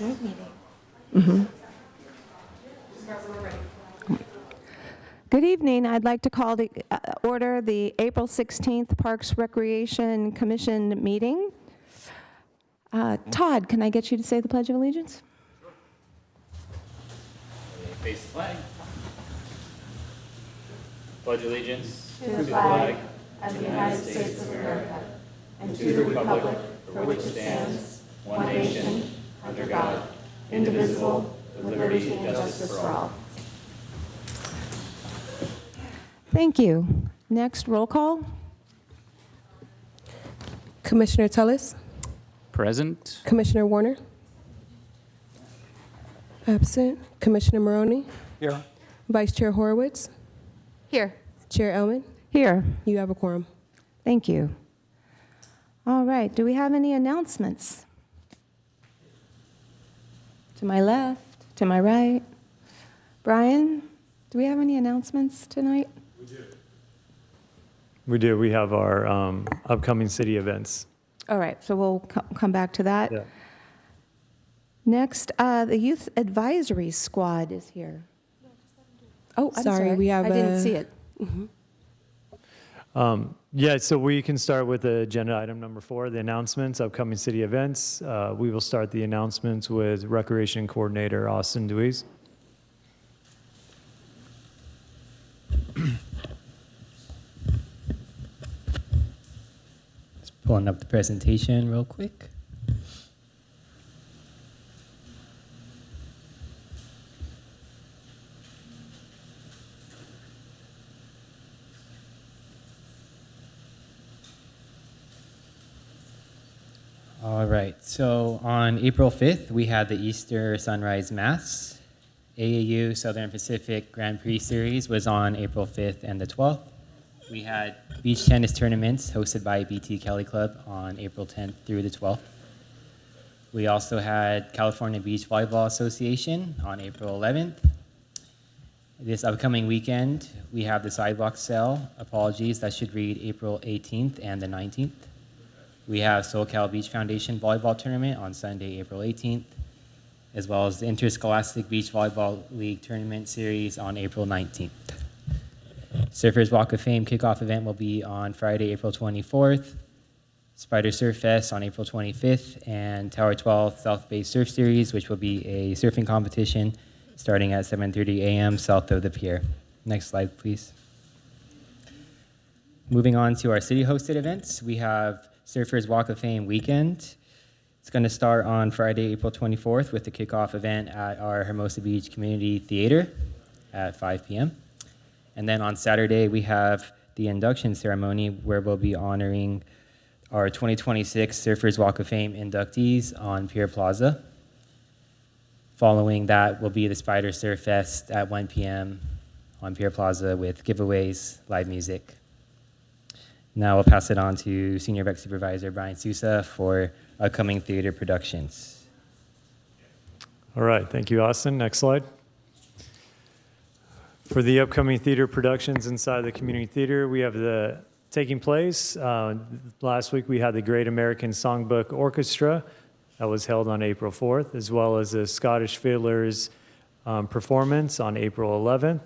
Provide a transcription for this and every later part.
joint meeting. Mm-hmm. Good evening. I'd like to call to order the April 16th Parks Recreation Commission meeting. Todd, can I get you to say the Pledge of Allegiance? Face the flag. Pledge allegiance To the flag of the United States of America and to the republic for which it stands, one nation, under God, indivisible, with liberty and justice for all. Thank you. Next, roll call. Commissioner Tullis, Present. Commissioner Warner, absent. Commissioner Maroney, Here. Vice Chair Horowitz, Here. Chair Ellman. Here. You have a quorum. Thank you. All right. Do we have any announcements? To my left, to my right. Brian, do we have any announcements tonight? We do. We have our upcoming city events. All right, so we'll come back to that. Yeah. Next, the Youth Advisory Squad is here. Oh, I'm sorry. we have I didn't see it. Yeah, so we can start with agenda item number 4, the announcements, upcoming city events. We will start the announcements with Recreation Coordinator Austin Deweese. Just pulling up the presentation real quick. All right, so on April 5th, we had the Easter Sunrise Mass. AAU Southern Pacific Grand Prix Series was on April 5th and the 12th. We had beach tennis tournaments hosted by BT Kelly Club on April 10th through the 12th. We also had California Beach Volleyball Association on April 11th. This upcoming weekend, we have the sidewalk sale. Apologies, that should read April 18th and the 19th. We have SoCal Beach Foundation Volleyball Tournament on Sunday, April 18th, as well as the Interscholastic Beach Volleyball League Tournament Series on April 19th. Surfers Walk of Fame kickoff event will be on Friday, April 24th. Spider Surf Fest on April 25th, and Tower 12 South Bay Surf Series, which will be a surfing competition starting at 7:30 a.m. south of the pier. Next slide, please. Moving on to our city-hosted events, we have Surfers Walk of Fame weekend. It's going to start on Friday, April 24th with the kickoff event at our Hermosa Beach Community Theater at 5 p.m. And then on Saturday, we have the induction ceremony where we'll be honoring our 2026 Surfers Walk of Fame inductees on Pier Plaza. Following that will be the Spider Surf Fest at 1 p.m. on Pier Plaza with giveaways, live music. Now I'll pass it on to Senior Rec Supervisor Brian Sousa for upcoming theater productions. All right, thank you, Austin. Next slide. For the upcoming theater productions inside the community theater, we have taking place. Last week we had the Great American Songbook Orchestra that was held on April 4th, as well as the Scottish Fiddlers performance on April 11th.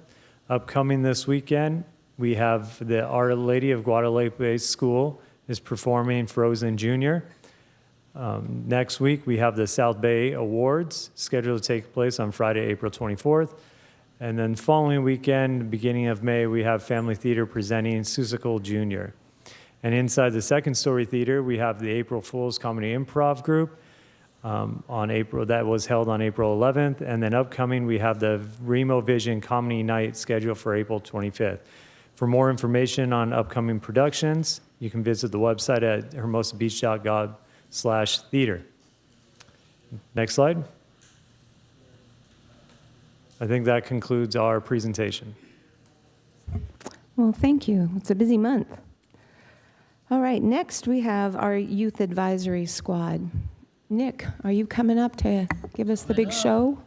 Upcoming this weekend, we have the Our Lady of Guadalupe School is performing Frozen Junior. Next week, we have the South Bay Awards scheduled to take place on Friday, April 24th. And then following weekend, beginning of May, we have Family Theater presenting Seussical Jr. And inside the Second Story Theater, we have the April Fool's Comedy Improv Group that was held on April 11th. And then upcoming, we have the Remo Vision Comedy Night scheduled for April 25th. For more information on upcoming productions, you can visit the website at hermosabeach.gov/theater. Next slide. I think that concludes our presentation. Well, thank you. It's a busy month. All right, next we have our Youth Advisory Squad. Nick, are you coming up to give us the big show?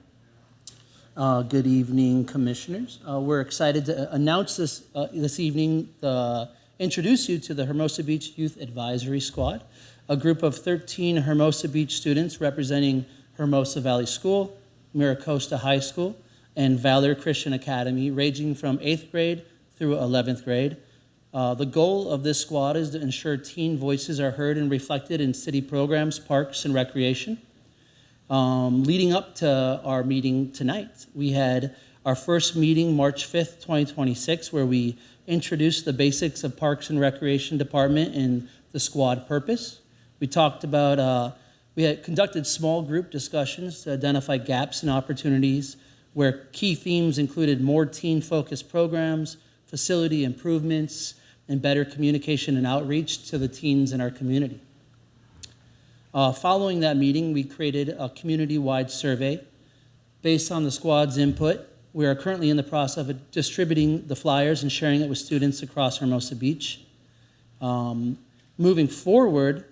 Good evening, Commissioners. We're excited to announce this evening, introduce you to the Hermosa Beach Youth Advisory Squad, a group of 13 Hermosa Beach students representing Hermosa Valley School, Miracosta High School, and Valor Christian Academy, ranging from 8th grade through 11th grade. The goal of this squad is to ensure teen voices are heard and reflected in city programs, parks, and recreation. Leading up to our meeting tonight, we had our first meeting March 5th, 2026, where we introduced the basics of Parks and Recreation Department and the squad purpose. We talked about, we had conducted small group discussions to identify gaps and opportunities where key themes included more teen-focused programs, facility improvements, and better communication and outreach to the teens in our community. Following that meeting, we created a community-wide survey. Based on the squad's input, we are currently in the process of distributing the flyers and sharing it with students across Hermosa Beach. Moving forward,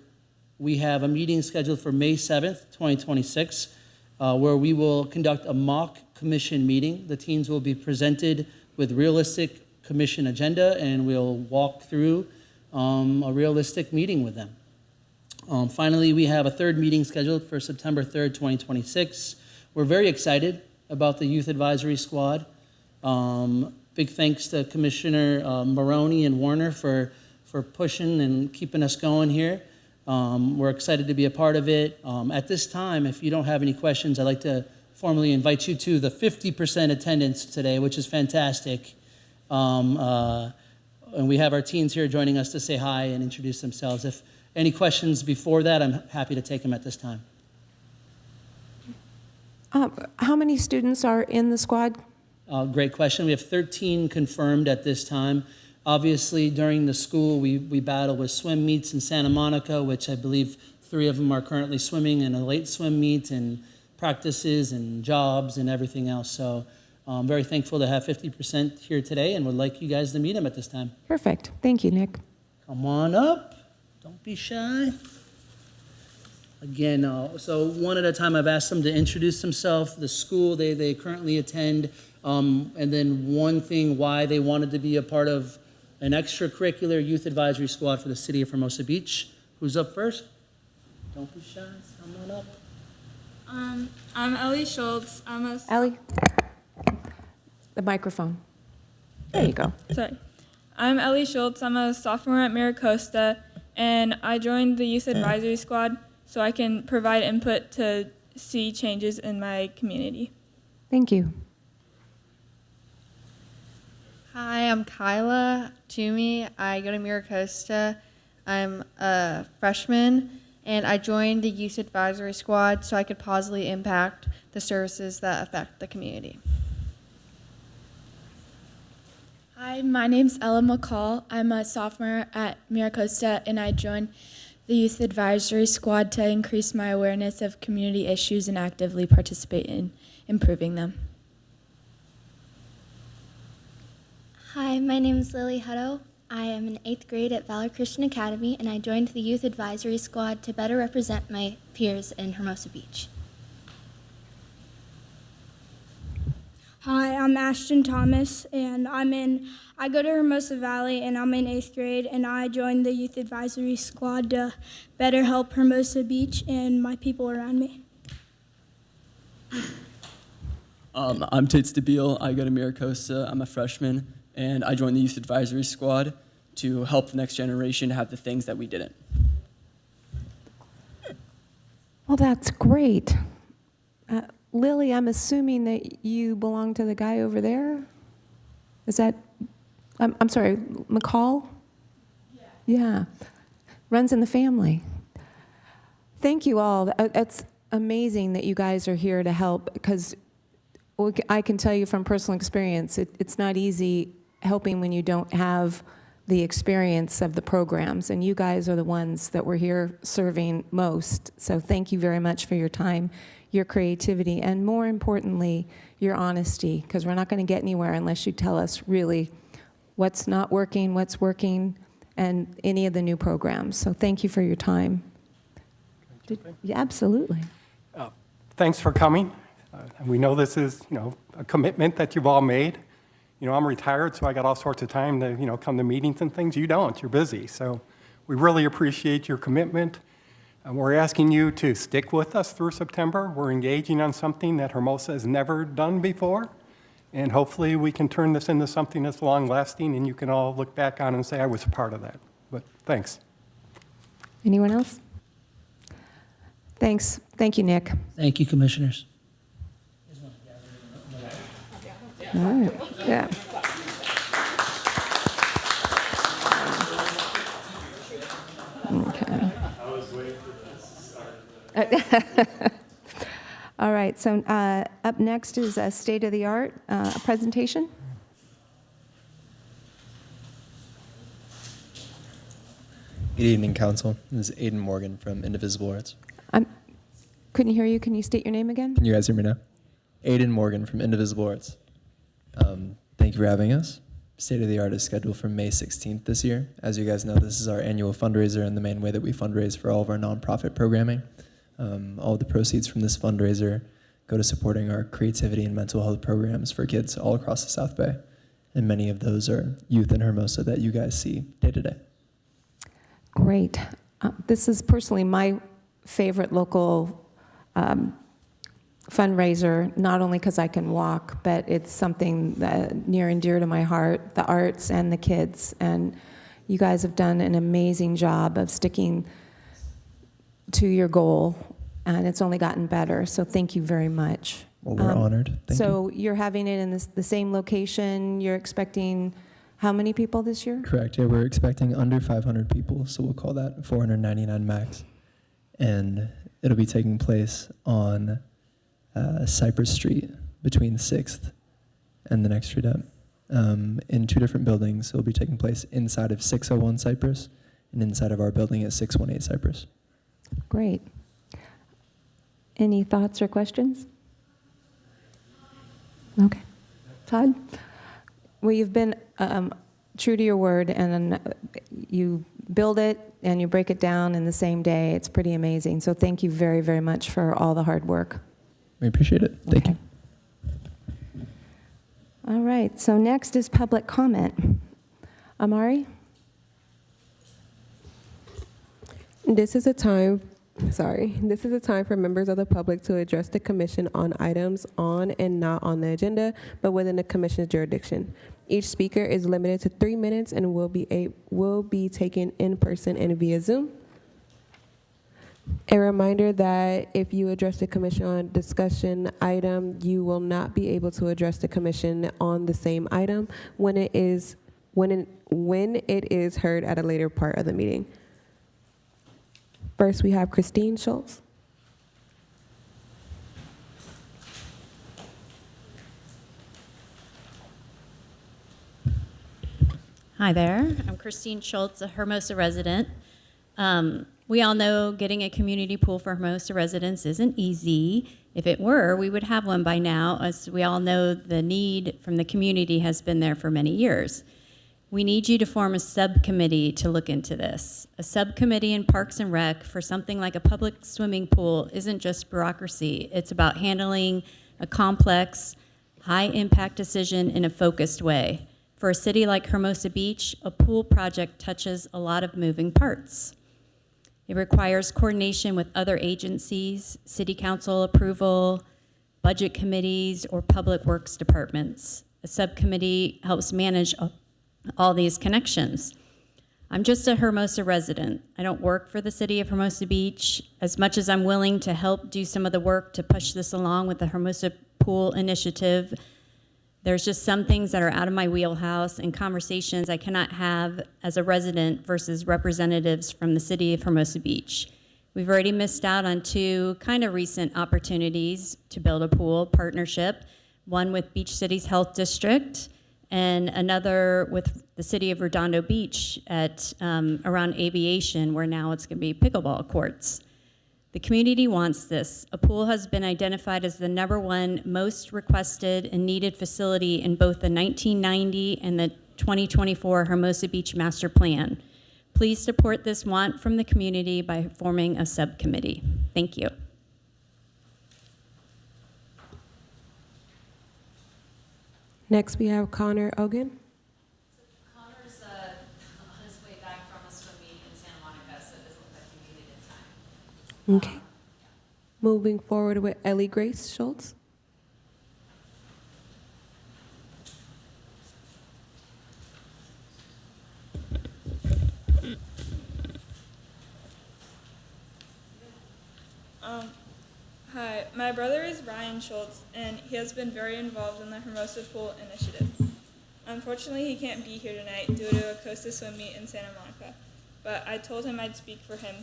we have a meeting scheduled for May 7th, 2026, where we will conduct a mock commission meeting. The teens will be presented with realistic commission agenda, and we'll walk through a realistic meeting with them. Finally, we have a third meeting scheduled for September 3rd, 2026. We're very excited about the Youth Advisory Squad. Big thanks to Commissioner Maroney and Warner for pushing and keeping us going here. We're excited to be a part of it. At this time, if you don't have any questions, I'd like to formally invite you to the 50% attendance today, which is fantastic. And we have our teens here joining us to say hi and introduce themselves. If any questions before that, I'm happy to take them at this time. How many students are in the squad? Great question. We have 13 confirmed at this time. Obviously, during the school, we battle with swim meets in Santa Monica, which I believe 3 of them are currently swimming in a late swim meet, and practices and jobs and everything else. So I'm very thankful to have 50% here today and would like you guys to meet them at this time. Perfect. Thank you, Nick. Come on up. Don't be shy. Again, so one at a time, I've asked them to introduce themselves, the school they currently attend, and then one thing why they wanted to be a part of an extracurricular youth advisory squad for the city of Hermosa Beach. Who's up first? Don't be shy. Come on up. I'm Ellie Schultz. Ellie, the microphone. There you go. Sorry. I'm Ellie Schultz. I'm a sophomore at Miracosta, and I joined the Youth Advisory Squad so I can provide input to see changes in my community. Thank you. Hi, I'm Kyla Toomey. I go to Miracosta. I'm a freshman, and I joined the Youth Advisory Squad so I could positively impact the services that affect the community. Hi, my name's Ella McCall. I'm a sophomore at Miracosta, and I joined the Youth Advisory Squad to increase my awareness of community issues and actively participate in improving them. Hi, my name is Lily Hutto. I am in 8th grade at Valor Christian Academy, and I joined the Youth Advisory Squad to better represent my peers in Hermosa Beach. Hi, I'm Ashton Thomas, and I go to Hermosa Valley, and I'm in 8th grade, and I joined the Youth Advisory Squad to better help Hermosa Beach and my people around me. I'm Tate Stabile. I go to Miracosta. I'm a freshman, and I joined the Youth Advisory Squad to help the next generation have the things that we didn't. Well, that's great. Lily, I'm assuming that you belong to the guy over there? Is that, I'm sorry, McCall? Yeah. Runs in the family. Thank you all. It's amazing that you guys are here to help, because I can tell you from personal experience, it's not easy helping when you don't have the experience of the programs, and you guys are the ones that we're here serving most. So thank you very much for your time, your creativity, and more importantly, your honesty, because we're not going to get anywhere unless you tell us really what's not working, what's working, and any of the new programs. So thank you for your time. Yeah, absolutely. Thanks for coming. We know this is, a commitment that you've all made. I'm retired, so I got all sorts of time to, come to meetings and things. You don't. You're busy. So we really appreciate your commitment. We're asking you to stick with us through September. We're engaging on something that Hermosa has never done before. And hopefully we can turn this into something that's long-lasting, and you can all look back on and say, I was a part of that. But thanks. Anyone else? Thanks. Thank you, Nick. Thank you, commissioners. All right. Yeah. Okay. I was waiting for this. All right. So up next is a state-of-the-art presentation. Good evening, Council. This is Aiden Morgan from Indivisible Arts. Couldn't hear you. Can you state your name again? Can you guys hear me now? Aiden Morgan from Indivisible Arts. Thank you for having us. State of the Art is scheduled for May 16th this year. As you guys know, this is our annual fundraiser and the main way that we fundraise for all of our nonprofit programming. All of the proceeds from this fundraiser go to supporting our creativity and mental health programs for kids all across the South Bay. And many of those are youth in Hermosa that you guys see day to day. Great. This is personally my favorite local fundraiser, not only because I can walk, but it's something that near and dear to my heart, the arts and the kids. And you guys have done an amazing job of sticking to your goal, and it's only gotten better. So thank you very much. Well, we're honored. Thank so you. You're having it in the same location. You're expecting how many people this year? Correct. Yeah, we're expecting under 500 people, so we'll call that 499 max. And it'll be taking place on Cypress Street between 6th and the next street up. In two different buildings. It'll be taking place inside of 601 Cypress and inside of our building at 618 Cypress. Great. Any thoughts or questions? Okay. Todd? Well, you've been true to your word, and you build it and you break it down in the same day. It's pretty amazing. So thank you very, very much for all the hard work. We appreciate it. Thank you. All right. So next is public comment. Amari? This is a time for members of the public to address the commission on items on and not on the agenda, but within the commission's jurisdiction. Each speaker is limited to 3 minutes and will be taken in person and via Zoom. A reminder that if you address the commission on a discussion item, you will not be able to address the commission on the same item when it is heard at a later part of the meeting. First, we have Christine Schultz. Hi there. I'm Christine Schultz, a Hermosa resident. We all know getting a community pool for Hermosa residents isn't easy. If it were, we would have one by now, as we all know the need from the community has been there for many years. We need you to form a subcommittee to look into this. A subcommittee in Parks and Rec for something like a public swimming pool isn't just bureaucracy. It's about handling a complex, high-impact decision in a focused way. For a city like Hermosa Beach, a pool project touches a lot of moving parts. It requires coordination with other agencies, city council approval, budget committees, or public works departments. A subcommittee helps manage all these connections. I'm just a Hermosa resident. I don't work for the city of Hermosa Beach. As much as I'm willing to help do some of the work to push this along with the Hermosa Pool Initiative, there's just some things that are out of my wheelhouse and conversations I cannot have as a resident versus representatives from the city of Hermosa Beach. We've already missed out on two kind of recent opportunities to build a pool partnership, one with Beach City's Health District and another with the city of Redondo Beach at around aviation, where now it's going to be pickleball courts. The community wants this. A pool has been identified as the #1 most requested and needed facility in both the 1990 and the 2024 Hermosa Beach Master Plan. Please support this want from the community by forming a subcommittee. Thank you. Next, we have Connor Ogan. Connor's on his way back from a swim meet in Santa Monica, so it doesn't look like he made it in time. Okay. Moving forward with Ellie Grace Schultz. Hi, my brother is Ryan Schultz, and he has been very involved in the Hermosa Pool Initiative. Unfortunately, he can't be here tonight due to a Costa swim meet in Santa Monica, but I told him I'd speak for him.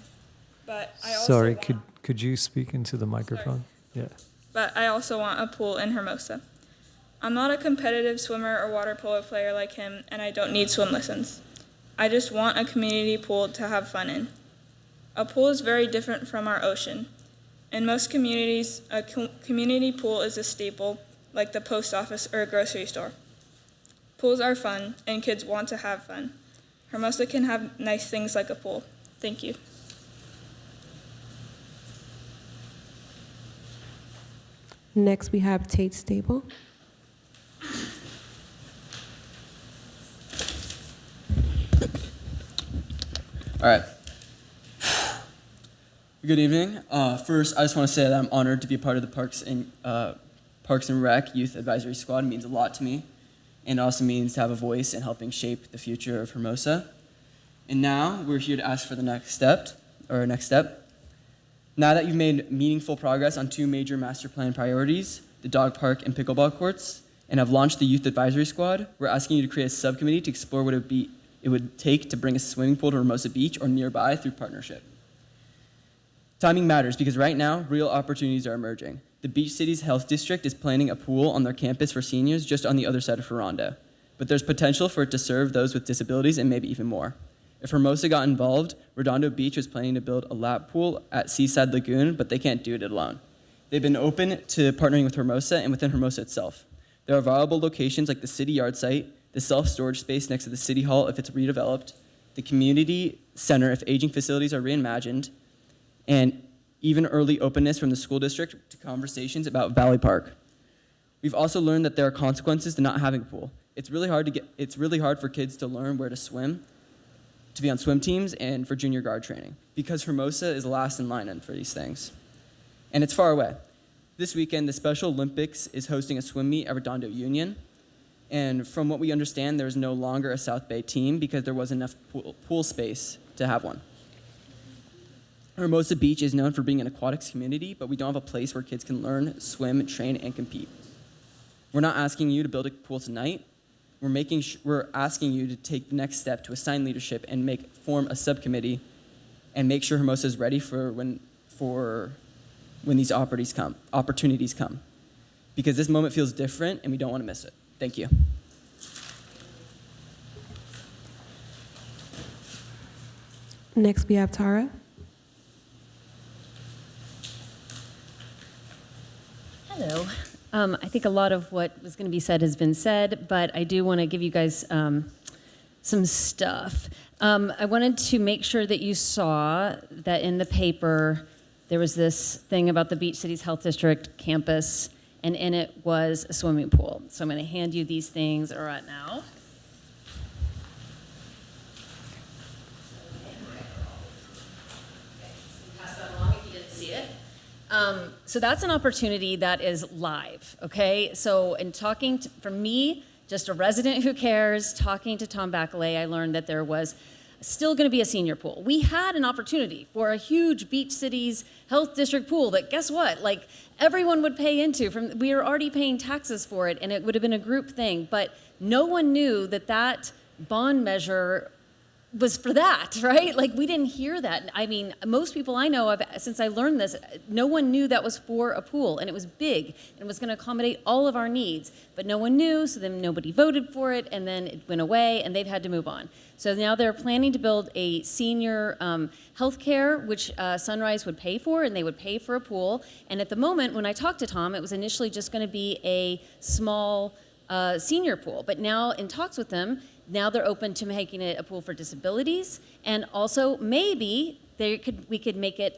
But I also Sorry, want, could you speak into the microphone? Yeah. But I also want a pool in Hermosa. I'm not a competitive swimmer or water polo player like him, and I don't need swim lessons. I just want a community pool to have fun in. A pool is very different from our ocean. In most communities, a community pool is a staple, like the post office or a grocery store. Pools are fun, and kids want to have fun. Hermosa can have nice things like a pool. Thank you. Next, we have Tate Stable. All right. Good evening. First, I just want to say that I'm honored to be a part of the Parks and Rec Youth Advisory Squad. It means a lot to me, and also means to have a voice in helping shape the future of Hermosa. And now we're here to ask for the next step. Now that you've made meaningful progress on two major master plan priorities, the dog park and pickleball courts, and have launched the Youth Advisory Squad, we're asking you to create a subcommittee to explore what it would take to bring a swimming pool to Hermosa Beach or nearby through partnership. Timing matters because right now, real opportunities are emerging. The Beach City's Health District is planning a pool on their campus for seniors just on the other side of Redondo. But there's potential for it to serve those with disabilities and maybe even more. If Hermosa got involved, Redondo Beach was planning to build a lap pool at Seaside Lagoon, but they can't do it alone. They've been open to partnering with Hermosa and within Hermosa itself. There are viable locations like the city yard site, the self-storage space next to the city hall if it's redeveloped, the community center if aging facilities are reimagined, and even early openness from the school district to conversations about Valley Park. We've also learned that there are consequences to not having a pool. It's really hard for kids to learn where to swim, to be on swim teams, and for junior guard training, because Hermosa is last in line for these things. And it's far away. This weekend, the Special Olympics is hosting a swim meet at Redondo Union, and from what we understand, there's no longer a South Bay team because there wasn't enough pool space to have one. Hermosa Beach is known for being an aquatics community, but we don't have a place where kids can learn, swim, train, and compete. We're not asking you to build a pool tonight. We're asking you to take the next step to assign leadership and form a subcommittee and make sure Hermosa is ready for when these opportunities come. Because this moment feels different and we don't want to miss it. Thank you. Next, we have Tara. I think a lot of what was going to be said has been said, but I do want to give you guys some stuff. I wanted to make sure that you saw that in the paper there was this thing about the Beach Cities Health District campus, and in it was a swimming pool. So I'm going to hand you these things right now. Pass that along if you didn't see it. So that's an opportunity that is live, okay? So in talking to, for me, just a resident who cares, talking to Tom Bacalay, I learned that there was still going to be a senior pool. We had an opportunity for a huge Beach Cities Health District pool that, guess what, like everyone would pay into. We were already paying taxes for it, and it would have been a group thing, but no one knew that that bond measure was for that, right? Like, we didn't hear that. I mean, most people I know of, since I learned this, no one knew that was for a pool, and it was big, and was gonna accommodate all of our needs, but no one knew, so then nobody voted for it, and then it went away, and they've had to move on. So now they're planning to build a senior health care, which Sunrise would pay for, and they would pay for a pool, and at the moment, when I talked to Tom, it was initially just gonna be a small senior pool, but now in talks with them, now they're open to making it a pool for disabilities, and also maybe we could make it,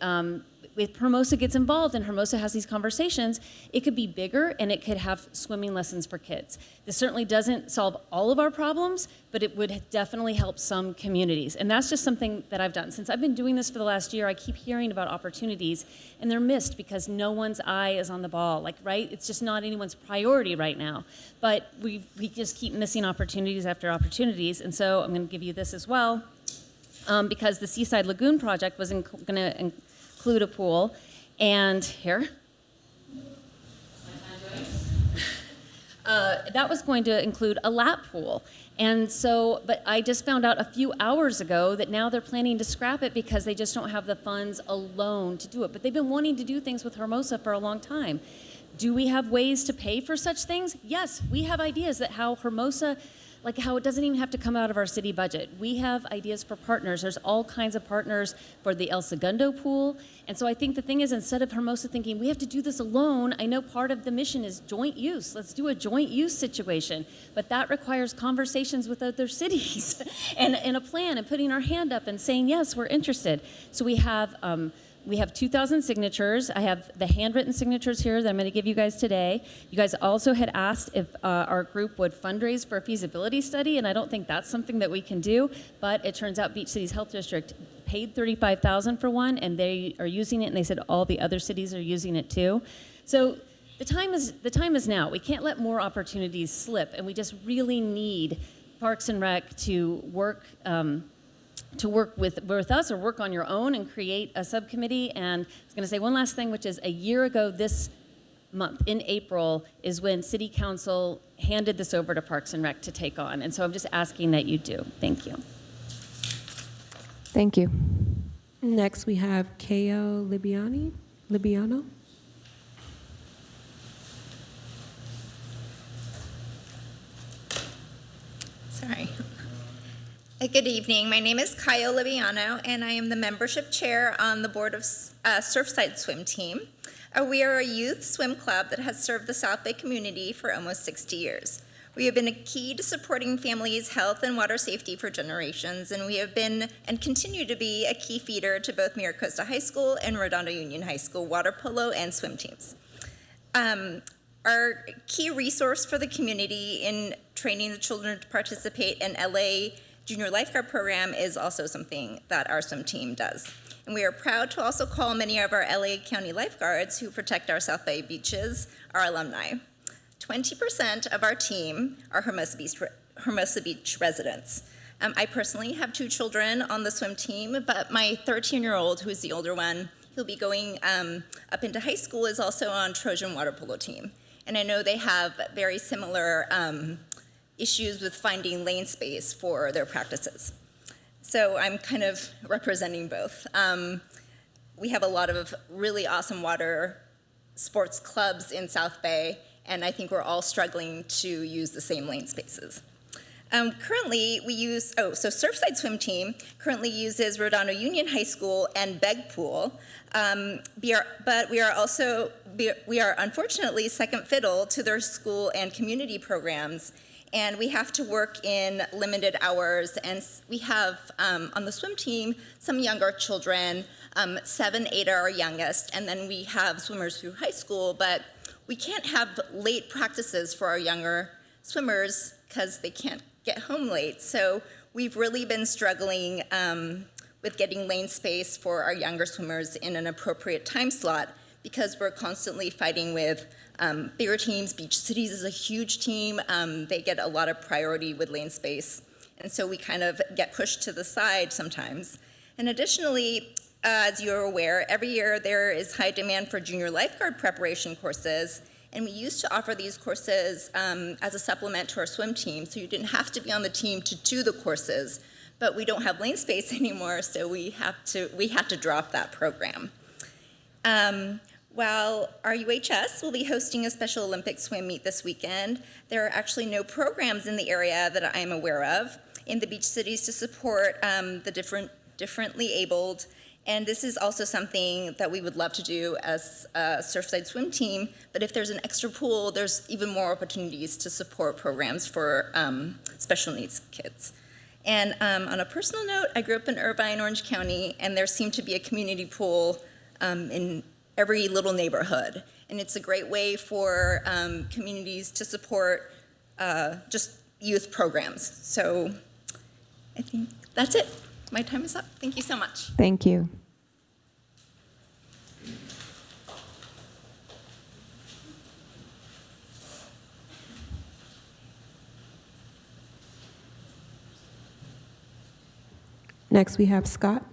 if Hermosa gets involved and Hermosa has these conversations, it could be bigger and it could have swimming lessons for kids. This certainly doesn't solve all of our problems, but it would definitely help some communities. And that's just something that I've done. Since I've been doing this for the last year, I keep hearing about opportunities, and they're missed because no one's eye is on the ball, like, right? It's just not anyone's priority right now. But we just keep missing opportunities after opportunities, and so I'm gonna give you this as well, because the Seaside Lagoon project was gonna include a pool, and here, that was going to include a lap pool. And so, but I just found out a few hours ago that now they're planning to scrap it because they just don't have the funds alone to do it. But they've been wanting to do things with Hermosa for a long time. Do we have ways to pay for such things? Yes, we have ideas that how Hermosa, like how it doesn't even have to come out of our city budget. We have ideas for partners. There's all kinds of partners for the El Segundo pool. And so I think the thing is, instead of Hermosa thinking, we have to do this alone, I know part of the mission is joint use. Let's do a joint use situation. But that requires conversations with other cities and a plan and putting our hand up and saying, yes, we're interested. So we have 2,000 signatures. I have the handwritten signatures here that I'm going to give you guys today. You guys also had asked if our group would fundraise for a feasibility study, and I don't think that's something that we can do, but it turns out Beach Cities Health District paid $35,000 for one, and they are using it, and they said all the other cities are using it too. So the time is now. We can't let more opportunities slip, and we just really need Parks and Rec to work with us or work on your own and create a subcommittee. And I was going to say one last thing, which is a year ago this month, in April, is when City Council handed this over to Parks and Rec to take on. And so I'm just asking that you do. Thank you. Thank you. Next, we have Kao Libiano. Sorry. Good evening. My name is Kyle Libiano, and I am the membership chair on the board of Surfside Swim Team. We are a youth swim club that has served the South Bay community for almost 60 years. We have been a key to supporting families' health and water safety for generations, and we have been and continue to be a key feeder to both Miracosta High School and Redondo Union High School water polo and swim teams. Our key resource for the community in training the children to participate in LA Junior Lifeguard Program is also something that our swim team does. And we are proud to also call many of our LA County lifeguards who protect our South Bay beaches our alumni. 20% of our team are Hermosa Beach residents. I personally have 2 children on the swim team, but my 13-year-old, who is the older one, he'll be going up into high school, is also on Trojan water polo team. And I know they have very similar issues with finding lane space for their practices. So I'm kind of representing both. We have a lot of really awesome water sports clubs in South Bay, and I think we're all struggling to use the same lane spaces. Currently, we use, so Surfside Swim Team currently uses Redondo Union High School and Begg Pool, but we are unfortunately second fiddle to their school and community programs, and we have to work in limited hours, and we have, on the swim team, some younger children, 7, 8 are our youngest, and then we have swimmers through high school, but we can't have late practices for our younger swimmers because they can't get home late. So we've really been struggling with getting lane space for our younger swimmers in an appropriate time slot because we're constantly fighting with bigger teams. Beach Cities is a huge team. They get a lot of priority with lane space. And so we kind of get pushed to the side sometimes. And additionally, as you're aware, every year there is high demand for junior lifeguard preparation courses. And we used to offer these courses as a supplement to our swim team, so you didn't have to be on the team to do the courses. But we don't have lane space anymore, so we had to drop that program. While our UHS will be hosting a Special Olympics swim meet this weekend, there are actually no programs in the area that I am aware of in the beach cities to support the differently abled. And this is also something that we would love to do as a Surfside Swim Team, but if there's an extra pool, there's even more opportunities to support programs for special needs kids. And on a personal note, I grew up in Irvine, Orange County, and there seemed to be a community pool in every little neighborhood. And it's a great way for communities to support just youth programs. So I think that's it. My time is up. Thank you so much. Thank you. Next, we have Scott.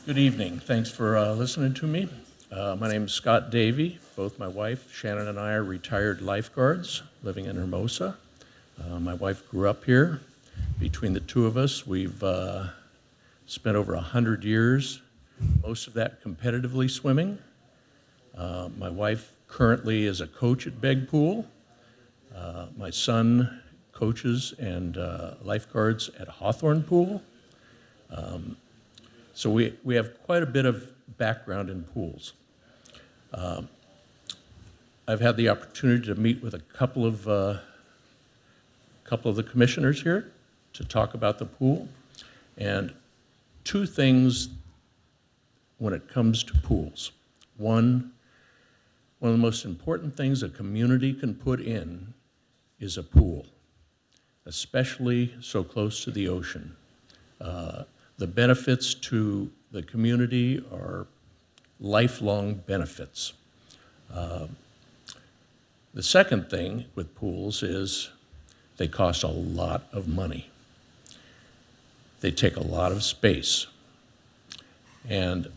Good evening. Thanks for listening to me. My name is Scott Davey. Both my wife, Shannon, and I are retired lifeguards living in Hermosa. My wife grew up here. Between the two of us, we've spent over 100 years, most of that competitively swimming. My wife currently is a coach at Begg Pool. My son coaches and lifeguards at Hawthorne Pool. So we have quite a bit of background in pools. I've had the opportunity to meet with a couple of the commissioners here to talk about the pool. And two things when it comes to pools. One of the most important things a community can put in is a pool, especially so close to the ocean. The benefits to the community are lifelong benefits. The second thing with pools is they cost a lot of money. They take a lot of space. And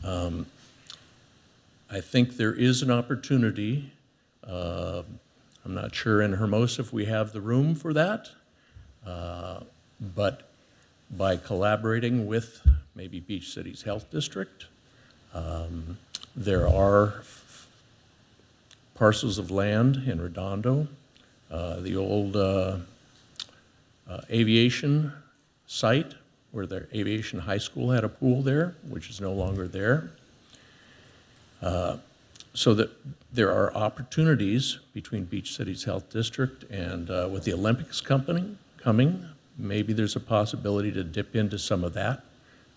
I think there is an opportunity, I'm not sure in Hermosa if we have the room for that, but by collaborating with maybe Beach Cities Health District, there are parcels of land in Redondo, the old aviation site where the aviation high school had a pool there, which is no longer there. So that there are opportunities between Beach Cities Health District and with the Olympics coming, maybe there's a possibility to dip into some of that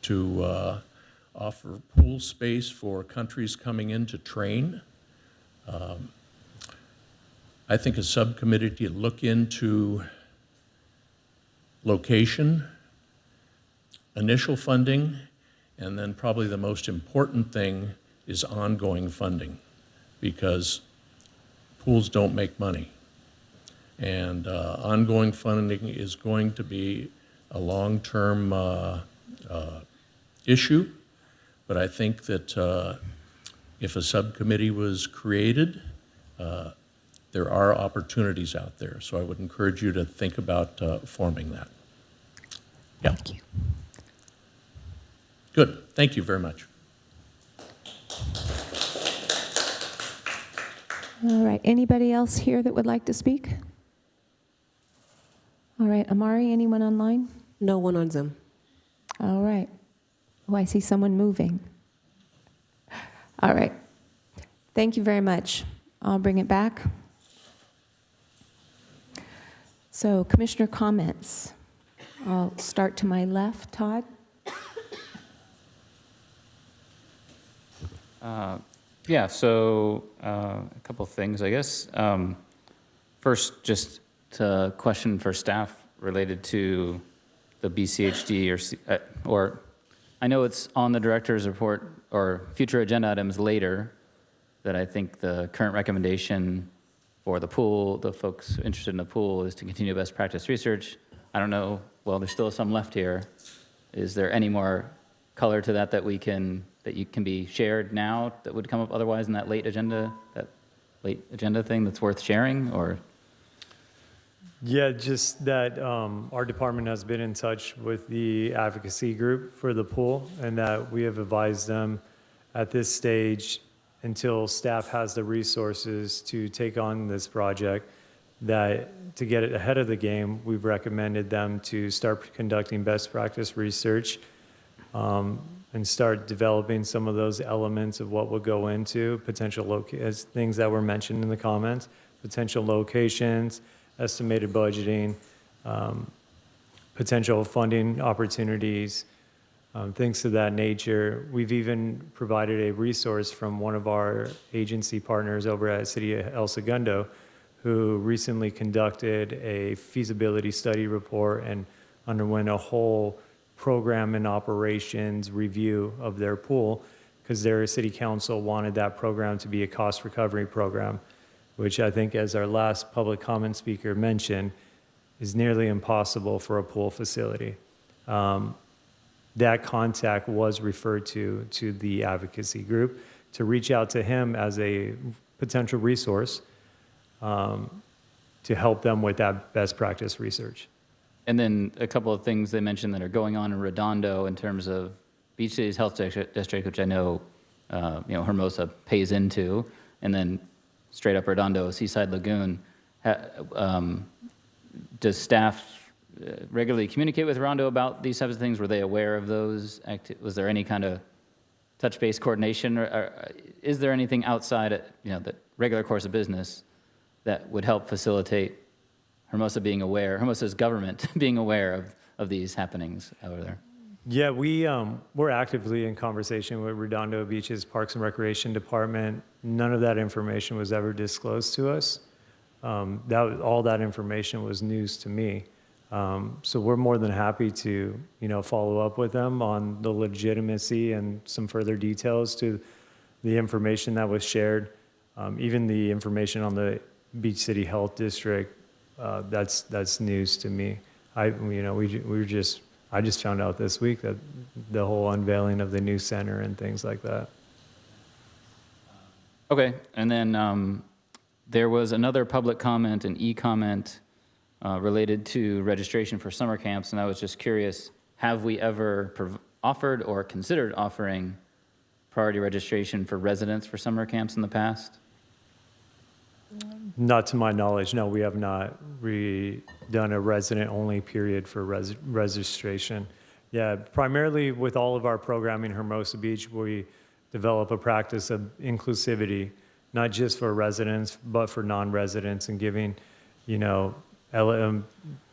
to offer pool space for countries coming in to train. I think a subcommittee to look into location, initial funding, and then probably the most important thing is ongoing funding, because pools don't make money. And ongoing funding is going to be a long-term issue, but I think that if a subcommittee was created, there are opportunities out there. So I would encourage you to think about forming that. Yeah. Thank you. Good. Thank you very much. All right, anybody else here that would like to speak? All right, Amari, anyone online? No one on Zoom. All right. Oh, I see someone moving. All right. Thank you very much. I'll bring it back. So, Commissioner comments. I'll start to my left. Todd? Yeah, so a couple things, I guess. First, just a question for staff related to the BCHD or I know it's on the director's report or future agenda items later that I think the current recommendation for the pool, the folks interested in the pool, is to continue best practice research. I don't know, well, there's still some left here. Is there any more color to that that you can be shared now that would come up otherwise in that late agenda thing that's worth sharing, or? Yeah, just that our department has been in touch with the advocacy group for the pool, and that we have advised them at this stage, until staff has the resources to take on this project, that to get it ahead of the game, we've recommended them to start conducting best practice research and start developing some of those elements of what would go into potential as things that were mentioned in the comments, potential locations, estimated budgeting, potential funding opportunities, things of that nature. We've even provided a resource from one of our agency partners over at City of El Segundo, who recently conducted a feasibility study report and underwent a whole program and operations review of their pool, because their city council wanted that program to be a cost recovery program, which I think, as our last public comment speaker mentioned, is nearly impossible for a pool facility. That contact was referred to the advocacy group to reach out to him as a potential resource to help them with that best practice research. And then a couple of things they mentioned that are going on in Redondo in terms of Beach Cities Health District, which I know, Hermosa pays into, and then straight up Redondo, Seaside Lagoon. Does staff regularly communicate with Redondo about these types of things? Were they aware of those? Was there any kind of touch base coordination, or is there anything outside, the regular course of business that would help facilitate Hermosa's government being aware of these happenings over there? Yeah, we're actively in conversation with Redondo Beach's Parks and Recreation Department. None of that information was ever disclosed to us. All that information was news to me. So we're more than happy to, follow up with them on the legitimacy and some further details to the information that was shared. Even the information on the Beach City Health District, that's news to me. I just found out this week that the whole unveiling of the new center and things like that. Okay, and then there was another public comment, an e-comment related to registration for summer camps, and I was just curious, have we ever offered or considered offering priority registration for residents for summer camps in the past? Not to my knowledge, no, we have not done a resident-only period for registration. Yeah, primarily with all of our programming in Hermosa Beach, we develop a practice of inclusivity, not just for residents, but for non-residents, and giving,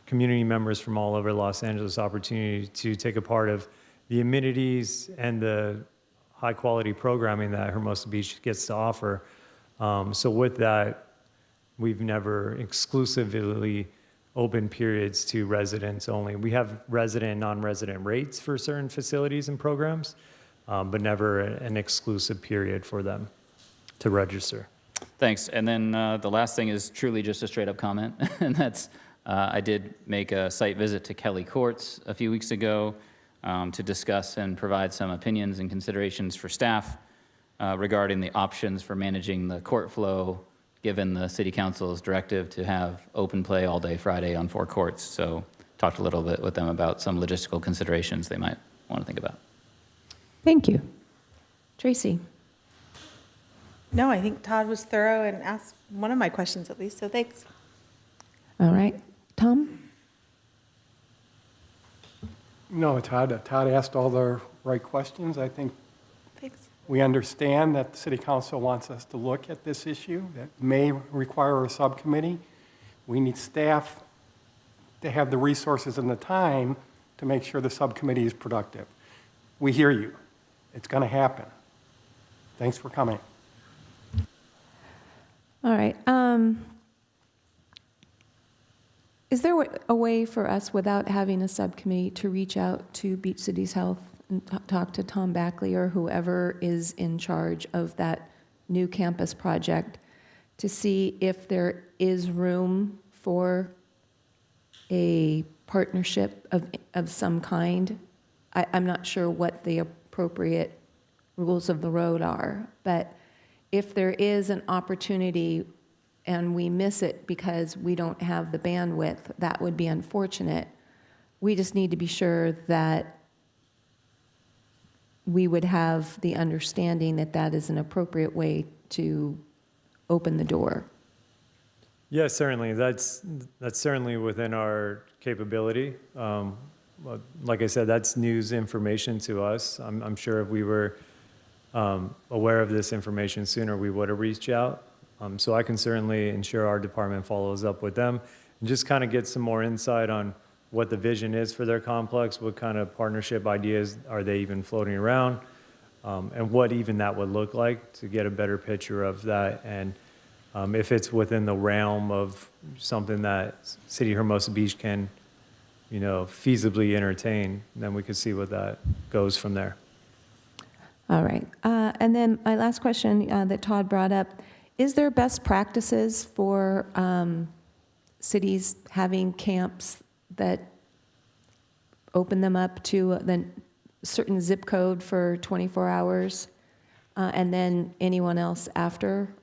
community members from all over Los Angeles opportunity to take a part of the amenities and the high-quality programming that Hermosa Beach gets to offer. So with that, we've never exclusively opened periods to residents only. We have resident and non-resident rates for certain facilities and programs, but never an exclusive period for them to register. Thanks. And then the last thing is truly just a straight-up comment, and that's I did make a site visit to Kelly Courts a few weeks ago to discuss and provide some opinions and considerations for staff regarding the options for managing the court flow, given the City Council's directive to have open play all day Friday on 4 courts. So talked a little bit with them about some logistical considerations they might want to think about. Thank you. Tracy? No, I think Todd was thorough and asked one of my questions at least, so thanks. All right. Tom? No, Todd asked all the right questions. I think Thanks. we understand that the city council wants us to look at this issue that may require a subcommittee. We need staff to have the resources and the time to make sure the subcommittee is productive. We hear you. It's going to happen. Thanks for coming. All right. Is there a way for us, without having a subcommittee, to reach out to Beach Cities Health and talk to Tom Backley or whoever is in charge of that new campus project to see if there is room for a partnership of some kind? I'm not sure what the appropriate rules of the road are, but if there is an opportunity and we miss it because we don't have the bandwidth, that would be unfortunate. We just need to be sure that we would have the understanding that that is an appropriate way to open the door. Yes, certainly. That's certainly within our capability. Like I said, that's news information to us. I'm sure if we were aware of this information sooner, we would have reached out. So I can certainly ensure our department follows up with them and just kind of get some more insight on what the vision is for their complex, what kind of partnership ideas are they even floating around, and what even that would look like to get a better picture of that. And if it's within the realm of something that City of Hermosa Beach can, feasibly entertain, then we could see what that goes from there. All right. And then my last question that Todd brought up, is there best practices for cities having camps that open them up to the certain zip code for 24 hours and then anyone else after?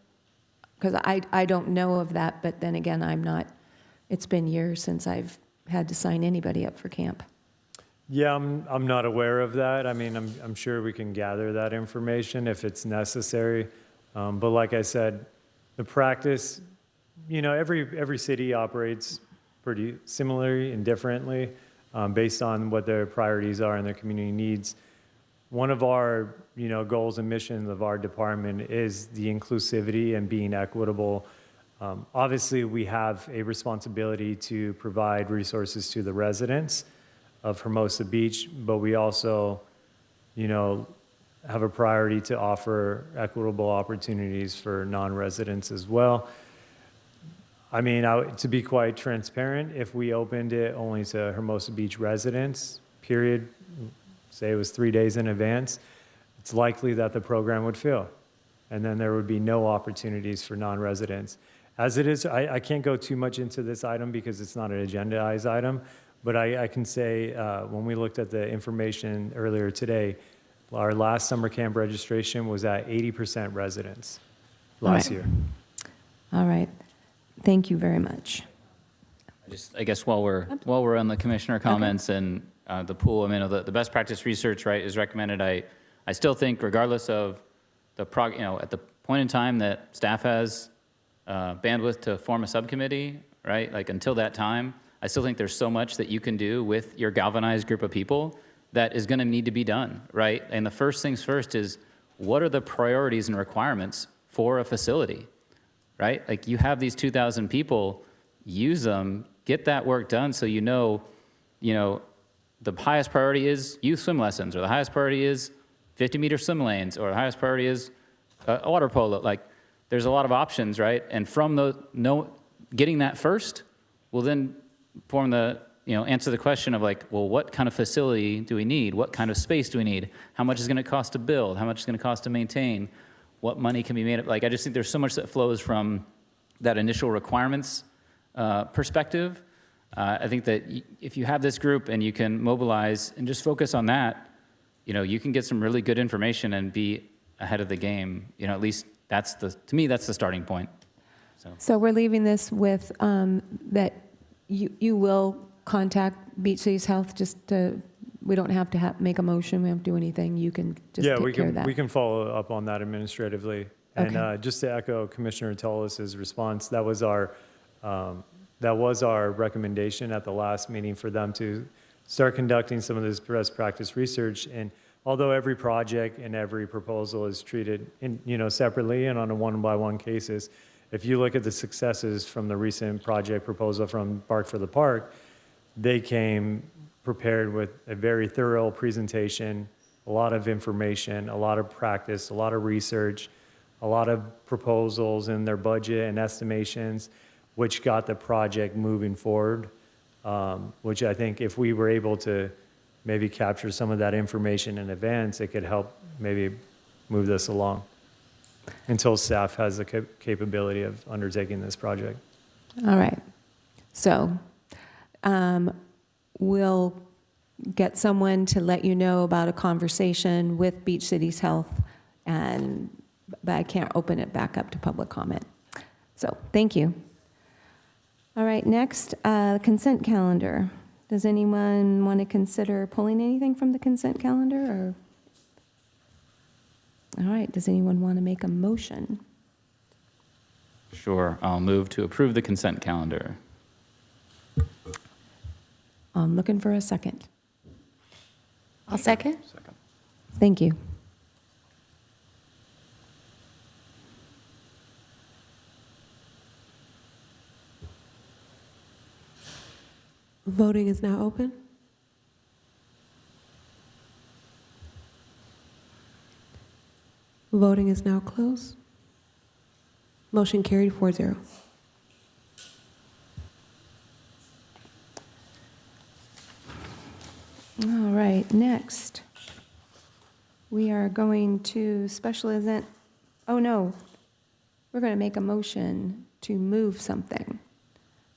Because I don't know of that, but then again, it's been years since I've had to sign anybody up for camp. Yeah, I'm not aware of that. I mean, I'm sure we can gather that information if it's necessary. But like I said, the practice, every city operates pretty similarly and differently based on what their priorities are and their community needs. One of our, goals and missions of our department is the inclusivity and being equitable. Obviously, we have a responsibility to provide resources to the residents of Hermosa Beach, but we also, have a priority to offer equitable opportunities for non-residents as well. I mean, to be quite transparent, if we opened it only to Hermosa Beach residents, period, say it was 3 days in advance, it's likely that the program would fill. And then there would be no opportunities for non-residents. As it is, I can't go too much into this item because it's not an agendized item, but I can say when we looked at the information earlier today, our last summer camp registration was at 80% residents last year. All right. Thank you very much. I guess while we're on the commissioner comments and the pool, I mean, the best practice research, right, is recommended. I still think, regardless of at the point in time that staff has bandwidth to form a subcommittee, right, like until that time, I still think there's so much that you can do with your galvanized group of people that is going to need to be done, right? And the first things first is, what are the priorities and requirements for a facility, right? Like, you have these 2,000 people, use them, get that work done so the highest priority is youth swim lessons, or the highest priority is 50-meter swim lanes, or the highest priority is water polo. Like, there's a lot of options, right? And from getting that first will then form answer the question of like, well, what kind of facility do we need? What kind of space do we need? How much is going to cost to build? How much is going to cost to maintain? What money can be made up? Like, I just think there's so much that flows from that initial requirements perspective. I think that if you have this group and you can mobilize and just focus on that, you can get some really good information and be ahead of the game. At least to me, that's the starting point. So we're leaving this with that you will contact Beach Cities Health. We don't have to make a motion. We don't have to do anything. You can just take care of that. We can follow up on that administratively And Okay. just to echo Commissioner Tullis's response, that was our recommendation at the last meeting for them to start conducting some of this best practice research. And although every project and every proposal is treated separately and on a one-by-one cases, if you look at the successes from the recent project proposal from Bark for the Park, they came prepared with a very thorough presentation, a lot of information, a lot of practice, a lot of research, a lot of proposals in their budget and estimations, which got the project moving forward, which I think if we were able to maybe capture some of that information in advance, it could help maybe move this along until staff has the capability of undertaking this project. All right. So we'll get someone to let you know about a conversation with Beach Cities Health, but I can't open it back up to public comment. So thank you. All right, next, consent calendar. Does anyone want to consider pulling anything from the consent calendar? Or? All right, does anyone want to make a motion? Sure, I'll move to approve the consent calendar. I'm looking for a second. I'll second. Thank you. Voting is now open. Voting is now closed. Motion carried 4-0. All right, next, we are going to special event. Oh, no, we're going to make a motion to move something.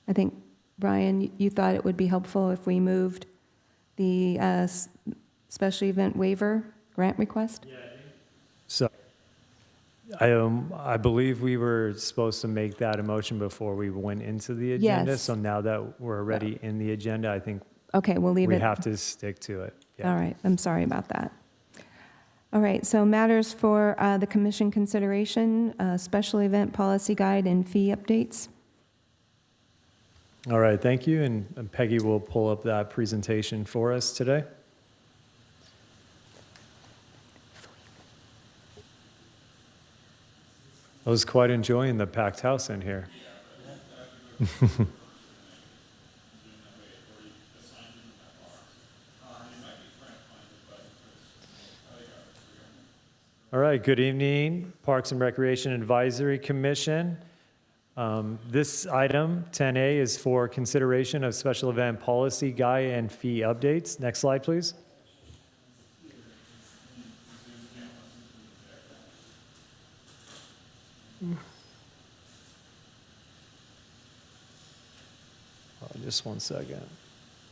I think, Brian, you thought it would be helpful if we moved the special event waiver grant request? So I believe we were supposed to make that a motion before we went into the agenda. Yes. So now that we're already in the agenda, I think Okay, we'll leave we it. have to stick to it. Yeah. All right, I'm sorry about that. All right, so matters for the commission consideration, special event policy guide and fee updates. All right, thank you. And Peggy will pull up that presentation for us today. I was quite enjoying the packed house in here. All right, good evening, Parks and Recreation Advisory Commission. This item, 10A, is for consideration of special event policy guide and fee updates. Next slide, please. Just one second.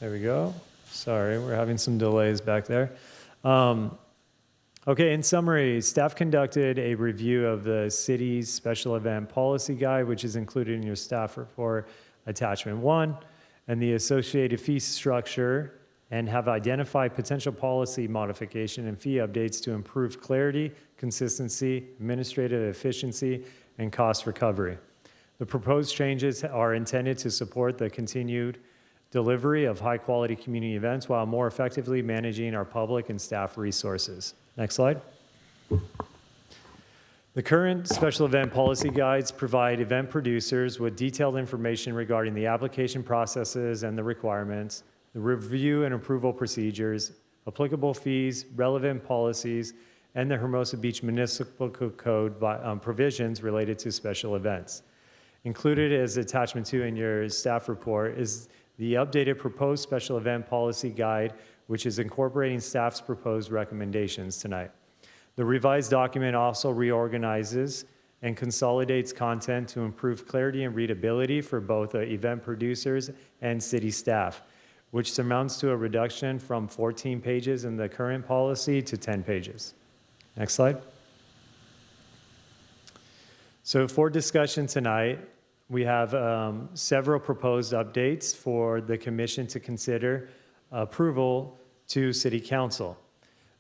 There we go. Sorry, we're having some delays back there. Okay, in summary, staff conducted a review of the city's special event policy guide, which is included in your staff report, attachment 1, and the associated fee structure, and have identified potential policy modification and fee updates to improve clarity, consistency, administrative efficiency, and cost recovery. The proposed changes are intended to support the continued delivery of high-quality community events while more effectively managing our public and staff resources. Next slide. The current special event policy guides provide event producers with detailed information regarding the application processes and the requirements, the review and approval procedures, applicable fees, relevant policies, and the Hermosa Beach Municipal Code provisions related to special events. Included as attachment 2 in your staff report is the updated proposed special event policy guide, which is incorporating staff's proposed recommendations tonight. The revised document also reorganizes and consolidates content to improve clarity and readability for both event producers and city staff, which amounts to a reduction from 14 pages in the current policy to 10 pages. Next slide. So for discussion tonight, we have several proposed updates for the commission to consider approval to City Council.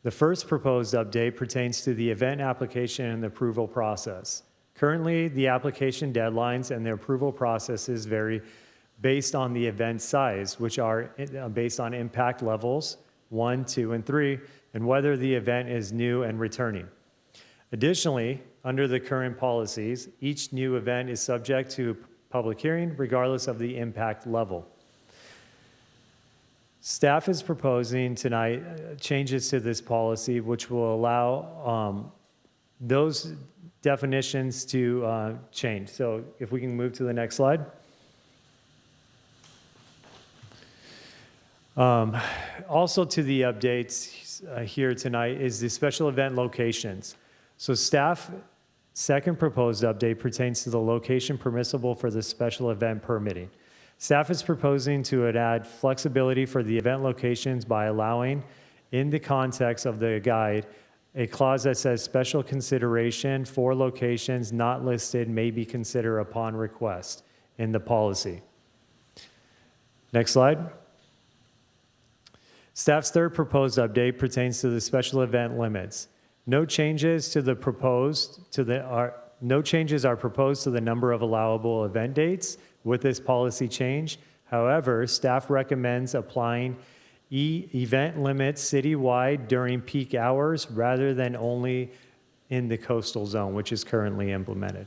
The first proposed update pertains to the event application and the approval process. Currently, the application deadlines and the approval processes vary based on the event size, which are based on impact levels 1, 2, and 3, and whether the event is new and returning. Additionally, under the current policies, each new event is subject to public hearing regardless of the impact level. Staff is proposing tonight changes to this policy which will allow those definitions to change. So if we can move to the next slide. Also to the updates here tonight is the special event locations. So staff second proposed update pertains to the location permissible for the special event permitting. Staff is proposing to add flexibility for the event locations by allowing, in the context of the guide, a clause that says special consideration for locations not listed may be considered upon request in the policy. Next slide. Staff's third proposed update pertains to the special event limits. No changes are proposed to the number of allowable event dates with this policy change. However, staff recommends applying event limits citywide during peak hours rather than only in the coastal zone, which is currently implemented.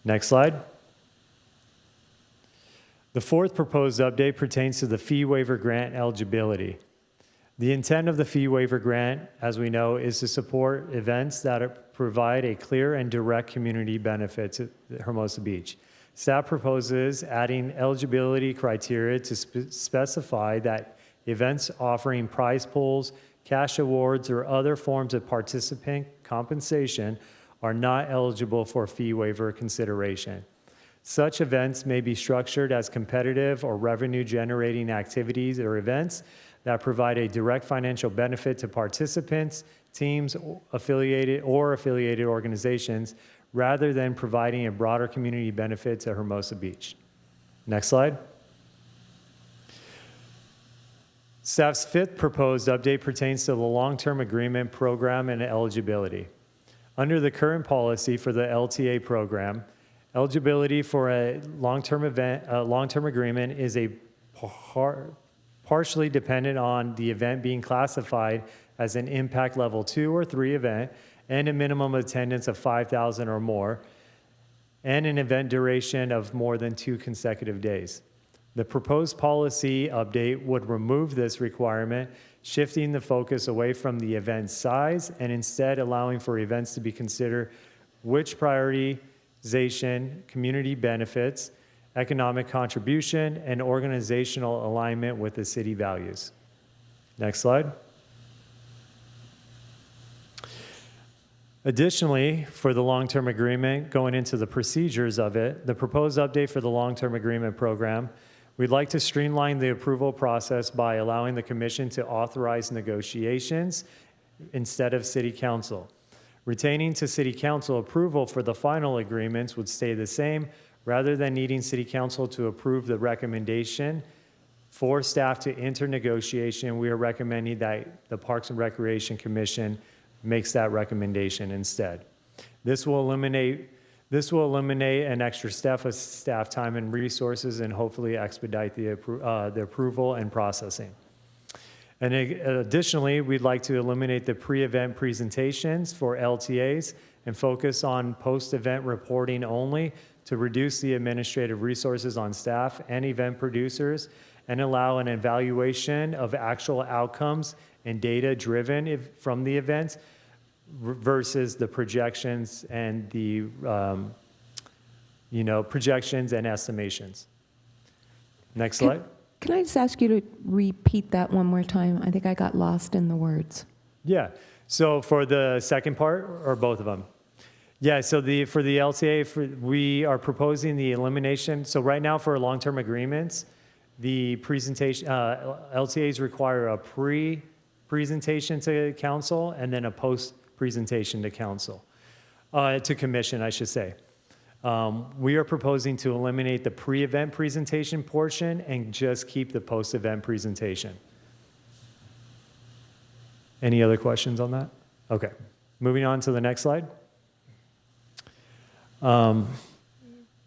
Next slide. The fourth proposed update pertains to the fee waiver grant eligibility. The intent of the fee waiver grant, as we know, is to support events that provide a clear and direct community benefit to Hermosa Beach. Staff proposes adding eligibility criteria to specify that events offering prize pools, cash awards, or other forms of participant compensation are not eligible for fee waiver consideration. Such events may be structured as competitive or revenue-generating activities or events that provide a direct financial benefit to participants, teams, affiliated organizations, rather than providing a broader community benefit to Hermosa Beach. Next slide. Staff's fifth proposed update pertains to the long-term agreement program and eligibility. Under the current policy for the LTA program, eligibility for a long-term agreement is partially dependent on the event being classified as an impact level 2 or 3 event and a minimum attendance of 5,000 or more and an event duration of more than 2 consecutive days. The proposed policy update would remove this requirement, shifting the focus away from the event size and instead allowing for events to be considered which prioritization, community benefits, economic contribution, and organizational alignment with the city values. Next slide. Additionally, for the long-term agreement, going into the procedures of it, the proposed update for the long-term agreement program, we'd like to streamline the approval process by allowing the commission to authorize negotiations instead of city council. Retaining to city council approval for the final agreements would stay the same, rather than needing city council to approve the recommendation for staff to enter negotiation. We are recommending that the Parks and Recreation Commission makes that recommendation instead. This will eliminate an extra step of staff time and resources and hopefully expedite the approval and processing. And additionally, we'd like to eliminate the pre-event presentations for LTAs and focus on post-event reporting only to reduce the administrative resources on staff and event producers and allow an evaluation of actual outcomes and data driven from the event versus the projections and the projections and estimations. Next slide. Can I just ask you to repeat that one more time? I think I got lost in the words. Yeah. So for the second part or both of them? Yeah, so for the LTA, we are proposing the elimination. So right now for long-term agreements, the presentation, LTAs require a pre-presentation to council and then a post-presentation to council, to commission, I should say. We are proposing to eliminate the pre-event presentation portion and just keep the post-event presentation. Any other questions on that? Okay, moving on to the next slide.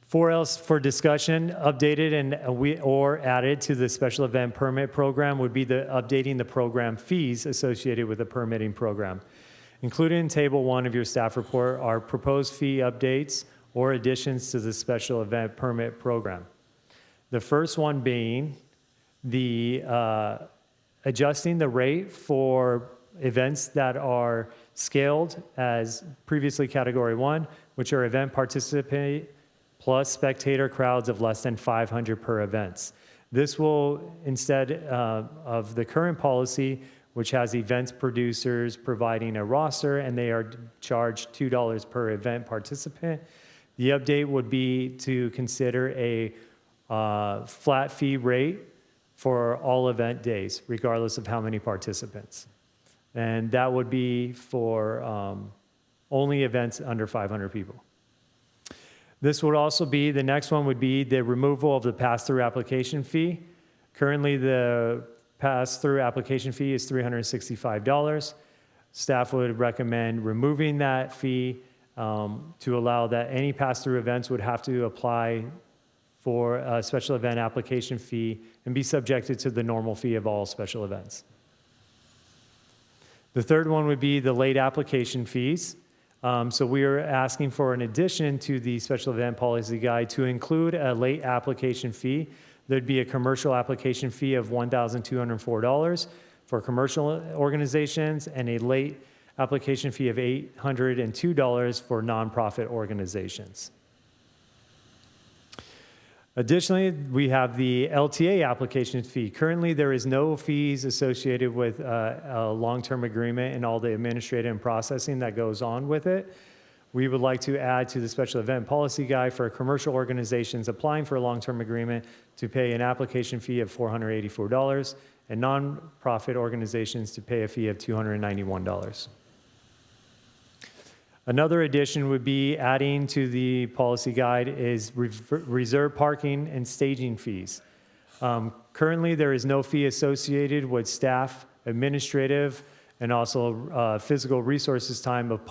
For discussion, updated or added to the special event permit program would be updating the program fees associated with the permitting program. Included in Table 1 of your staff report are proposed fee updates or additions to the special event permit program. The first one being the adjusting the rate for events that are scaled as previously Category 1, which are event participant plus spectator crowds of less than 500 per events. This will, instead of the current policy, which has events producers providing a roster and they are charged $2 per event participant, the update would be to consider a flat fee rate for all event days, regardless of how many participants. And that would be for only events under 500 people. This would also be, the next one would be the removal of the pass-through application fee. Currently, the pass-through application fee is $365. Staff would recommend removing that fee to allow that any pass-through events would have to apply for a special event application fee and be subjected to the normal fee of all special events. The third one would be the late application fees. So we are asking for an addition to the special event policy guide to include a late application fee. There'd be a commercial application fee of $1,204 for commercial organizations and a late application fee of $802 for nonprofit organizations. Additionally, we have the LTA application fee. Currently, there is no fees associated with a long-term agreement and all the administrative and processing that goes on with it. We would like to add to the special event policy guide for commercial organizations applying for a long-term agreement to pay an application fee of $484 and nonprofit organizations to pay a fee of $291. Another addition would be adding to the policy guide is reserve parking and staging fees. Currently, there is no fee associated with staff, administrative, and also physical resources time of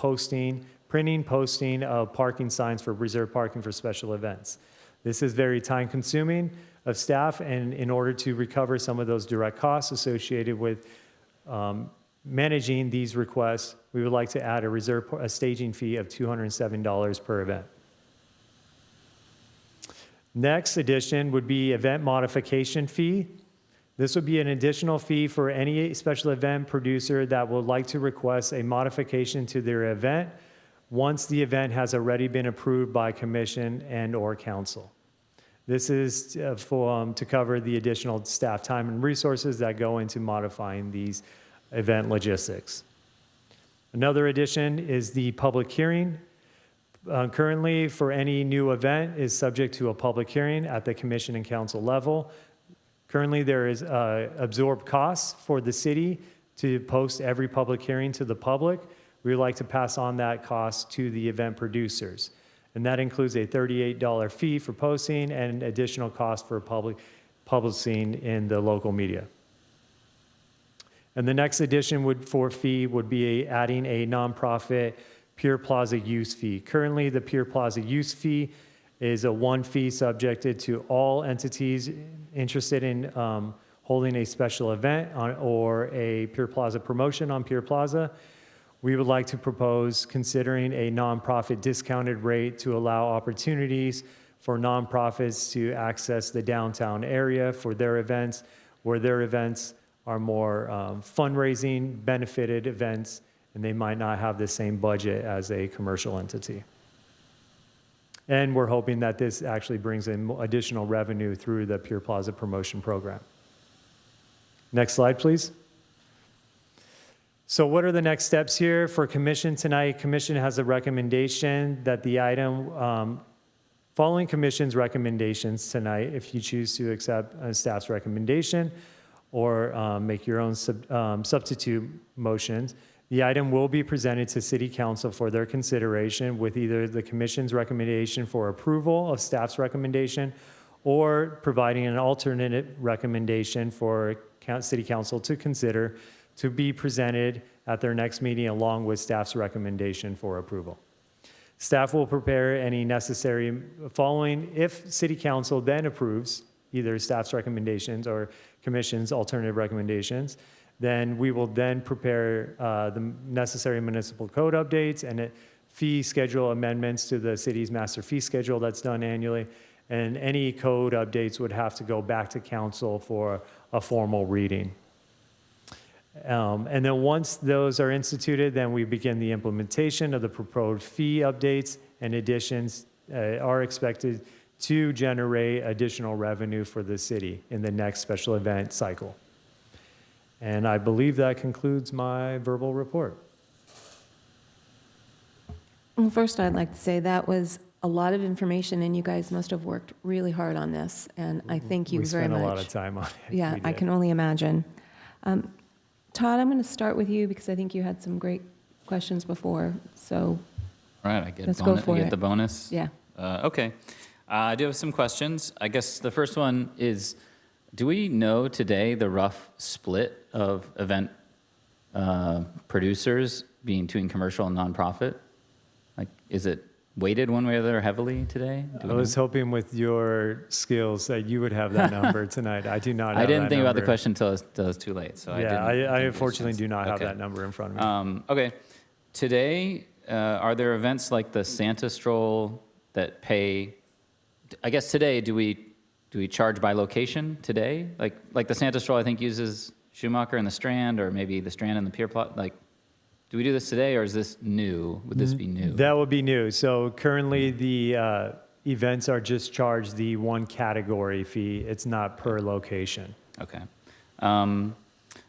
printing, posting of parking signs for reserve parking for special events. This is very time consuming of staff, and in order to recover some of those direct costs associated with managing these requests, we would like to add a staging fee of $207 per event. Next addition would be event modification fee. This would be an additional fee for any special event producer that would like to request a modification to their event once the event has already been approved by commission and/or council. This is to cover the additional staff time and resources that go into modifying these event logistics. Another addition is the public hearing. Currently, for any new event is subject to a public hearing at the commission and council level. Currently, there is absorbed costs for the city to post every public hearing to the public. We would like to pass on that cost to the event producers. And that includes a $38 fee for posting and additional cost for publishing in the local media. And the next addition for fee would be adding a nonprofit Pier Plaza use fee. Currently, the Pier Plaza use fee is a one fee subjected to all entities interested in holding a special event or a Pier Plaza promotion on Pier Plaza. We would like to propose considering a nonprofit discounted rate to allow opportunities for nonprofits to access the downtown area for their events, where their events are more fundraising, benefited events, and they might not have the same budget as a commercial entity. And we're hoping that this actually brings in additional revenue through the Pier Plaza promotion program. Next slide, please. So what are the next steps here for commission tonight? Commission has a recommendation that the item, following commission's recommendations tonight, if you choose to accept staff's recommendation or make your own substitute motions, the item will be presented to City Council for their consideration with either the commission's recommendation for approval of staff's recommendation or providing an alternate recommendation for City Council to consider to be presented at their next meeting along with staff's recommendation for approval. Staff will prepare any necessary following if City Council then approves either staff's recommendations or Commission's alternative recommendations. Then we will then prepare the necessary municipal code updates and fee schedule amendments to the city's master fee schedule that's done annually. And any code updates would have to go back to council for a formal reading. And then once those are instituted, then we begin the implementation of the proposed fee updates and additions are expected to generate additional revenue for the city in the next special event cycle. And I believe that concludes my verbal report. Well, first, I'd like to say that was a lot of information, and you guys must have worked really hard on this, and I thank you very much. We spent a lot of time on it. Yeah, I can only imagine. Todd, I'm going to start with you because I think you had some great questions before, so All right, I get, let's go for I get it. the bonus. Yeah. Okay. I do have some questions. I guess the first one is, do we know today the rough split of event producers between commercial and nonprofit? Like, is it weighted one way or the other heavily today? I was hoping with your skills that you would have that number tonight. I do not have I didn't that think about the number. question until it was too late, so I didn't. I unfortunately do not have Okay. that number in front of me. Okay. Today, are there events like the Santa Stroll that pay, I guess today, do we charge by location today? Like the Santa Stroll, I think, uses Schumacher and the Strand, or maybe the Strand and the Pier Plot. Like, do we do this today, or is this new? Would this be new? That would be new. So currently the events are just charged the one category fee. It's not per location. Okay.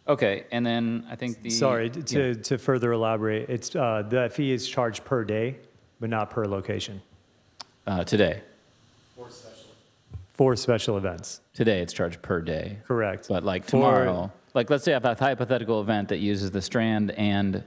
Okay, and then I think the... Sorry, to further elaborate, it's the fee is charged per day, but not per location. Today. For special events. Today, it's charged per day. Correct. But like For- tomorrow, like let's say I have a hypothetical event that uses the Strand and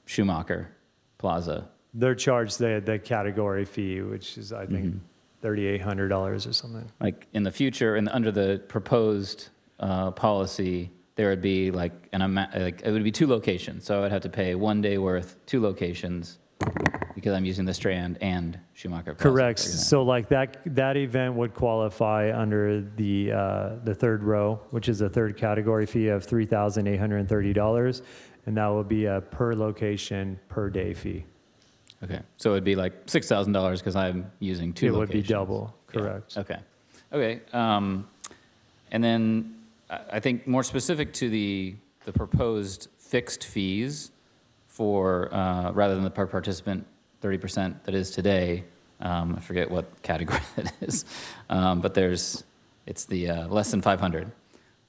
Schumacher Plaza. They're charged the category fee, which is, I think, $3,800 or something. Like in the future, and under the proposed policy, there would be like like it would be 2 locations. So I'd have to pay 1 day worth, 2 locations, because I'm using the Strand and Schumacher Plaza. Correct. for example. So like that event would qualify under the third row, which is a third category fee of $3,830, and that would be a per location per day fee. Okay, so it'd be like $6,000 because I'm using 2 It locations. would be double. Yeah. Correct. Okay. Okay. And then I think more specific to the proposed fixed fees for rather than the per participant 30% that is today. I forget what category that is, but it's the less than 500.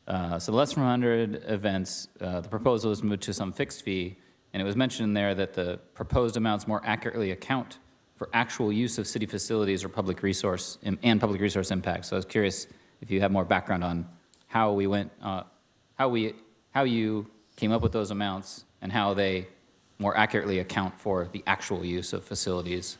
So the less than 100 events, the proposal is moved to some fixed fee, and it was mentioned in there that the proposed amounts more accurately account for actual use of city facilities or public resource and public resource impact. So I was curious if you have more background on how we went, how you came up with those amounts and how they more accurately account for the actual use of facilities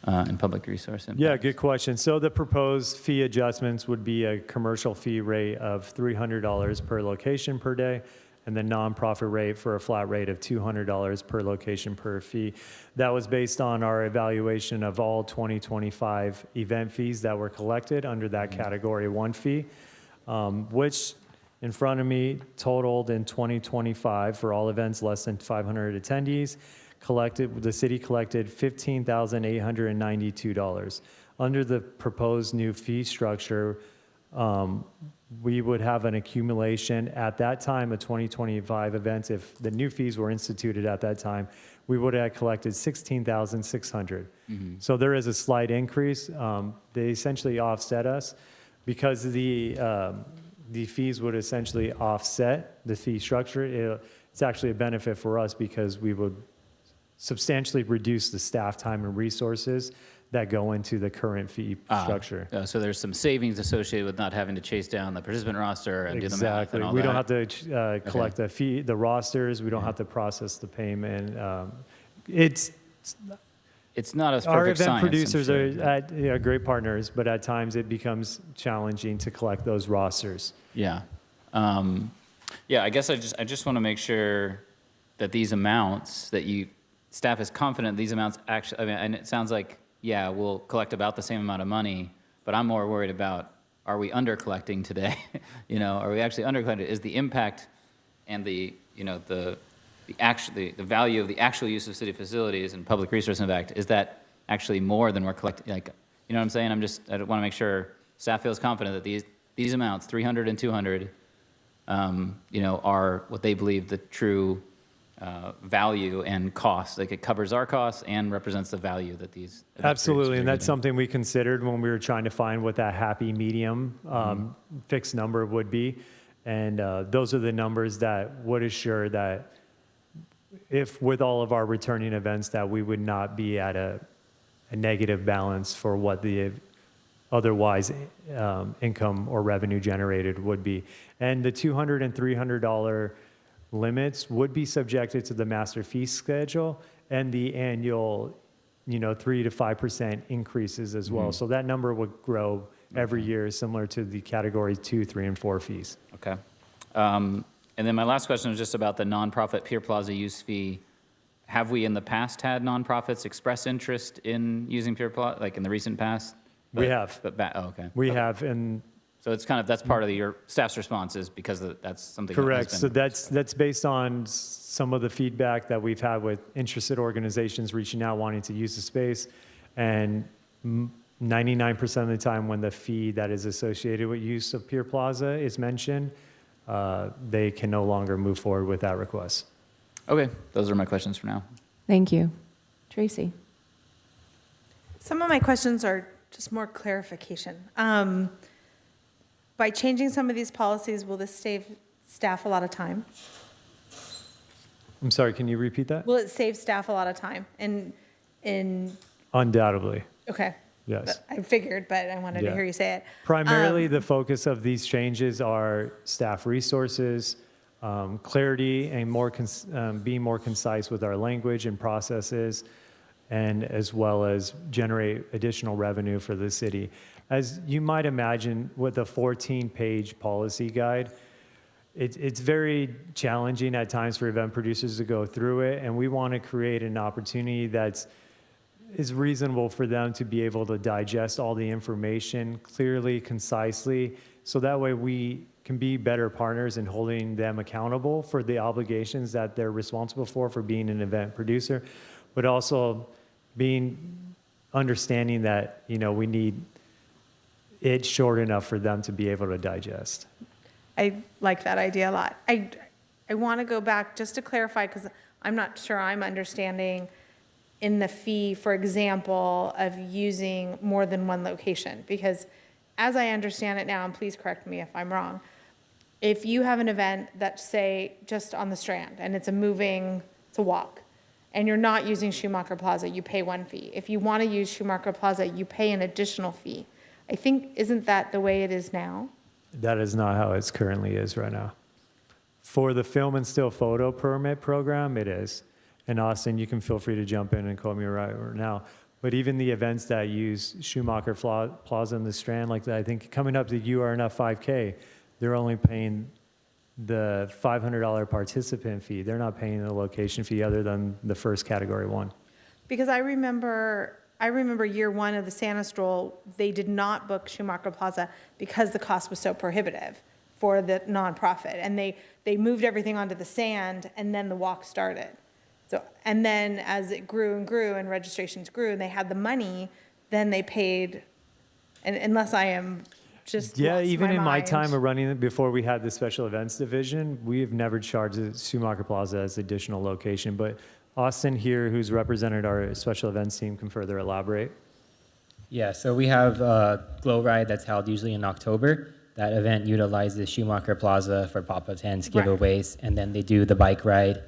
and public resource impact. Yeah, good question. So the proposed fee adjustments would be a commercial fee rate of $300 per location per day, and the nonprofit rate for a flat rate of $200 per location per fee. That was based on our evaluation of all 2025 event fees that were collected under that Category 1 fee, which in front of me totaled in 2025 for all events less than 500 attendees. The city collected $15,892. Under the proposed new fee structure, we would have an accumulation at that time of 2025 events. If the new fees were instituted at that time, we would have collected $16,600. So there is a slight increase. They essentially offset us because the fees would essentially offset the fee structure. It's actually a benefit for us because we would substantially reduce the staff time and resources that go into the current fee structure. So there's some savings associated with not having to chase down the participant roster and do the math and all We that. don't have to collect the rosters. We don't have to process the payment. It's not a perfect our event science, I'm producers sure. are great partners, but at times it becomes challenging to collect those rosters. Yeah. Yeah, I guess I just want to make sure that these amounts staff is confident these amounts actually, and it sounds like, yeah, we'll collect about the same amount of money, but I'm more worried about, are we under collecting today? Are we actually under collecting? Is the impact and the value of the actual use of city facilities and public resource impact, is that actually more than we're collecting? Like, you know what I'm saying? I want to make sure staff feels confident that these amounts, 300 and 200, are what they believe the true value and cost. Like, it covers our costs and represents the value that these Absolutely, and that's something we considered when we were trying to find what that happy medium fixed number would be. And those are the numbers that would assure that if with all of our returning events that we would not be at a negative balance for what the otherwise income or revenue generated would be. And the $200 and $300 limits would be subjected to the master fee schedule and the annual 3 to 5% increases as well. So that number would grow every year, similar to the category 2, 3, and 4 fees. Okay. And then my last question was just about the nonprofit Pier Plaza use fee. Have we in the past had nonprofits express interest in using Pier Plaza, like in the recent past? We have. Okay. We have, and so it's that's part of your staff's response is because that's something. Correct. That has So been that's based on some of the feedback that we've had with interested organizations reaching out, wanting to use the space, and 99% of the time when the fee that is associated with use of Pier Plaza is mentioned, they can no longer move forward with that request. Okay, those are my questions for now. Thank you. Tracy? Some of my questions are just more clarification. By changing some of these policies, will this save staff a lot of time? I'm sorry, can you repeat that? Will it save staff a lot of time? Undoubtedly. Okay. Yes. I figured, but I wanted to hear you say it. Primarily, the focus of these changes are staff resources, clarity, and being more concise with our language and processes, and as well as generate additional revenue for the city. As you might imagine, with a 14-page policy guide, it's very challenging at times for event producers to go through it, and we want to create an opportunity that's is reasonable for them to be able to digest all the information clearly, concisely, so that way we can be better partners in holding them accountable for the obligations that they're responsible for being an event producer, but also understanding that, we need it short enough for them to be able to digest. I like that idea a lot. I want to go back just to clarify, because I'm not sure I'm understanding in the fee, for example, of using more than one location. Because as I understand it now, and please correct me if I'm wrong, if you have an event that's, say, just on the Strand, and it's a walk, and you're not using Schumacher Plaza, you pay one fee. If you want to use Schumacher Plaza, you pay an additional fee. I think, isn't that the way it is now? That is not how it currently is right now. For the film and still photo permit program, it is. And Austin, you can feel free to jump in and quote me right now. But even the events that use Schumacher Plaza in the Strand, like that, I think coming up to URNF 5K, they're only paying the $500 participant fee. They're not paying the location fee other than the first category 1. Because I remember year 1 of the Santa Stroll, they did not book Schumacher Plaza because the cost was so prohibitive for the nonprofit. And they moved everything onto the sand, and then the walk started. So, and then as it grew and grew and registrations grew and they had the money, then they paid, and unless I am just even in my mind. time of running it before we had the special events division, we've never charged Schumacher Plaza as additional location. But Austin here, who's represented our special events team, can further elaborate. Yeah, so we have a Glow Ride that's held usually in October. That event utilizes Schumacher Plaza for pop-up tents, giveaways, and then they do the bike ride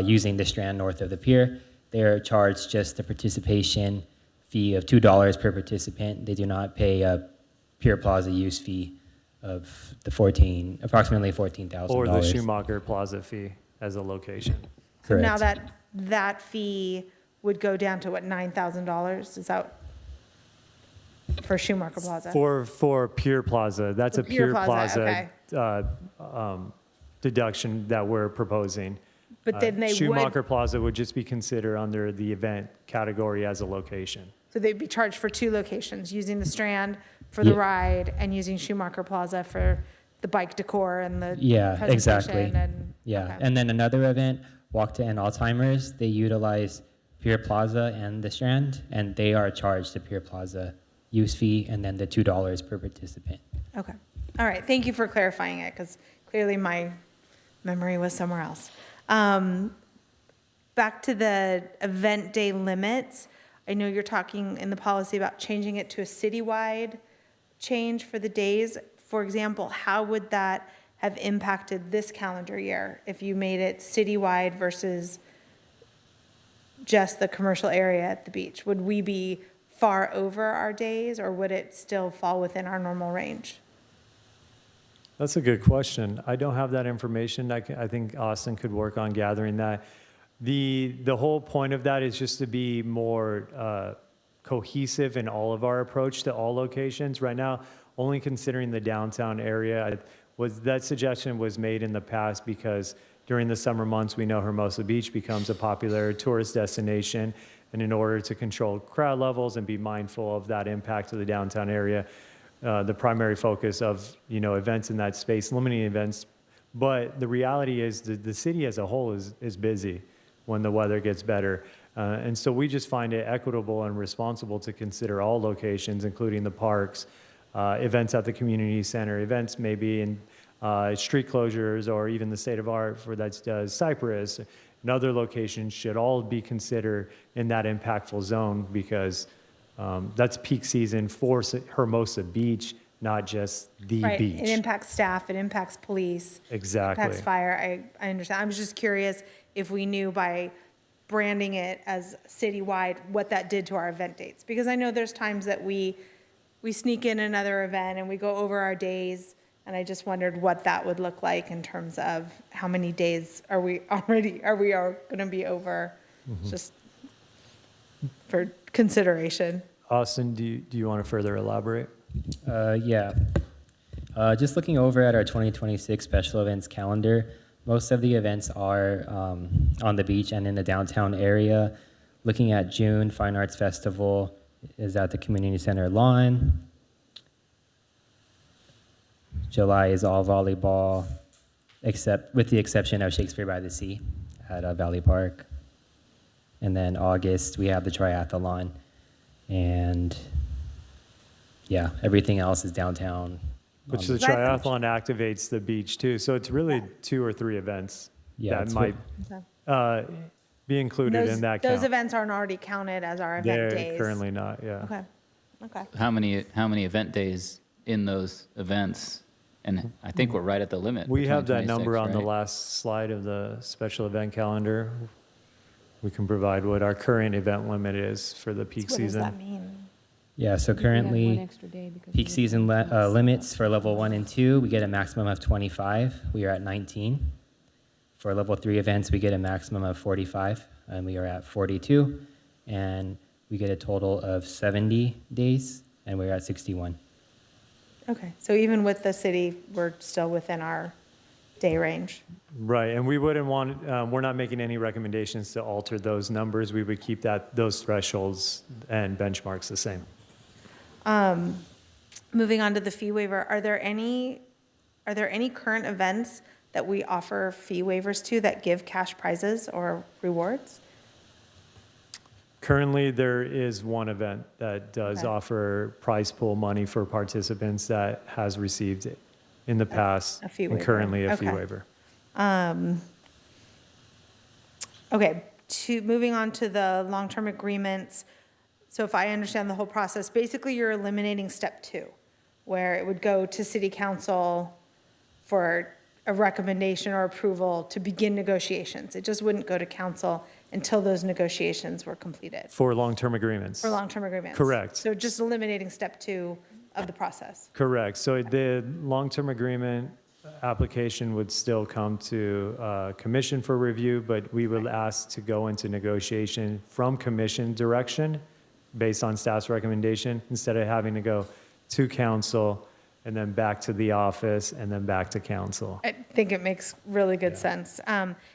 using the Strand north of the pier. They're charged just the participation fee of $2 per participant. They do not pay a Pier Plaza use fee of approximately $14,000. Or the Schumacher Plaza fee as a location. So now that fee would go down to what, $9,000? Is that for Schumacher Plaza? For Pier Plaza, that's a Pier Plaza okay. deduction that we're proposing. But then they Schumacher would, Plaza would just be considered under the event category as a location. so they'd be charged for two locations, using the Strand for the Yeah. ride and using Schumacher Plaza for the bike decor and the Yeah, presentation exactly. and, Yeah, okay. and then another event, Walk to End Alzheimer's, they utilize Pier Plaza and the Strand, and they are charged the Pier Plaza use fee and then the $2 per participant. Okay. All right. Thank you for clarifying it, because clearly my memory was somewhere else. Back to the event day limits. I know you're talking in the policy about changing it to a citywide change for the days. For example, how would that have impacted this calendar year if you made it citywide versus just the commercial area at the beach? Would we be far over our days, or would it still fall within our normal range? That's a good question. I don't have that information. I think Austin could work on gathering that. The whole point of that is just to be more cohesive in all of our approach to all locations. Right now, only considering the downtown area, that suggestion was made in the past because during the summer months, we know Hermosa Beach becomes a popular tourist destination. And in order to control crowd levels and be mindful of that impact to the downtown area, the primary focus of events in that space, limiting events. But the reality is the city as a whole is busy when the weather gets better. And so we just find it equitable and responsible to consider all locations, including the parks, events at the community center, events maybe in street closures, or even the State of Art for that does Cypress, and other locations should all be considered in that impactful zone, because that's peak season for Hermosa Beach, not just the Right. beach. It impacts staff, it impacts police. Exactly. Impacts fire. I understand. I was just curious if we knew by branding it as citywide what that did to our event dates. Because I know there's times that we sneak in another event and we go over our days, and I just wondered what that would look like in terms of how many days are we going to be over, just for consideration. Austin, do you want to further elaborate? Yeah. Just looking over at our 2026 special events calendar, most of the events are on the beach and in the downtown area. Looking at June, Fine Arts Festival is at the Community Center lawn. July is all volleyball, except with the exception of Shakespeare by the Sea at Valley Park. And then August, we have the triathlon. And yeah, everything else is downtown. Which the triathlon activates the beach too. So it's really 2 or 3 events that might be included in that count. Those events aren't already counted as our event days. They're currently not, yeah. Okay. How many event days in those events? And I think we're right at the limit. We for have that 2026, number on the right? last slide of the special event calendar. We can provide what our current event limit is for the peak season. What does that mean? Yeah, so currently, peak season limits for level 1 and 2, we get a maximum of 25. We are at 19. For level 3 events, we get a maximum of 45, and we are at 42. And we get a total of 70 days, and we're at 61. Okay, so even with the city, we're still within our day range. Right, and we wouldn't want, we're not making any recommendations to alter those numbers. We would keep those thresholds and benchmarks the same. Moving on to the fee waiver, are there any current events that we offer fee waivers to that give cash prizes or rewards? Currently, there is one event that does offer prize pool money for participants that has received it in the past. A fee and waiver. currently a fee Okay. waiver. Okay, moving on to the long-term agreements. So if I understand the whole process, basically you're eliminating step 2, where it would go to city council for a recommendation or approval to begin negotiations. It just wouldn't go to council until those negotiations were completed For long-term agreements. for long-term agreements. Correct. So just eliminating step 2 of the process. Correct. So the long-term agreement application would still come to commission for review, but we would ask to go into negotiation from commission direction based on staff's recommendation, instead of having to go to council and then back to the office, and then back to council. I think it makes really good sense.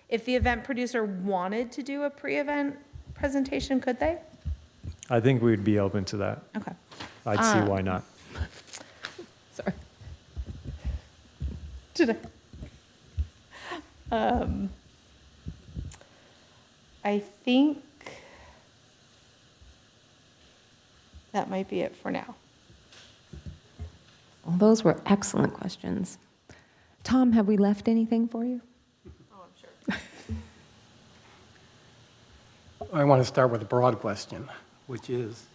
If the event producer wanted to do a pre-event presentation, could they? I think we'd be open to that. Okay. I'd see why not. Sorry. Did I think that might be it for now. Well, those were excellent questions. Tom, have we left anything for you? I want to start with a broad question, which is,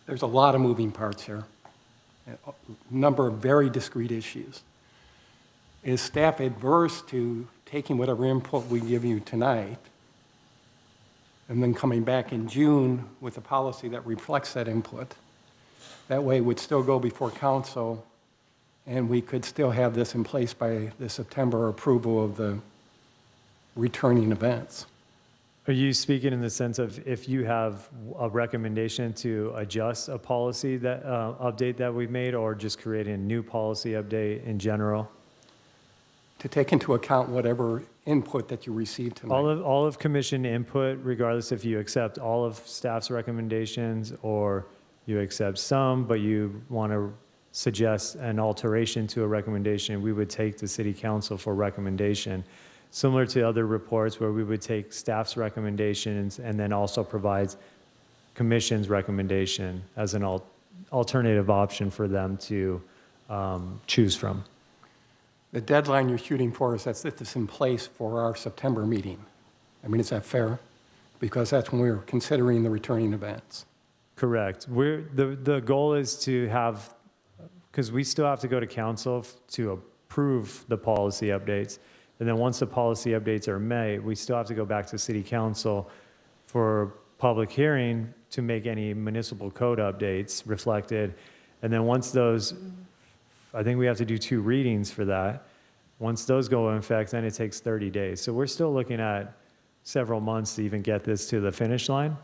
there's a lot of moving parts here, a number of very discrete issues. Is staff adverse to taking whatever input we give you tonight and then coming back in June with a policy that reflects that input? That way it would still go before council, and we could still have this in place by the September approval of the returning events. Are you speaking in the sense of if you have a recommendation to adjust a policy that update that we've made, or just creating a new policy update in general? To take into account whatever input that you received tonight. All of commission input, regardless if you accept all of staff's recommendations or you accept some, but you want to suggest an alteration to a recommendation, we would take to city council for recommendation. Similar to other reports where we would take staff's recommendations and then also provides commission's recommendation as an alternative option for them to choose from. The deadline you're shooting for is that this in place for our September meeting. I mean, is that fair? Because that's when we're considering the returning events. Correct. The goal is to have, because we still have to go to council to approve the policy updates. And then once the policy updates are made, we still have to go back to city council for public hearing to make any municipal code updates reflected. And then once those, I think we have to do 2 readings for that. Once those go in effect, then it takes 30 days. So we're still looking at several months to even get this to the finish line,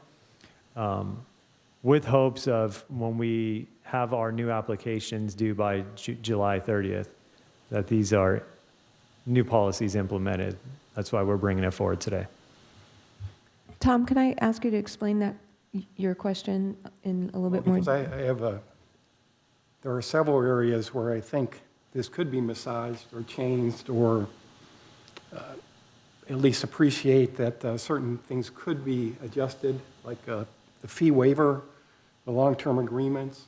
with hopes of when we have our new applications due by July 30th, that these are new policies implemented. That's why we're bringing it forward today. Tom, can I ask you to explain that, your question in a little bit more? Because I have there are several areas where I think this could be massaged or changed, or at least appreciate that certain things could be adjusted, like the fee waiver, the long-term agreements.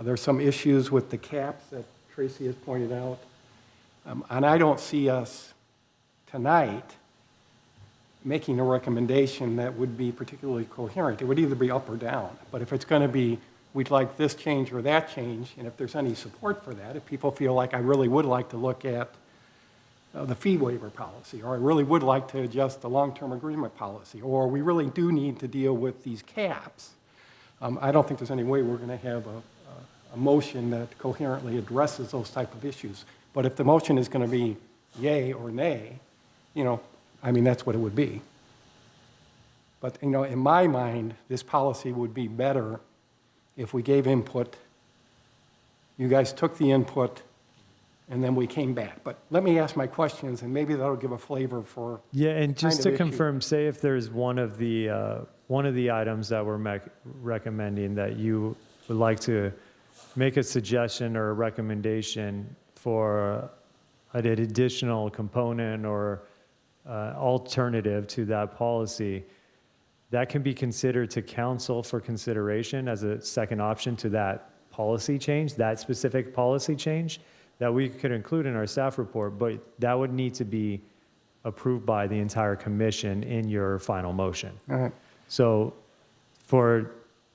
There's some issues with the caps that Tracy has pointed out. And I don't see us tonight making a recommendation that would be particularly coherent. It would either be up or down. But if it's going to be, we'd like this change or that change, and if there's any support for that, if people feel like I really would like to look at the fee waiver policy, or I really would like to adjust the long-term agreement policy, or we really do need to deal with these caps, I don't think there's any way we're going to have a motion that coherently addresses those type of issues. But if the motion is going to be yay or nay, I mean, that's what it would be. But, in my mind, this policy would be better if we gave input, you guys took the input, and then we came back. But let me ask my questions, and maybe that'll give a flavor for. Yeah, and just to issue. confirm, say if there's one of the items that we're recommending that you would like to make a suggestion or a recommendation for an additional component or alternative to that policy, that can be considered to council for consideration as a second option to that policy change, that specific policy change that we could include in our staff report, but that would need to be approved by the entire commission in your final motion. All right. So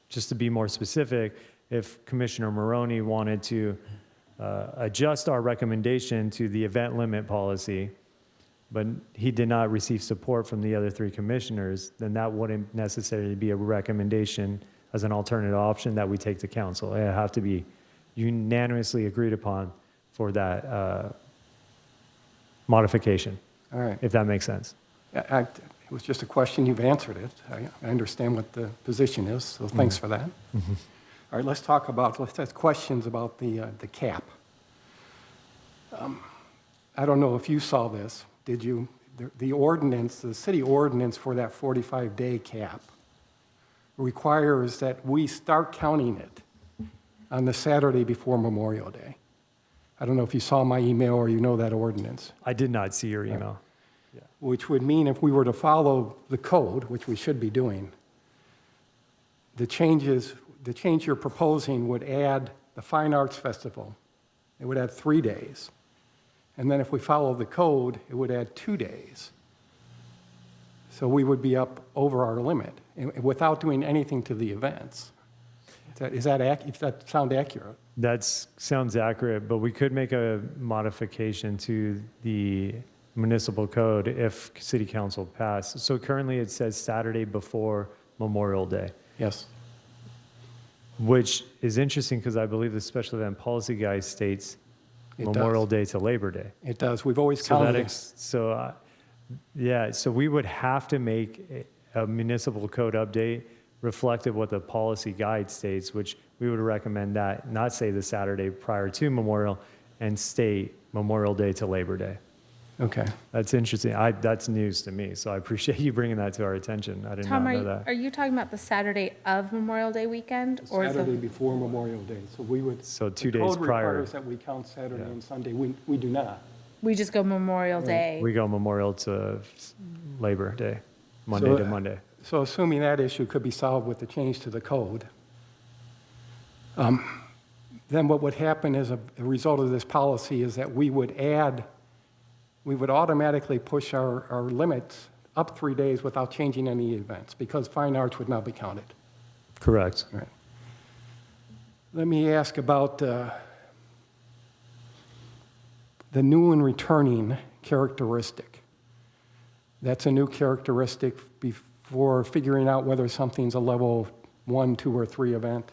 just to be more specific, if Commissioner Maroney wanted to adjust our recommendation to the event limit policy, but he did not receive support from the other 3 commissioners, then that wouldn't necessarily be a recommendation as an alternative option that we take to council. It would have to be unanimously agreed upon for that modification. All right. If that makes sense. It was just a question, you've answered it. I understand what the position is, so thanks for that. All right, let's ask questions about the cap. I don't know if you saw this, did you? The ordinance, the city ordinance for that 45-day cap requires that we start counting it on the Saturday before Memorial Day. I don't know if you saw my email or you know that ordinance. I did not see your email. Which would mean if we were to follow the code, which we should be doing, the change you're proposing would add the Fine Arts Festival. It would add 3 days. And then if we follow the code, it would add 2 days. So we would be up over our limit without doing anything to the events. Does that sound accurate? That sounds accurate, but we could make a modification to the municipal code if city council passed. So currently it says Saturday before Memorial Day. Yes. Which is interesting because I believe the special event policy guide states Memorial Day to Labor Day. It does. We've always counted it. So we would have to make a municipal code update reflective what the policy guide states, which we would recommend that not say the Saturday prior to Memorial and state Memorial Day to Labor Day. Okay. That's interesting. That's news to me, so I appreciate you bringing that to our attention. I did Tom, not know that. are you talking about the Saturday of Memorial Day weekend? Or Saturday before Memorial Day. So we would. So 2 days The code prior. requires that we count Saturday and Sunday. We do not. we just go Memorial Day? We go Memorial to Labor Day, Monday to Monday. So assuming that issue could be solved with the change to the code, then what would happen as a result of this policy is that we would automatically push our limits up 3 days without changing any events because fine arts would not be counted. Correct. Right. Let me ask about the new and returning characteristic. That's a new characteristic before figuring out whether something's a level 1, 2, or 3 event.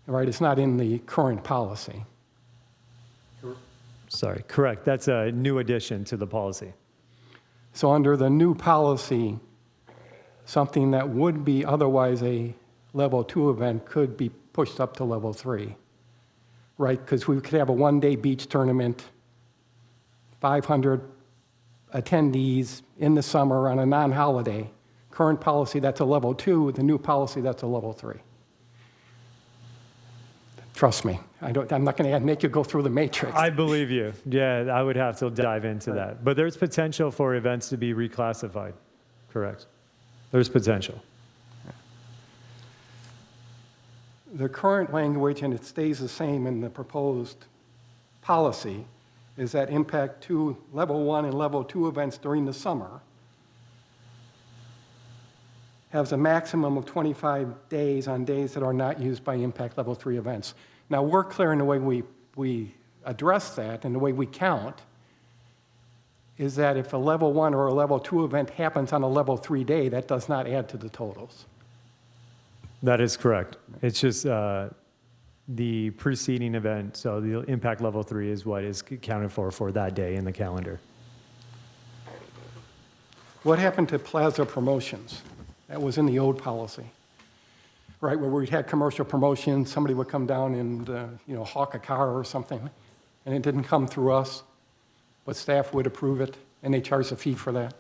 Right? It's not in the current policy. Sorry, correct. That's a new addition to the policy. So under the new policy, something that would be otherwise a level 2 event could be pushed up to level 3, right? Because we could have a one-day beach tournament, 500 attendees in the summer on a non-holiday. Current policy, that's a level 2. The new policy, that's a level 3. Trust me, I'm not going to make you go through the matrix. I believe you. Yeah, I would have to dive into that. But there's potential for events to be reclassified. Correct. There's potential. The current language, and it stays the same in the proposed policy, is that impact 2, level 1 and level 2 events during the summer has a maximum of 25 days on days that are not used by impact level 3 events. Now, we're clear in the way we address that and the way we count is that if a level 1 or a level 2 event happens on a level 3 day, that does not add to the totals. That is correct. It's just the preceding event, so the impact level 3 is what is accounted for that day in the calendar. What happened to plaza promotions? That was in the old policy, right? Where we had commercial promotions, somebody would come down and hawk a car or something, and it didn't come through us, but staff would approve it, and they charge a fee for that.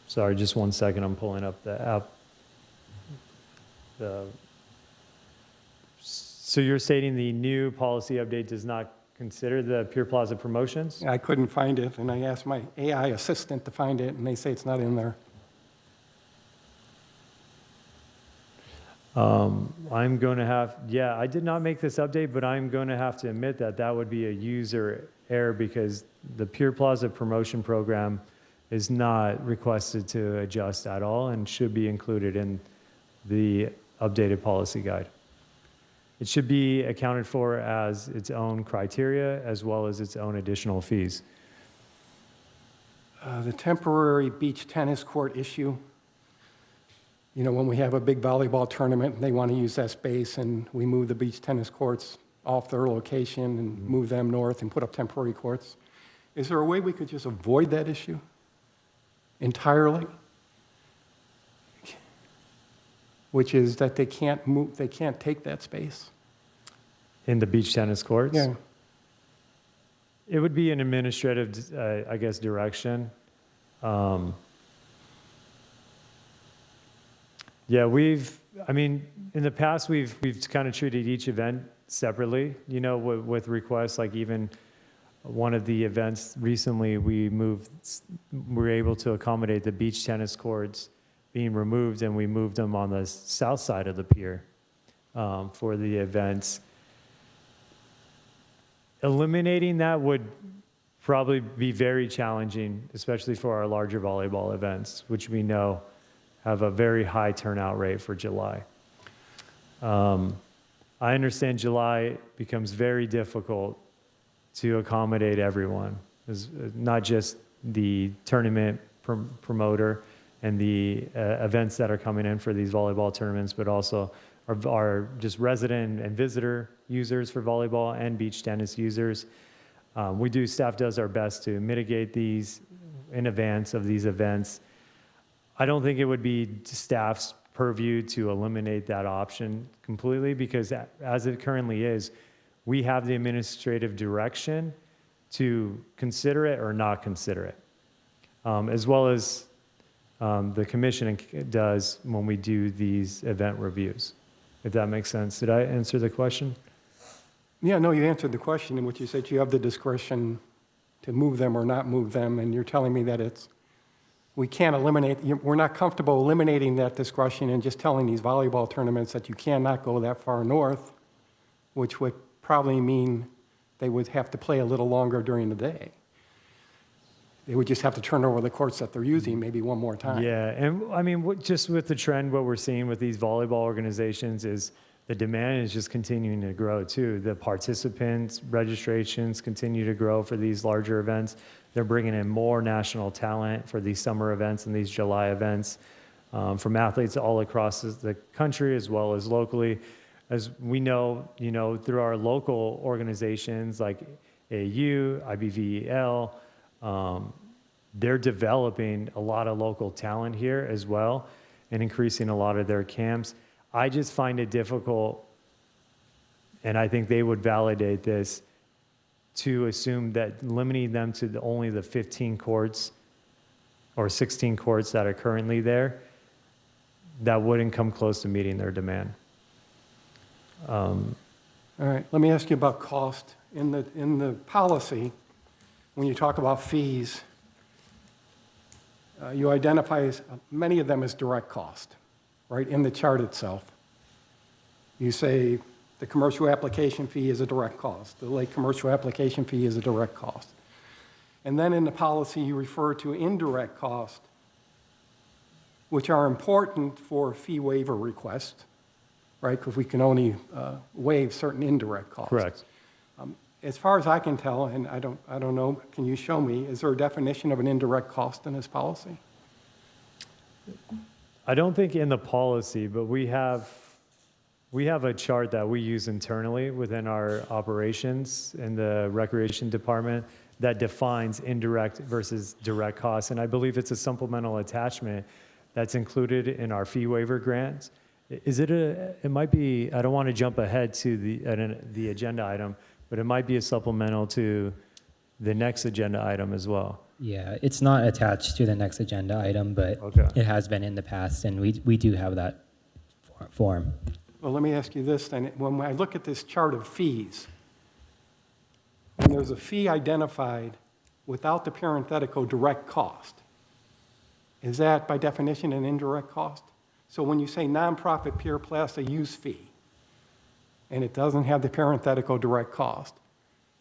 Sorry, just 1 second. I'm pulling up the app. So you're stating the new policy update does not consider the Pier Plaza promotions? I couldn't find it, and I asked my AI assistant to find it, and they say it's not in there. I'm going to have, I did not make this update, but I'm going to have to admit that that would be a user error because the Pier Plaza promotion program is not requested to adjust at all and should be included in the updated policy guide. It should be accounted for as its own criteria as well as its own additional fees. The temporary beach tennis court issue, when we have a big volleyball tournament and they want to use that space and we move the beach tennis courts off their location and move them north and put up temporary courts, is there a way we could just avoid that issue entirely? Which is that they can't move, they can't take that space. In the beach tennis courts? Yeah. It would be an administrative, I guess, direction. Yeah, in the past, we've kind of treated each event separately, with requests, like even one of the events recently, we were able to accommodate the beach tennis courts being removed, and we moved them on the south side of the pier for the events. Eliminating that would probably be very challenging, especially for our larger volleyball events, which we know have a very high turnout rate for July. I understand July becomes very difficult to accommodate everyone. It's not just the tournament promoter and the events that are coming in for these volleyball tournaments, but also our just resident and visitor users for volleyball and beach tennis users. Staff does our best to mitigate these in advance of these events. I don't think it would be staff's purview to eliminate that option completely, because as it currently is, we have the administrative direction to consider it or not consider it, as well as the commission does when we do these event reviews, if that makes sense. Did I answer the question? Yeah, no, you answered the question in which you said you have the discretion to move them or not move them, and you're telling me that we can't eliminate, we're not comfortable eliminating that discretion and just telling these volleyball tournaments that you cannot go that far north, which would probably mean they would have to play a little longer during the day. They would just have to turn over the courts that they're using maybe one more time. Yeah, and just with the trend, what we're seeing with these volleyball organizations is the demand is just continuing to grow too. The participants, registrations continue to grow for these larger events. They're bringing in more national talent for these summer events and these July events from athletes all across the country as well as locally. As we know, through our local organizations like AU, IBVL, they're developing a lot of local talent here as well and increasing a lot of their camps. I just find it difficult, and I think they would validate this, to assume that limiting them to only the 15 courts or 16 courts that are currently there, that wouldn't come close to meeting their demand. All right, let me ask you about cost. In the policy, when you talk about fees, you identify many of them as direct cost, right, in the chart itself. You say the commercial application fee is a direct cost. The lake commercial application fee is a direct cost. And then in the policy, you refer to indirect cost, which are important for fee waiver requests, right? Because we can only waive certain indirect costs. Correct. As far as I can tell, and I don't know, can you show me, is there a definition of an indirect cost in this policy? I don't think in the policy, but we have a chart that we use internally within our operations in the recreation department that defines indirect versus direct costs. And I believe it's a supplemental attachment that's included in our fee waiver grants. It might be, I don't want to jump ahead to the agenda item, but it might be a supplemental to the next agenda item as well. Yeah, it's not attached to the next agenda item, but it has been in the past, and we do have that form. Well, let me ask you this then. When I look at this chart of fees, and there's a fee identified without the parenthetical direct cost, is that by definition an indirect cost? So when you say nonprofit Pier Plaza use fee, and it doesn't have the parenthetical direct cost,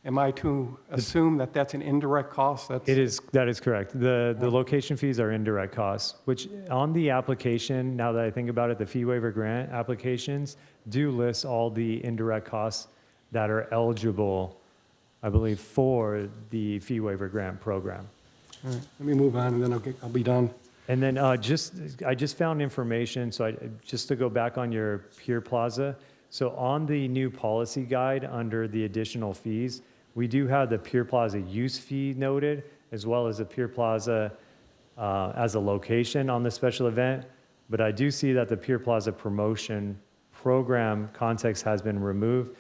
am I to assume that that's an indirect cost? That is correct. The location fees are indirect costs, which on the application, now that I think about it, the fee waiver grant applications do list all the indirect costs that are eligible, I believe, for the fee waiver grant program. All right, let me move on and then I'll be done. And then I just found information, so just to go back on your Pier Plaza. So on the new policy guide under the additional fees, we do have the Pier Plaza use fee noted, as well as the Pier Plaza as a location on the special event. But I do see that the Pier Plaza promotion program context has been removed.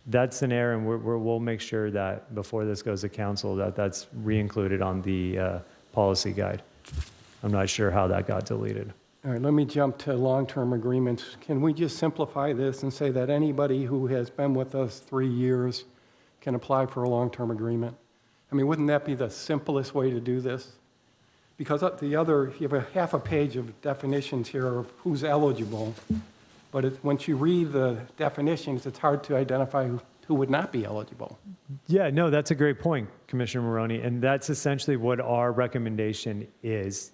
that's an error, and we'll make sure that before this goes to council, that that's re-included on the policy guide. I'm not sure how that got deleted. All right, let me jump to long-term agreements. Can we just simplify this and say that anybody who has been with us 3 years can apply for a long-term agreement? I mean, wouldn't that be the simplest way to do this? Because you have a half a page of definitions here of who's eligible, but once you read the definitions, it's hard to identify who would not be eligible. Yeah, no, that's a great point, Commissioner Maroney, and that's essentially what our recommendation is.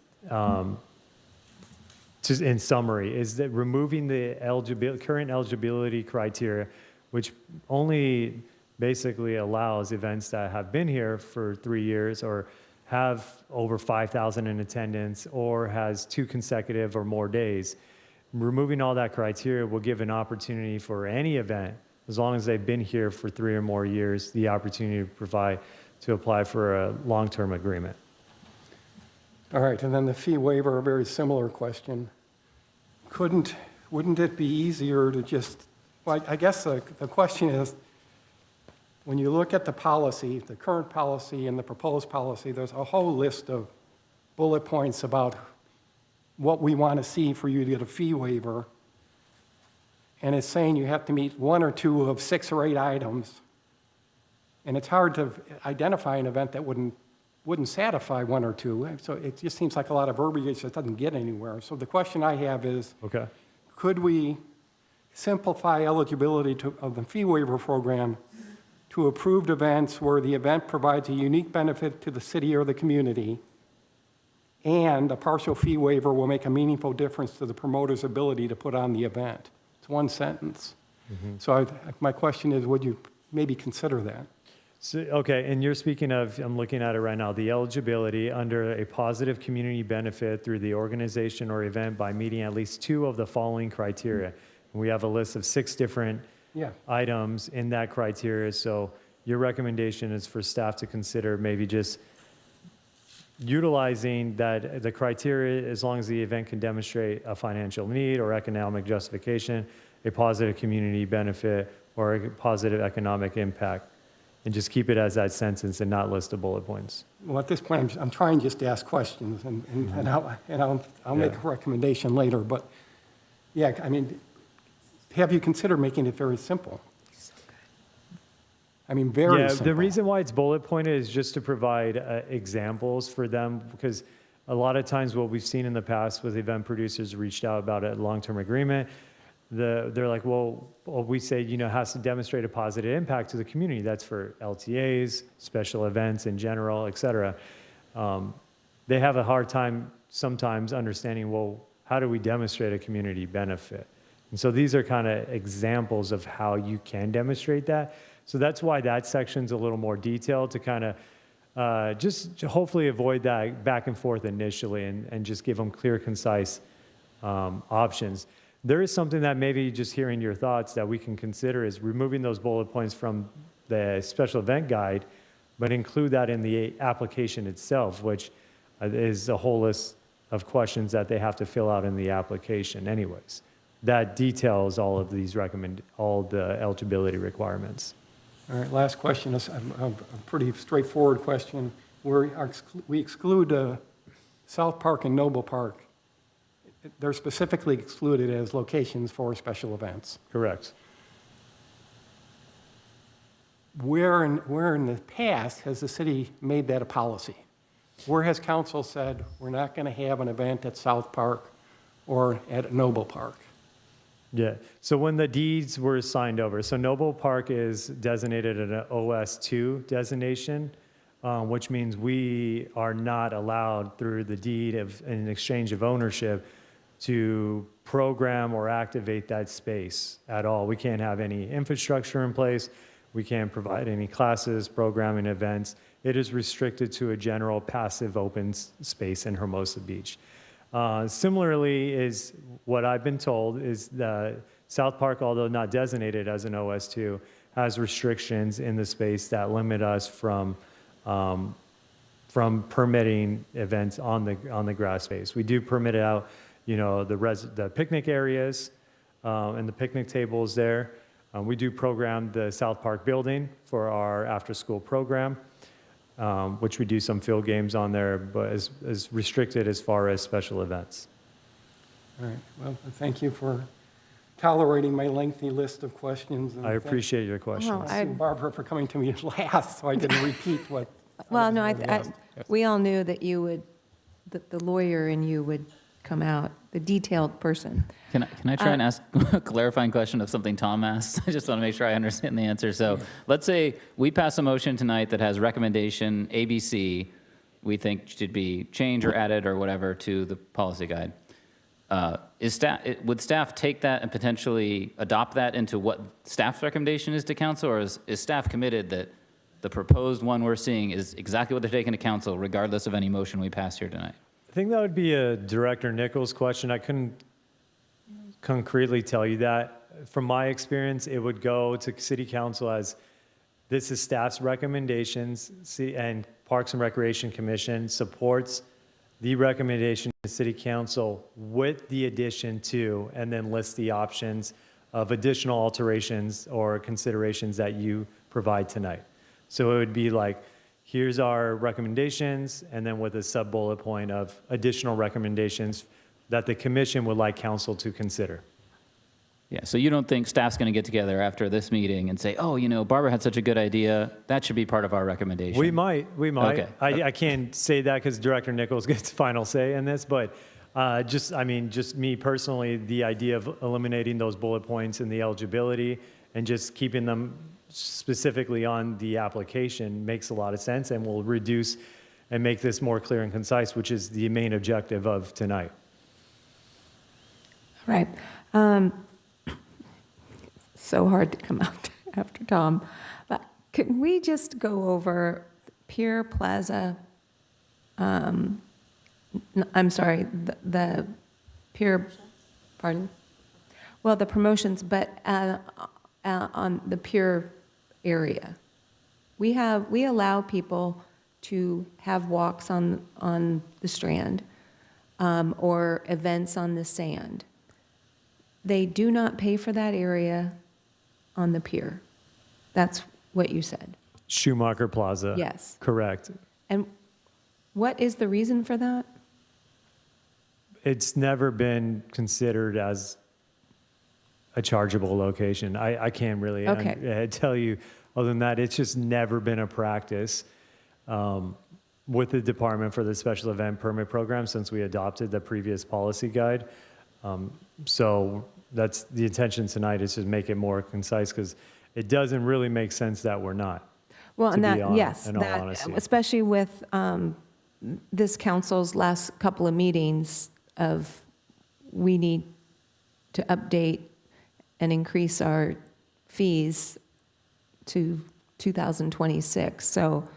Just in summary, is that removing the current eligibility criteria, which only basically allows events that have been here for 3 years or have over 5,000 in attendance or has 2 consecutive or more days. Removing all that criteria will give an opportunity for any event, as long as they've been here for 3 or more years, the opportunity to apply for a long-term agreement. All right, and then the fee waiver, a very similar question. Wouldn't it be easier to just, well, I guess the question is, when you look at the policy, the current policy and the proposed policy, there's a whole list of bullet points about what we want to see for you to get a fee waiver. And it's saying you have to meet 1 or 2 of 6 or 8 items. And it's hard to identify an event that wouldn't satisfy 1 or 2. So it just seems like a lot of verbiage that doesn't get anywhere. So the question I have is, okay, could we simplify eligibility of the fee waiver program to approved events where the event provides a unique benefit to the city or the community, and a partial fee waiver will make a meaningful difference to the promoter's ability to put on the event? It's 1 sentence. Mm-hmm. So my question is, would you maybe consider that? So, okay, and you're speaking of, I'm looking at it right now, the eligibility under a positive community benefit through the organization or event by meeting at least 2 of the following criteria. And we have a list of 6 different items in that criteria. So your recommendation is for staff to consider maybe just utilizing the criteria as long as the event can demonstrate a financial need or economic justification, a positive community benefit, or a positive economic impact. And just keep it as that sentence and not list the bullet points. Well, at this point, I'm trying just to ask questions, and I'll make a recommendation later. But yeah, I mean, have you considered making it very simple? I mean, very simple. The reason why it's bullet pointed is just to provide examples for them, because a lot of times what we've seen in the past with event producers reached out about a long-term agreement, they're like, well, we say, has to demonstrate a positive impact to the community. That's for LTAs, special events in general, et cetera. They have a hard time sometimes understanding, well, how do we demonstrate a community benefit? And so these are kind of examples of how you can demonstrate that. So that's why that section's a little more detailed, to kind of just to hopefully avoid that back and forth initially, and just give them clear, concise options. There is something that maybe just hearing your thoughts that we can consider is removing those bullet points from the special event guide, but include that in the application itself, which is a whole list of questions that they have to fill out in the application anyways. That details all of these all the eligibility requirements. All right, last question is a pretty straightforward question. We exclude South Park and Noble Park. They're specifically excluded as locations for special events. Correct. Where in the past has the city made that a policy? Where has council said we're not going to have an event at South Park or at Noble Park? Yeah, so when the deeds were signed over, so Noble Park is designated an OS2 designation, which means we are not allowed through the deed of an exchange of ownership to program or activate that space at all. We can't have any infrastructure in place. We can't provide any classes, programming, events. It is restricted to a general passive open space in Hermosa Beach. Similarly, is what I've been told is that South Park, although not designated as an OS2, has restrictions in the space that limit us from permitting events on the grass space. We do permit out, the picnic areas and the picnic tables there. We do program the South Park building for our after-school program, which we do some field games on there, but is restricted as far as special events. All right, well, thank you for tolerating my lengthy list of questions. And I appreciate your questions. thank you, Barbara, for coming to me last, so I didn't repeat what. Well, no, others already asked. we all knew that you would, that the lawyer in you would come out, the detailed person. Can I try and ask a clarifying question of something Tom asked? I just want to make sure I understand the answer. So let's say we pass a motion tonight that has recommendation ABC, we think should be changed or added or whatever to the policy guide. Would staff take that and potentially adopt that into what staff's recommendation is to council, or is staff committed that the proposed one we're seeing is exactly what they're taking to council, regardless of any motion we pass here tonight? I think that would be a Director Nichols question. I couldn't concretely tell you that. From my experience, it would go to City Council as this is staff's recommendations, and Parks and Recreation Commission supports the recommendation to City Council with the addition to, and then list the options of additional alterations or considerations that you provide tonight. So it would be like, here's our recommendations, and then with a sub-bullet point of additional recommendations that the commission would like council to consider. Yeah, so you don't think staff's going to get together after this meeting and say, oh, you know, Barbara had such a good idea, that should be part of our recommendation? We might. Okay. I can't say that because Director Nichols gets final say in this, but just me personally, the idea of eliminating those bullet points and the eligibility and just keeping them specifically on the application makes a lot of sense and will reduce and make this more clear and concise, which is the main objective of tonight. Right. So hard to come out after Tom. But can we just go over Pier Plaza? I'm sorry, the Pier, pardon? Well, the promotions, but on the Pier area. We allow people to have walks on the Strand or events on the sand. They do not pay for that area on the pier. That's what you said. Schumacher Plaza. Yes. Correct. And what is the reason for that? It's never been considered as a chargeable location. I can't really tell you other than that. It's just never been a practice with the Department for the Special Event Permit Program since we adopted the previous policy guide. So that's the intention tonight, is to make it more concise because it doesn't really make sense that we're not. Well, and that, in all honesty. especially with this council's last couple of meetings of we need to update and increase our fees to 2026. So,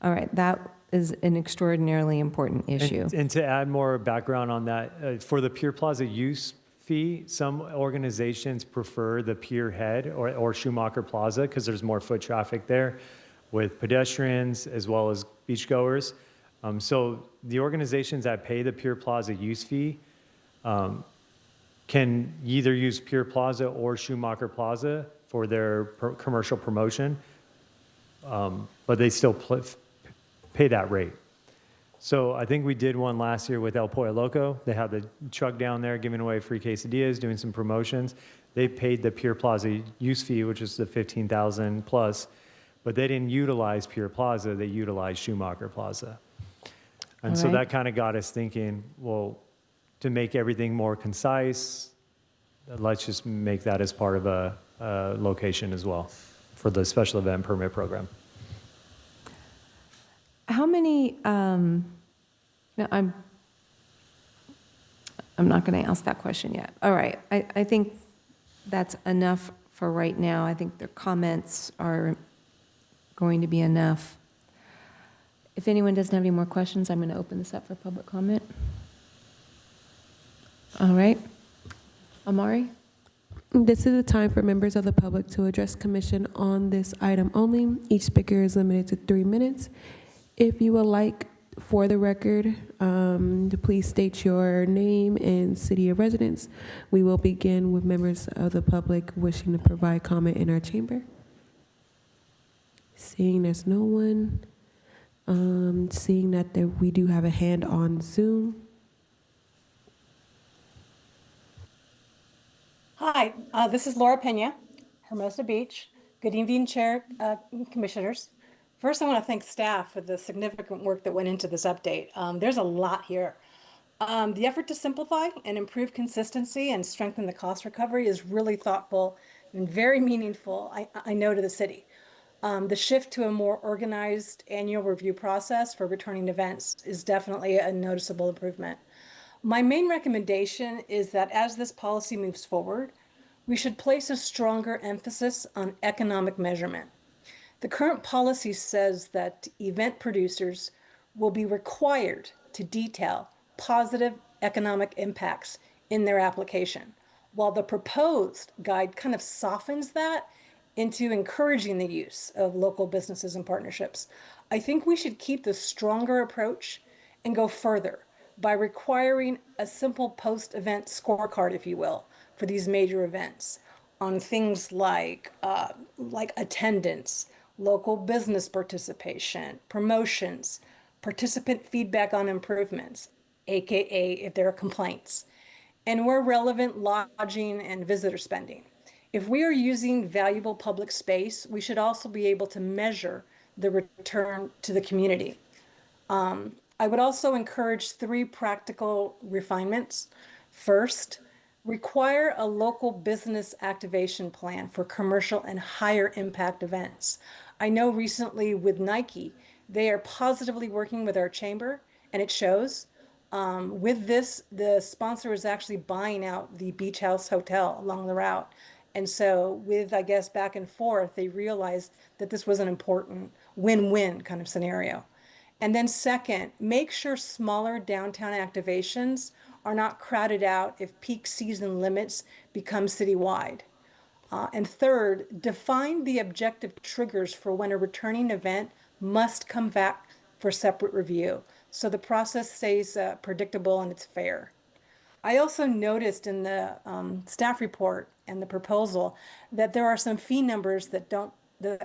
all right, that is an extraordinarily important issue. And to add more background on that, for the Pier Plaza use fee, some organizations prefer the pier head or Schumacher Plaza because there's more foot traffic there with pedestrians as well as beachgoers. So the organizations that pay the Pier Plaza use fee can either use Pier Plaza or Schumacher Plaza for their commercial promotion, but they still pay that rate. So I think we did one last year with El Pollo Loco. They had the truck down there giving away free quesadillas, doing some promotions. They paid the Pier Plaza use fee, which is the $15,000 plus, but they didn't utilize Pier Plaza, they utilized Schumacher Plaza. And so that kind of got us thinking, well, to make everything more concise, let's just make that as part of a location as well for the special event permit program. How many, no, I'm not going to ask that question yet. All right, I think that's enough for right now. I think their comments are going to be enough. If anyone doesn't have any more questions, I'm going to open this up for public comment. All right. Amari? This is a time for members of the public to address commission on this item only. Each speaker is limited to 3 minutes. If you would like For the record, please state your name and city of residence. We will begin with members of the public wishing to provide comment in our chamber. Seeing there's no one, seeing that we do have a hand on Zoom. Hi, this is Laura Pena, Hermosa Beach. Good evening, Chair, Commissioners. First, I want to thank staff for the significant work that went into this update. There's a lot here. The effort to simplify and improve consistency and strengthen the cost recovery is really thoughtful and very meaningful, I know, to the city. The shift to a more organized annual review process for returning events is definitely a noticeable improvement. My main recommendation is that as this policy moves forward, we should place a stronger emphasis on economic measurement. The current policy says that event producers will be required to detail positive economic impacts in their application, while the proposed guide kind of softens that into encouraging the use of local businesses and partnerships. I think we should keep the stronger approach and go further by requiring a simple post-event scorecard, if you will, for these major events on things like attendance, local business participation, promotions, participant feedback on improvements, AKA if there are complaints, and where relevant, lodging and visitor spending. If we are using valuable public space, we should also be able to measure the return to the community. I would also encourage 3 practical refinements. First, require a local business activation plan for commercial and higher impact events. I know recently with Nike, they are positively working with our chamber, and it shows. With this, the sponsor is actually buying out the Beach House Hotel along the route. And so with, I guess, back and forth, they realized that this was an important win-win kind of scenario. And then second, make sure smaller downtown activations are not crowded out if peak season limits become citywide. And third, define the objective triggers for when a returning event must come back for separate review, so the process stays predictable and it's fair. I also noticed in the staff report and the proposal that there are some fee numbers that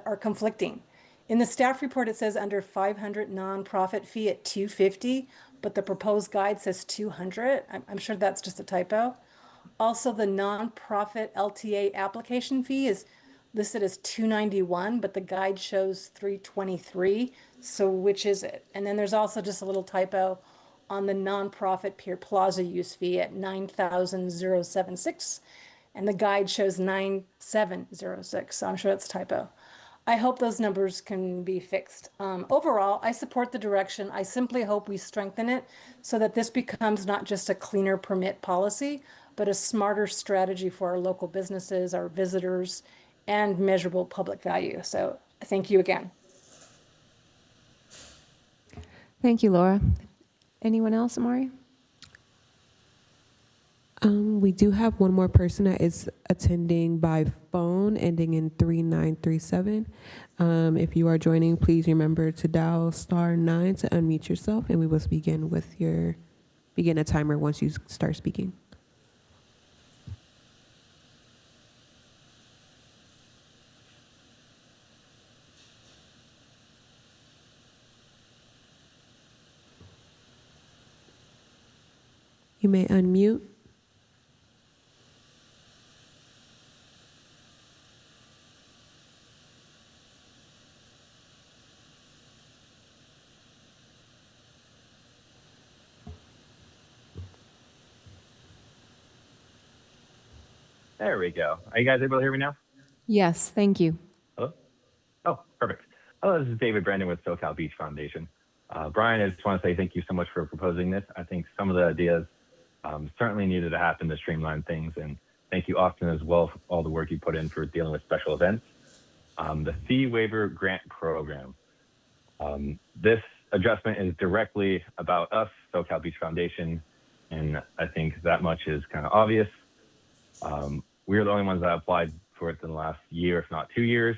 are conflicting. In the staff report, it says under 500 nonprofit fee at 250, but the proposed guide says 200. I'm sure that's just a typo. Also, the nonprofit LTA application fee is listed as 291, but the guide shows 323. So which is it? And then there's also just a little typo on the nonprofit Pier Plaza use fee at 9,076, and the guide shows 9,706. So I'm sure that's a typo. I hope those numbers can be fixed. Overall, I support the direction. I simply hope we strengthen it so that this becomes not just a cleaner permit policy, but a smarter strategy for our local businesses, our visitors, and measurable public value. So thank you again. Thank you, Laura. Anyone else, Amari? We do have one more person that is attending by phone, ending in 3937. If you are joining, please remember to dial *9 to unmute yourself, and we will begin a timer once you start speaking. You may unmute. There we go. Are you guys able to hear me now? Yes, thank you. Hello? Oh, perfect. Hello, this is David Brandon with SoCal Beach Foundation. Brian, I just want to say thank you so much for proposing this. I think some of the ideas certainly needed to happen to streamline things, and thank you, Austin, as well, for all the work you put in for dealing with special events. The fee waiver grant program. This adjustment is directly about us, SoCal Beach Foundation, and I think that much is kind of obvious. We are the only ones that applied for it in the last year, if not 2 years,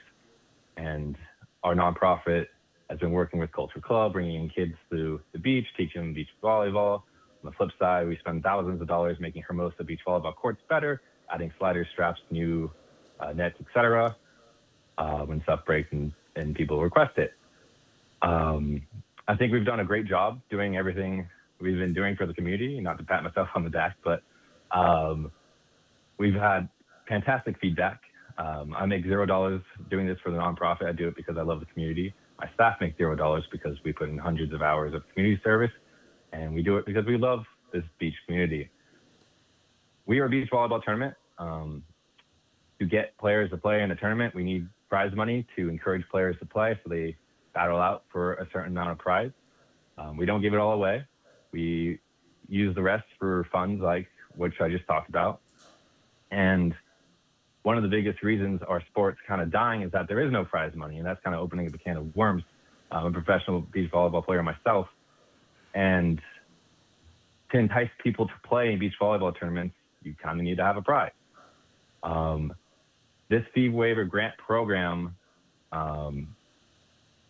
and our nonprofit has been working with Culture Club, bringing in kids to the beach, teaching them beach volleyball. On the flip side, we spend thousands of dollars making Hermosa beach volleyball courts better, adding sliders, straps, new nets, etc. When stuff breaks and people request it. I think we've done a great job doing everything we've been doing for the community, not to pat myself on the back, but we've had fantastic feedback. I make $0 doing this for the nonprofit. I do it because I love the community. My staff make $0 because we put in hundreds of hours of community service, and we do it because we love this beach community. We are a beach volleyball tournament. To get players to play in a tournament, we need prize money to encourage players to play, so they battle out for a certain amount of prize. We don't give it all away. We use the rest for funds like which I just talked about. And one of the biggest reasons our sport's kind of dying is that there is no prize money, and that's kind of opening up a can of worms. I'm a professional beach volleyball player myself, and to entice people to play in beach volleyball tournaments, you kind of need to have a prize. This fee waiver grant program,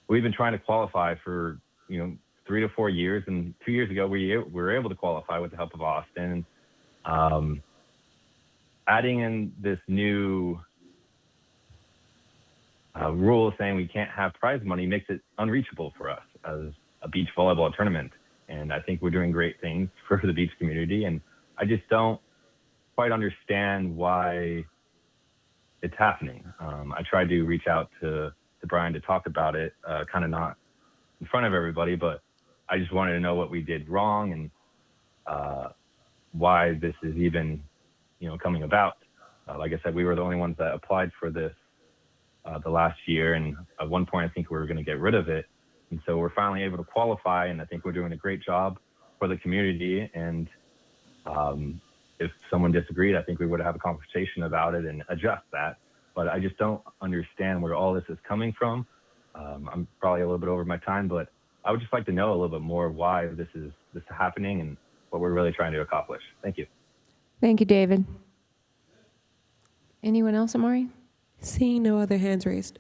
we've been trying to qualify for 3 to 4 years, and 2 years ago we were able to qualify with the help of Austin. Adding in this new rule saying we can't have prize money makes it unreachable for us as a beach volleyball tournament. And I think we're doing great things for the beach community, and I just don't quite understand why it's happening. I tried to reach out to Brian to talk about it, kind of not in front of everybody, but I just wanted to know what we did wrong and why this is even, coming about. Like I said, we were the only ones that applied for this the last year, and at one point I think we were going to get rid of it. And so we're finally able to qualify, and I think we're doing a great job for the community. And if someone disagreed, I think we would have a conversation about it and adjust that. But I just don't understand where all this is coming from. I'm probably a little bit over my time, but I would just like to know a little bit more why this is happening and what we're really trying to accomplish. Thank you. Thank you, David. Anyone else, Amari? Seeing no other hands raised.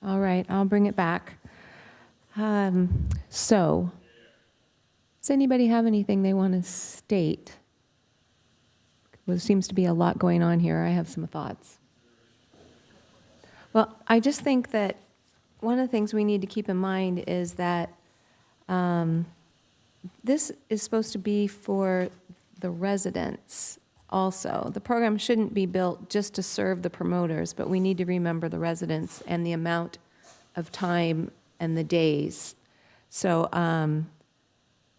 All right, I'll bring it back. So, does anybody have anything they want to state? Well, there seems to be a lot going on here. I have some thoughts. Well, I just think that one of the things we need to keep in mind is that this is supposed to be for the residents also. The program shouldn't be built just to serve the promoters, but we need to remember the residents and the amount of time and the days. So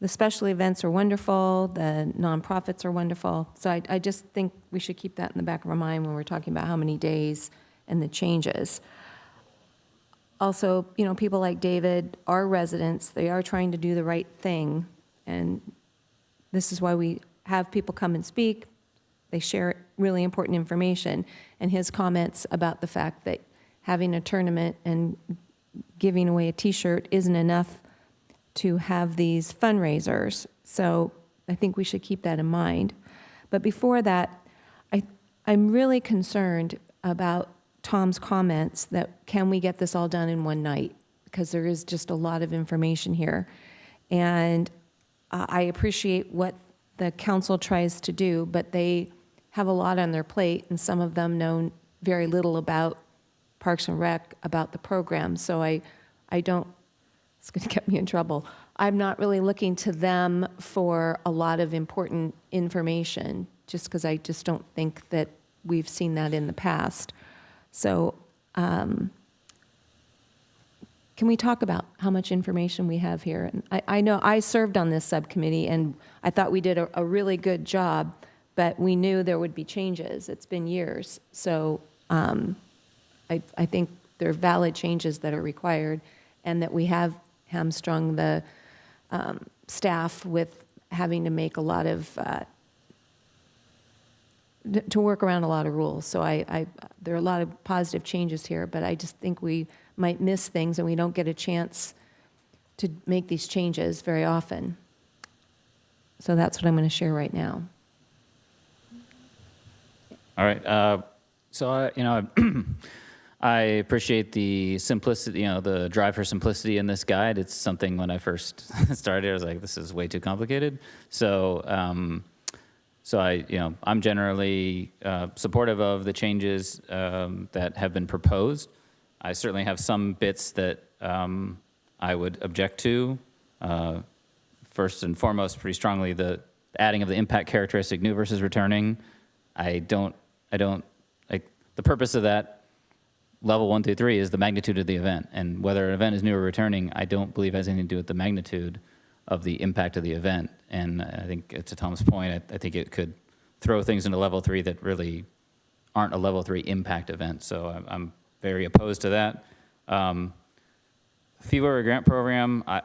the special events are wonderful, the nonprofits are wonderful. So I just think we should keep that in the back of our mind when we're talking about how many days and the changes. Also, people like David are residents. They are trying to do the right thing. And this is why we have people come and speak. They share really important information. And his comments about the fact that having a tournament and giving away a T-shirt isn't enough to have these fundraisers. So I think we should keep that in mind. But before that, I'm really concerned about Tom's comments that can we get this all done in one night? Because there is just a lot of information here. And I appreciate what the council tries to do, but they have a lot on their plate, and some of them know very little about Parks and Rec, about the program. So I don't, it's going to get me in trouble. I'm not really looking to them for a lot of important information, just because I just don't think that we've seen that in the past. So can we talk about how much information we have here? And I know I served on this subcommittee, and I thought we did a really good job, but we knew there would be changes. It's been years. So I think there are valid changes that are required, and that we have hamstrung the staff with having to make a lot of, to work around a lot of rules. So there are a lot of positive changes here, but I just think we might miss things and we don't get a chance to make these changes very often. So that's what I'm going to share right now. All right. So, I appreciate the simplicity, the drive for simplicity in this guide. It's something when I first started, I was like, this is way too complicated. So, I'm generally supportive of the changes that have been proposed. I certainly have some bits that I would object to. First and foremost, pretty strongly, the adding of the impact characteristic new versus returning. I don't like the purpose of that. Level 1 through 3 is the magnitude of the event, and whether an event is new or returning, I don't believe has anything to do with the magnitude of the impact of the event. And I think, to Tom's point, I think it could throw things into level 3 that really aren't a level 3 impact event. So I'm very opposed to that. Fee waiver grant program, I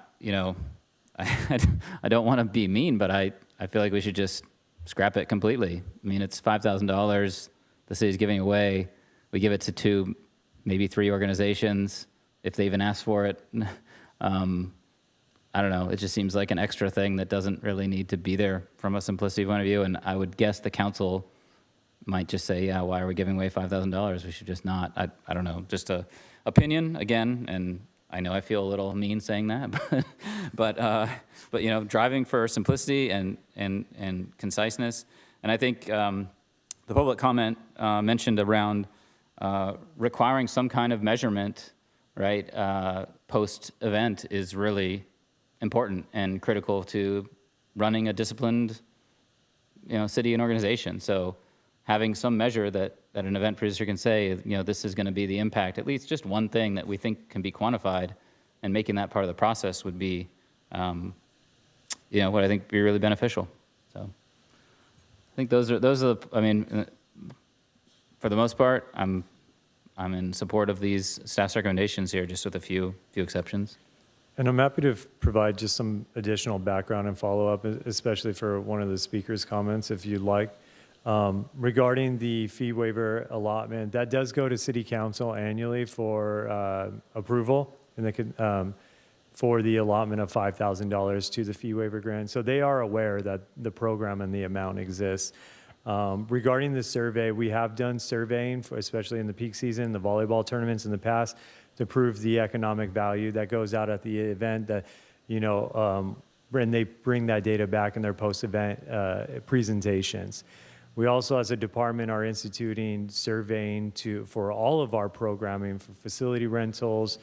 don't want to be mean, but I feel like we should just scrap it completely. I mean, it's $5,000 the city's giving away. We give it to 2, maybe 3 organizations, if they even ask for it. I don't know, it just seems like an extra thing that doesn't really need to be there from a simplicity point of view, and I would guess the council might just say, yeah, why are we giving away $5,000? We should just not. I don't know, just a opinion, again, and I know I feel a little mean saying that, but driving for simplicity and conciseness, and I think the public comment mentioned around requiring some kind of measurement, right, post-event is really important and critical to running a disciplined, city and organization. So having some measure that an event producer can say, this is going to be the impact, at least just one thing that we think can be quantified, and making that part of the process would be, what I think would be really beneficial. So I think those are. I mean, for the most part, I'm in support of these staff's recommendations here, just with a few exceptions. And I'm happy to provide just some additional background and follow-up, especially for one of the speaker's comments, if you'd like. Regarding the fee waiver allotment, that does go to City Council annually for approval for the allotment of $5,000 to the fee waiver grant. So they are aware that the program and the amount exists. Regarding the survey, we have done surveying, especially in the peak season, the volleyball tournaments in the past, to prove the economic value that goes out at the event, that, and they bring that data back in their post-event presentations. We also, as a department, are instituting surveying for all of our programming, for facility rentals,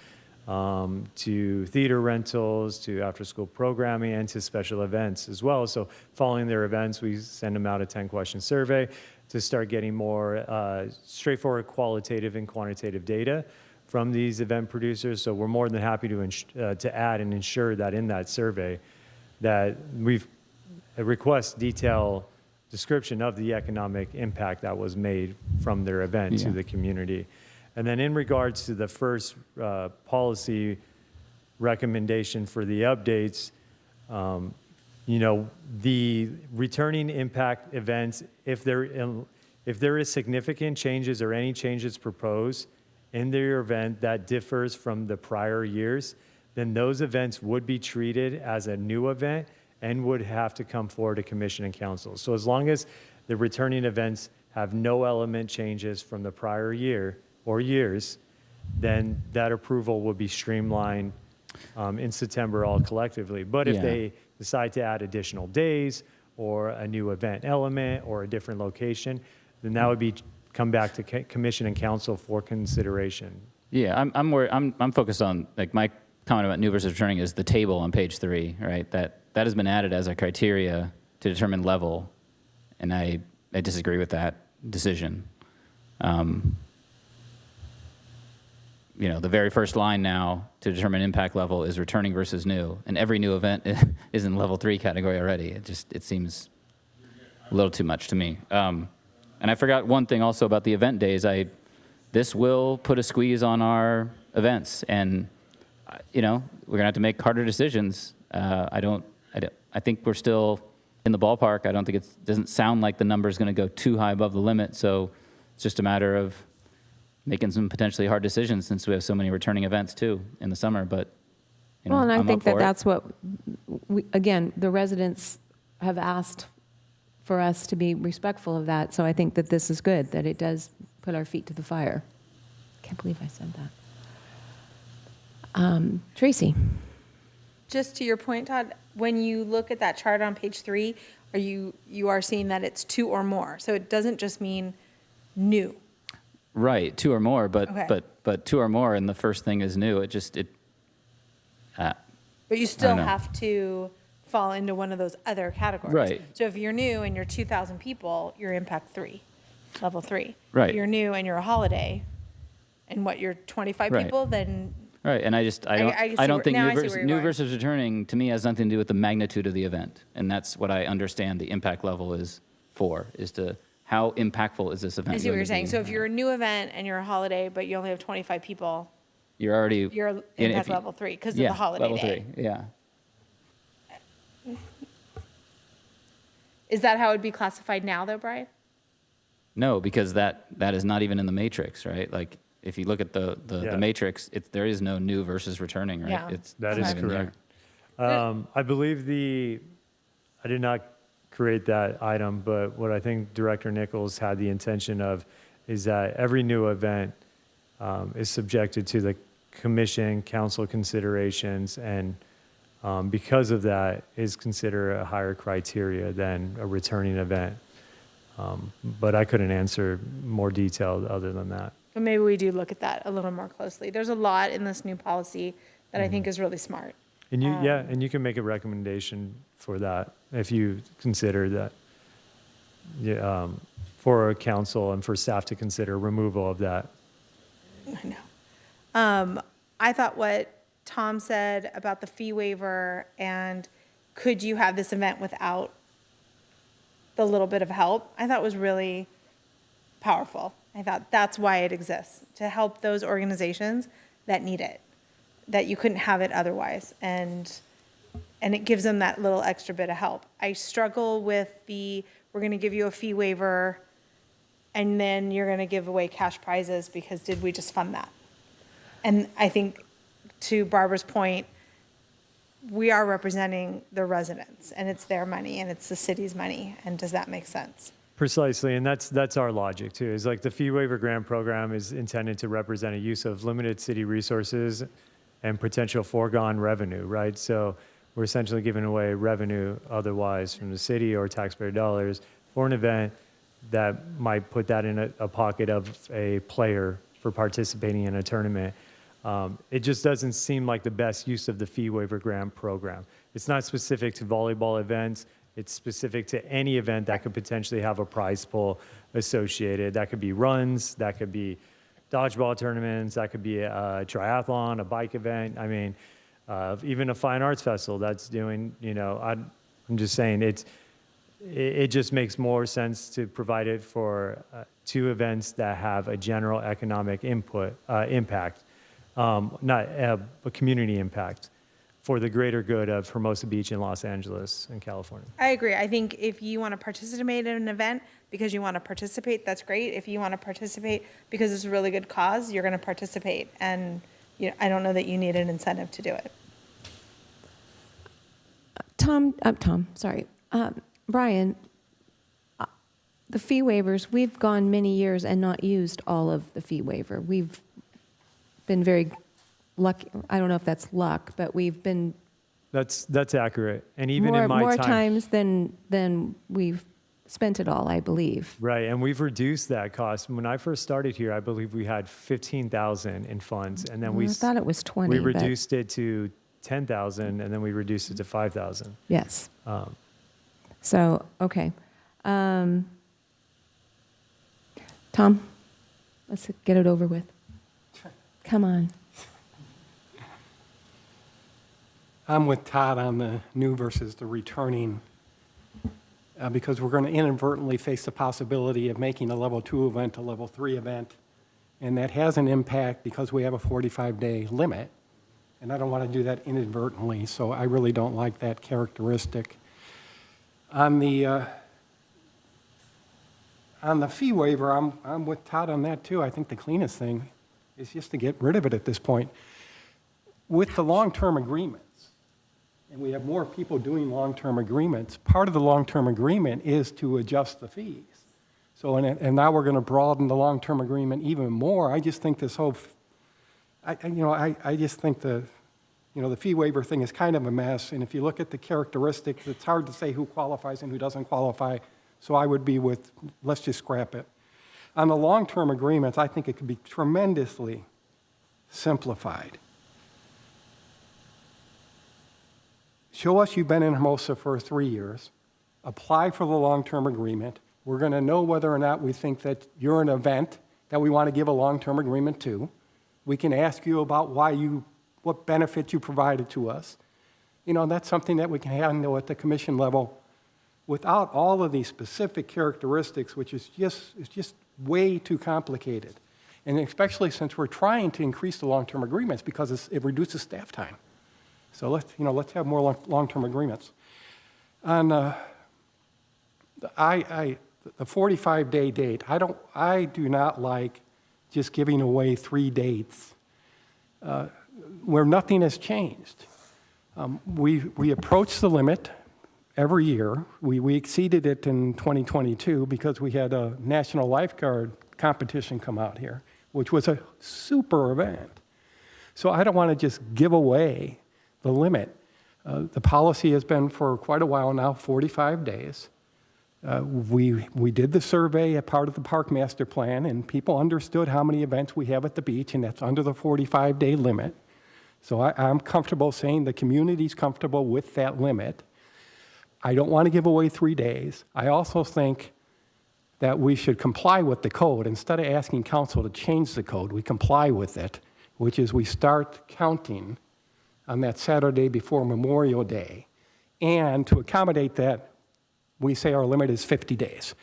to theater rentals, to after-school programming, and to special events as well. So following their events, we send them out a 10-question survey to start getting more straightforward qualitative and quantitative data from these event producers. So we're more than happy to add and ensure that in that survey that we've request detailed description of the economic impact that was made from their event to the community. And then in regards to the first policy recommendation for the updates, the returning impact events, if there is significant changes or any changes proposed in their event that differs from the prior years, then those events would be treated as a new event and would have to come forward to commission and council. So as long as the returning events have no element changes from the prior year or years, then that approval will be streamlined in September all collectively. But if they decide to add additional days or a new event element or a different location, then that would be come back to commission and council for consideration. Yeah, I'm focused on, like, my comment about new versus returning is the table on page 3, right? That has been added as a criteria to determine level, and I disagree with that decision. The very first line now to determine impact level is returning versus new, and every new event is in level 3 category already. It seems a little too much to me. And I forgot one thing also about the event days. This will put a squeeze on our events, and we're gonna have to make harder decisions. I think we're still in the ballpark. I don't think it doesn't sound like the number is going to go too high above the limit. So it's just a matter of making some potentially hard decisions, since we have so many returning events too in the summer. But well, and I I'm think up for that's what the residents have asked for us to be respectful of that. So I think that this is good, that it does put our feet to the fire. Can't believe I said that. Tracy? Just to your point, Todd, when you look at that chart on page 3, you are seeing that it's 2 or more. So it doesn't just mean new. Right, 2 or more, but Okay. but 2 or more, and the first thing is new. But you still know. have to fall into one of those other categories. Right. So if you're new and you're 2,000 people, you're impact 3, level 3. Right. If you're new and you're a holiday, and you're 25 Right. people, then Right, and I I see don't think now I see where you're new going. versus returning to me has nothing to do with the magnitude of the event, and that's what I understand the impact level is for, is to how impactful is this event? I see what going you're to saying. be? So if you're a new event and you're a holiday, but you only have 25 people, You're already you're and impact if you- level 3 because of yeah, the holiday level day. 3, yeah. Is that how it would be classified now, though, Brian? No, because that is not even in the matrix, right? Like if you look at the Yeah. matrix, there is no new versus returning, right? Yeah. That it's is not even there. correct. I believe I did not create that item, but what I think Director Nichols had the intention of is that every new event is subjected to the commission, council considerations, and because of that is considered a higher criteria than a returning event. But I couldn't answer more detailed other than that. But maybe we do look at that a little more closely. There's a lot in this new policy that I think is really smart. And and you can make a recommendation for that if you consider that, for council and for staff to consider removal of that. I know. I thought what Tom said about the fee waiver and could you have this event without the little bit of help, I thought was really powerful. I thought that's why it exists, to help those organizations that need it, that you couldn't have it otherwise. And it gives them that little extra bit of help. I struggle with we're going to give you a fee waiver and then you're going to give away cash prizes because did we just fund that? And I think to Barbara's point, we are representing the residents and it's their money and it's the city's money. And does that make sense? Precisely, and that's our logic too. Is like the fee waiver grant program is intended to represent a use of limited city resources and potential foregone revenue, right? So we're essentially giving away revenue otherwise from the city or taxpayer dollars for an event that might put that in a pocket of a player for participating in a tournament. It just doesn't seem like the best use of the fee waiver grant program. It's not specific to volleyball events. It's specific to any event that could potentially have a prize pool associated. That could be runs, that could be dodgeball tournaments, that could be a triathlon, a bike event. I mean, even a fine arts festival that's doing, I'm just saying it just makes more sense to provide it for 2 events that have a general economic impact, not a community impact, for the greater good of Hermosa Beach in Los Angeles in California. I agree. I think if you want to participate in an event because you want to participate, that's great. If you want to participate because it's a really good cause, you're going to participate. And I don't know that you need an incentive to do it. Brian, the fee waivers, we've gone many years and not used all of the fee waiver. We've been very lucky. I don't know if that's luck, but we've been That's accurate. And even in my more time, times than we've spent it all, I believe. right, and we've reduced that cost. When I first started here, I believe we had 15,000 in funds, and then I thought it was 20. we but- reduced it to 10,000, and then we reduced it to 5,000. Yes. So, okay. Tom, let's get it over with. Come on. I'm with Todd on the new versus the returning, because we're going to inadvertently face the possibility of making a level 2 event a level 3 event. And that has an impact because we have a 45-day limit. And I don't want to do that inadvertently, so I really don't like that characteristic. On the fee waiver, I'm with Todd on that too. I think the cleanest thing is just to get rid of it at this point. With the long-term agreements, and we have more people doing long-term agreements, part of the long-term agreement is to adjust the fees. So, and now we're going to broaden the long-term agreement even more. I just think this whole, I just think the fee waiver thing is kind of a mess. And if you look at the characteristics, it's hard to say who qualifies and who doesn't qualify. So I would be with, let's just scrap it. On the long-term agreements, I think it could be tremendously simplified. Show us you've been in Hermosa for 3 years. Apply for the long-term agreement. We're going to know whether or not we think that you're an event that we want to give a long-term agreement to. We can ask you about what benefit you provided to us. That's something that we can handle at the commission level without all of these specific characteristics, which is just way too complicated. And especially since we're trying to increase the long-term agreements because it reduces staff time. So let's have more long-term agreements. On the 45-day date, I do not like just giving away 3 dates where nothing has changed. We approach the limit every year. We exceeded it in 2022 because we had a national lifeguard competition come out here, which was a super event. So I don't want to just give away the limit. The policy has been for quite a while now, 45 days. We did the survey as part of the park master plan, and people understood how many events we have at the beach, and that's under the 45-day limit. So I'm comfortable saying the community's comfortable with that limit. I don't want to give away 3 days. I also think that we should comply with the code. Instead of asking council to change the code, we comply with it, which is we start counting on that Saturday before Memorial Day. And to accommodate that, we say our limit is 50 days.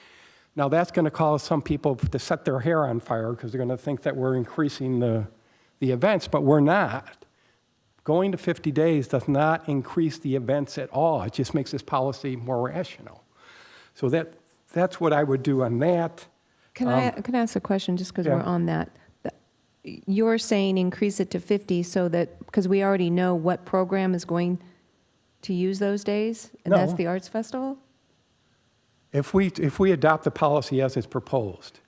Now that's going to cause some people to set their hair on fire because they're going to think that we're increasing the events, but we're not. Going to 50 days does not increase the events at all. It just makes this policy more rational. So that's what I would do on that. Can I ask a question just because we're on that? You're saying increase it to 50 so that, because we already know what program is going to use those days, and that's No. the Arts Festival? If we adopt the policy as it's proposed,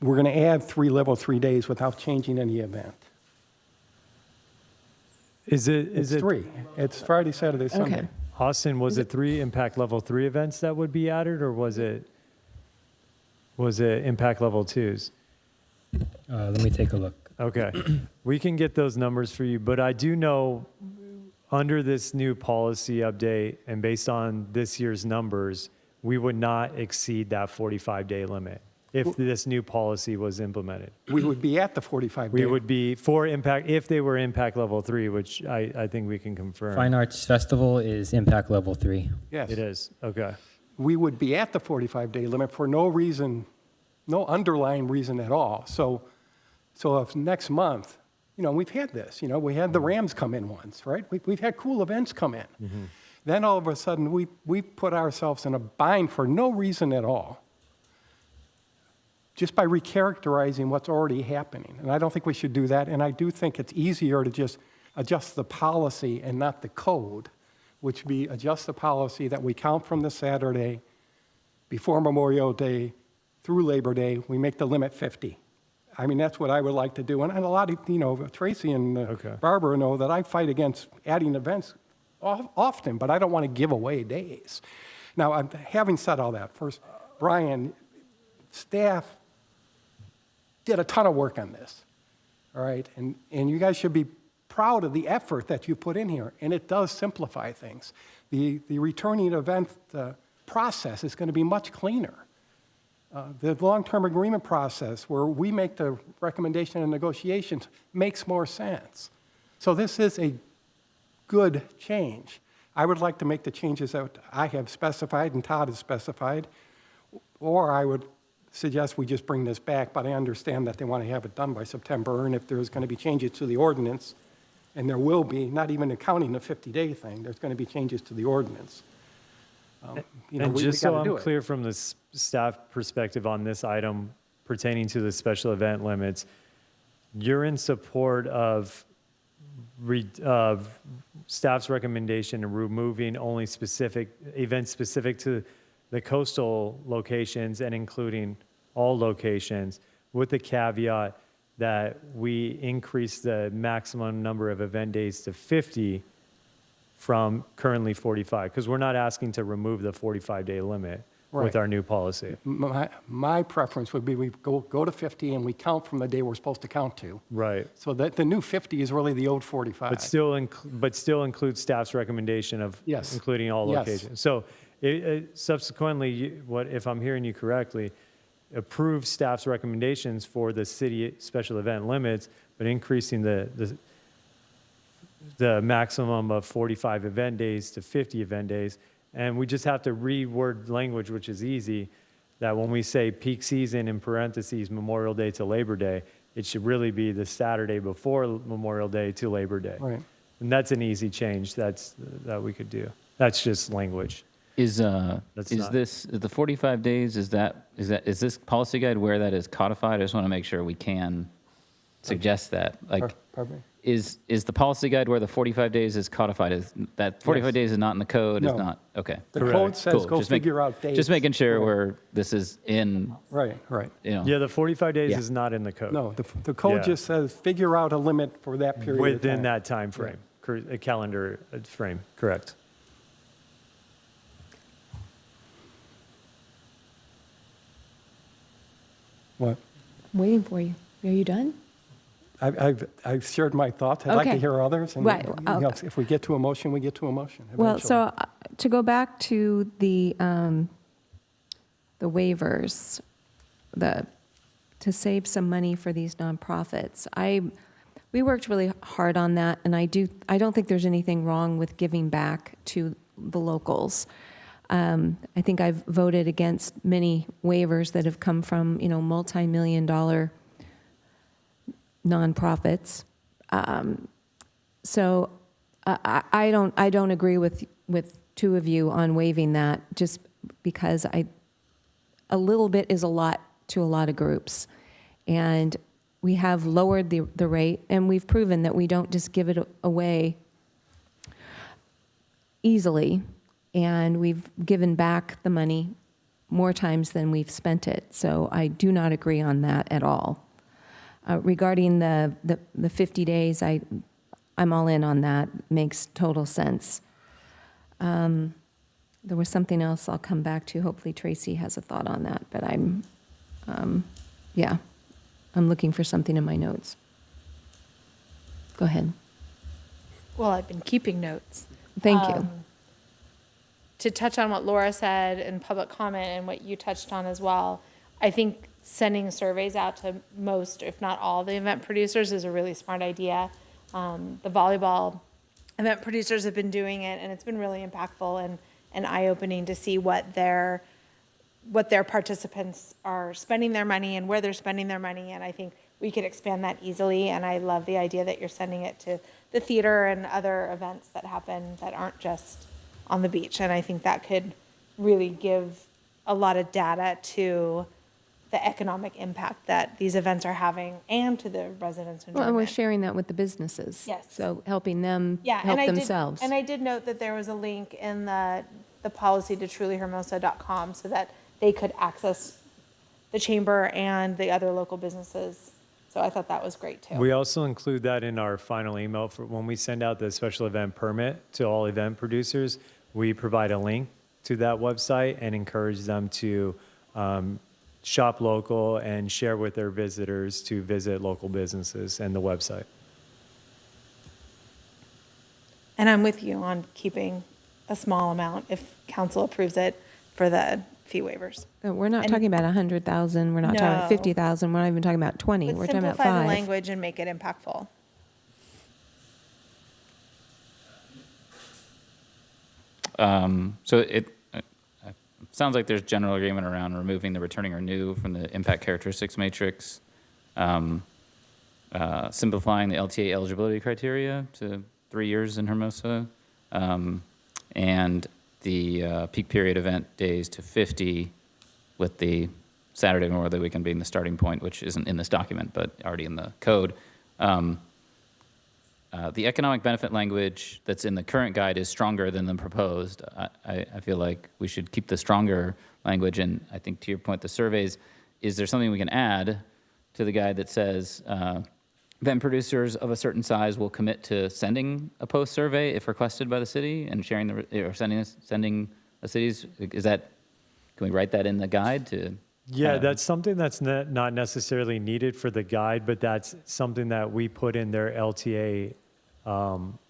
we're going to add 3 level 3 days without changing any event. It's 3. It's Friday, Saturday, Sunday. Okay. Austin, was it 3 impact level 3 events that would be added, or was it impact level 2s? Let me take a look. Okay. We can get those numbers for you, but I do know under this new policy update and based on this year's numbers, we would not exceed that 45-day limit if this new policy was implemented. We would be at the 45 We day. would be for impact, if they were impact level 3, which I think we can confirm. Fine Arts Festival is impact level 3. Yes. It is, okay. We would be at the 45-day limit for no reason, no underlying reason at all. So if next month, we've had this, we had the Rams come in once, right? We've had cool events come in. Mm-hmm. Then all of a sudden, we put ourselves in a bind for no reason at all, just by recharacterizing what's already happening. And I don't think we should do that. And I do think it's easier to just adjust the policy and not the code, which would be adjust the policy that we count from the Saturday before Memorial Day through Labor Day. We make the limit 50. I mean, that's what I would like to do. And a lot of, Tracy and Barbara know that I fight against adding events often, but I don't want to give away days. Now, having said all that, first, Brian, staff did a ton of work on this, all right? And you guys should be proud of the effort that you put in here, and it does simplify things. The returning event process is going to be much cleaner. The long-term agreement process where we make the recommendation and negotiations makes more sense. So this is a good change. I would like to make the changes that I have specified and Todd has specified, or I would suggest we just bring this back, but I understand that they want to have it done by September, and if there's going to be changes to the ordinance, and there will be, not even accounting the 50-day thing, there's going to be changes to the ordinance. And just so I'm clear from the staff perspective on this item pertaining to the special event limits, you're in support of staff's recommendation of removing only specific events specific to the coastal locations and including all locations, with the caveat that we increase the maximum number of event days to 50 from currently 45, because we're not asking to remove the 45-day limit with Right. our new policy. My preference would be we go to 50 and we count from the day we're supposed to count to. Right. So that the new 50 is really the old 45. But still includes staff's recommendation of Yes. including all Yes. locations. So subsequently, what if I'm hearing you correctly, approve staff's recommendations for the city special event limits, but increasing the maximum of 45 event days to 50 event days. And we just have to reword language, which is easy, that when we say peak season in parentheses, Memorial Day to Labor Day, it should really be the Saturday before Memorial Day to Labor Day. Right. And that's an easy change that we could do. That's just language. Is not- this the 45 days? Is this policy guide where that is codified? I just want to make sure we can suggest that. Like, Pardon me? is the policy guide where the 45 days is codified? Is that 45 days is not in the code? Is No. not okay. The code says Cool. go Just figure out dates. Just making sure where this is in. Right. You know. Yeah, the 45 days Yeah. is not in the code. No, the code Yeah. just says figure out a limit for that period of Within time. that time frame, a calendar frame, correct. What? I'm waiting for you. Are you done? I've shared my thoughts. I'd like to Okay. hear others. And Right, you know, okay. if we get to a motion, we get to a motion. Well, eventually. so to go back to the waivers, to save some money for these nonprofits, we worked really hard on that, and I don't think there's anything wrong with giving back to the locals. I think I've voted against many waivers that have come from, multi-million-dollar nonprofits. So I don't agree with two of you on waiving that, just because a little bit is a lot to a lot of groups. And we have lowered the rate, and we've proven that we don't just give it away easily. And we've given back the money more times than we've spent it. So I do not agree on that at all. Regarding the 50 days, I'm all in on that. Makes total sense. There was something else I'll come back to. Hopefully Tracy has a thought on that, but I'm looking for something in my notes. Go ahead. Well, I've been keeping notes. Thank you. To touch on what Laura said in public comment and what you touched on as well, I think sending surveys out to most, if not all, the event producers is a really smart idea. The volleyball event producers have been doing it, and it's been really impactful and eye-opening to see what their participants are spending their money and where they're spending their money. And I think we could expand that easily. And I love the idea that you're sending it to the theater and other events that happen that aren't just on the beach. And I think that could really give a lot of data to the economic impact that these events are having and to the residents' enjoyment. Well, and we're sharing that with the businesses. Yes. So helping them help and themselves. I did note that there was a link in the policy to trulyhermosa.com so that they could access the chamber and the other local businesses. So I thought that was great too. We also include that in our final email for when we send out the special event permit to all event producers. We provide a link to that website and encourage them to shop local and share with their visitors to visit local businesses and the website. And I'm with you on keeping a small amount if council approves it for the fee waivers. We're not And- talking about 100,000, we're not talking about No. 50,000, we're not even talking about 20, But we're talking about simplify the 5. language and make it impactful. So it sounds like there's general agreement around removing the returning or new from the impact characteristics matrix, simplifying the LTA eligibility criteria to 3 years in Hermosa, and the peak period event days to 50 with the Saturday Memorial Day weekend being the starting point, which isn't in this document, but already in the code. the economic benefit language that's in the current guide is stronger than the proposed. I feel like we should keep the stronger language, and I think to your point, the surveys, is there something we can add to the guide that says event producers of a certain size will commit to sending a post survey if requested by the city and sharing or sending the cities? Is that, can we write that in the guide to? Yeah, that's something that's not necessarily needed for the guide, but that's something that we put in their LTA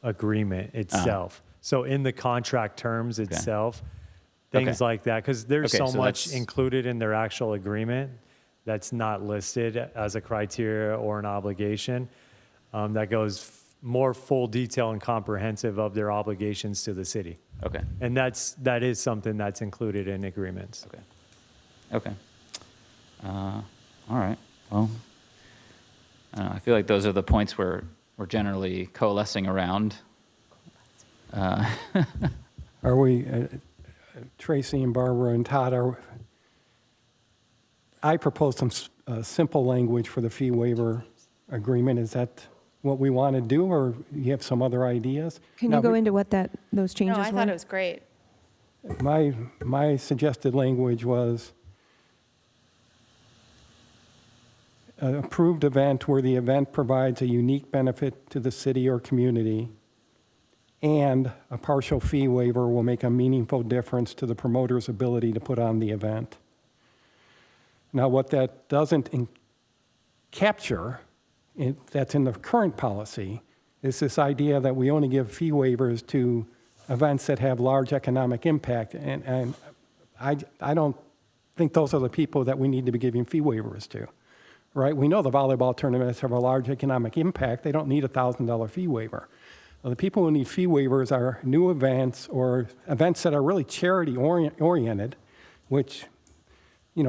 agreement itself. So in the contract terms itself, things like that, because there's so much included in their actual agreement that's not listed as a criteria or an obligation, that goes more full detail and comprehensive of their obligations to the city. Okay. And that is something that's included in agreements. Okay. Okay. All right. Well, I feel like those are the points we're generally coalescing around. Are we, Tracy and Barbara and Todd, I proposed some simple language for the fee waiver agreement. Is that what we want to do, or you have some other ideas? Can you go into what those changes No, were? I thought it was great. My suggested language was an approved event where the event provides a unique benefit to the city or community, and a partial fee waiver will make a meaningful difference to the promoter's ability to put on the event. Now, what that doesn't capture, that's in the current policy, is this idea that we only give fee waivers to events that have large economic impact. And I don't think those are the people that we need to be giving fee waivers to, right? We know the volleyball tournaments have a large economic impact. They don't need a $1,000 fee waiver. Well, the people who need fee waivers are new events or events that are really charity oriented, which,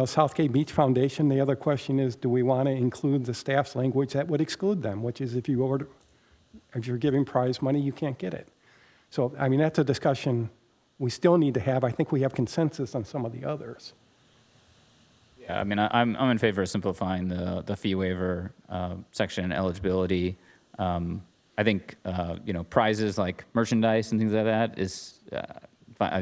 Southgate Beach Foundation, the other question is, do we want to include the staff's language that would exclude them, which is if you're giving prize money, you can't get it. So, that's a discussion we still need to have. I think we have consensus on some of the others. Yeah, I'm in favor of simplifying the fee waiver section and eligibility. I think, prizes like merchandise and things like that is,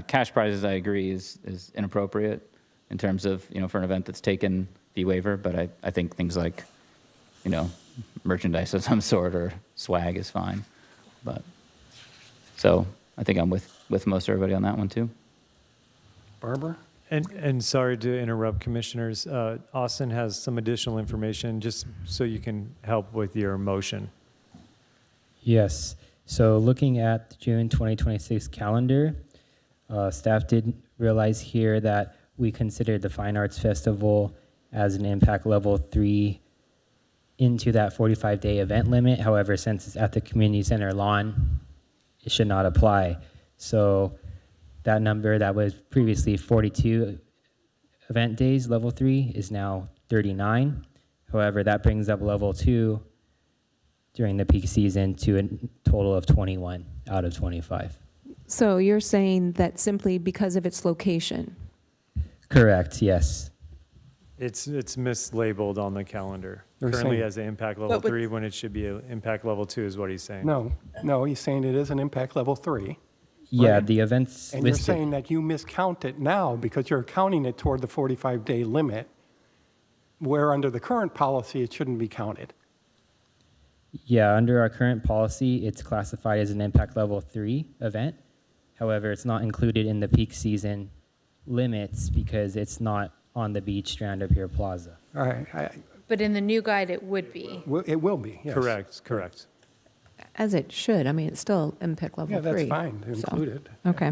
cash prizes, I agree, is inappropriate in terms of, for an event that's taken fee waiver, but I think things like, merchandise of some sort or swag is fine. But, so I think I'm with most everybody on that one too. Barbara? And sorry to interrupt, commissioners. Austin has some additional information just so you can help with your motion. Yes. So looking at the June 2026 calendar, staff did realize here that we considered the Fine Arts Festival as an impact level 3 into that 45-day event limit. However, since it's at the community center lawn, it should not apply. So that number that was previously 42 event days, level 3, is now 39. However, that brings up level 2 during the peak season to a total of 21 out of 25. So you're saying that simply because of its location? Correct, yes. It's mislabeled on the calendar. They're Currently saying- as an impact level 3 when it should be an impact level 2 is what he's saying. No, he's saying it is an impact level 3. Yeah, Right. the events And listed. you're saying that you miscount it now because you're counting it toward the 45-day limit, where under the current policy, it shouldn't be counted. Yeah, under our current policy, it's classified as an impact level 3 event. However, it's not included in the peak season limits because it's not on the beach strand of Pier Plaza. All right, But in the new guide, it would be. it will be, yes. Correct. As it should. It's still impact level 3. Yeah, that's fine, to so. include it. Okay.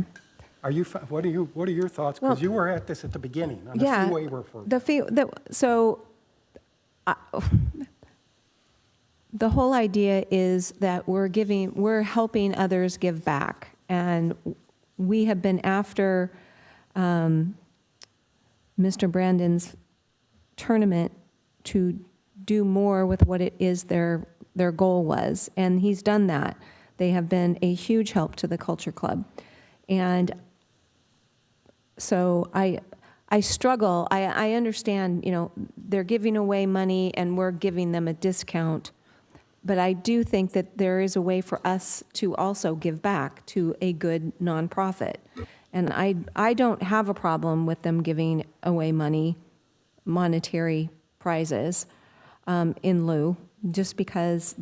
What are your thoughts? Because you were at this at the beginning, on the Yeah, fee waiver for. The whole idea is that we're helping others give back. And we have been after Mr. Brandon's tournament to do more with what it is their goal was. And he's done that. They have been a huge help to the Culture Club. And so I struggle. I understand, they're giving away money and we're giving them a discount. But I do think that there is a way for us to also give back to a good nonprofit. And I don't have a problem with them giving away money, monetary prizes in lieu, just because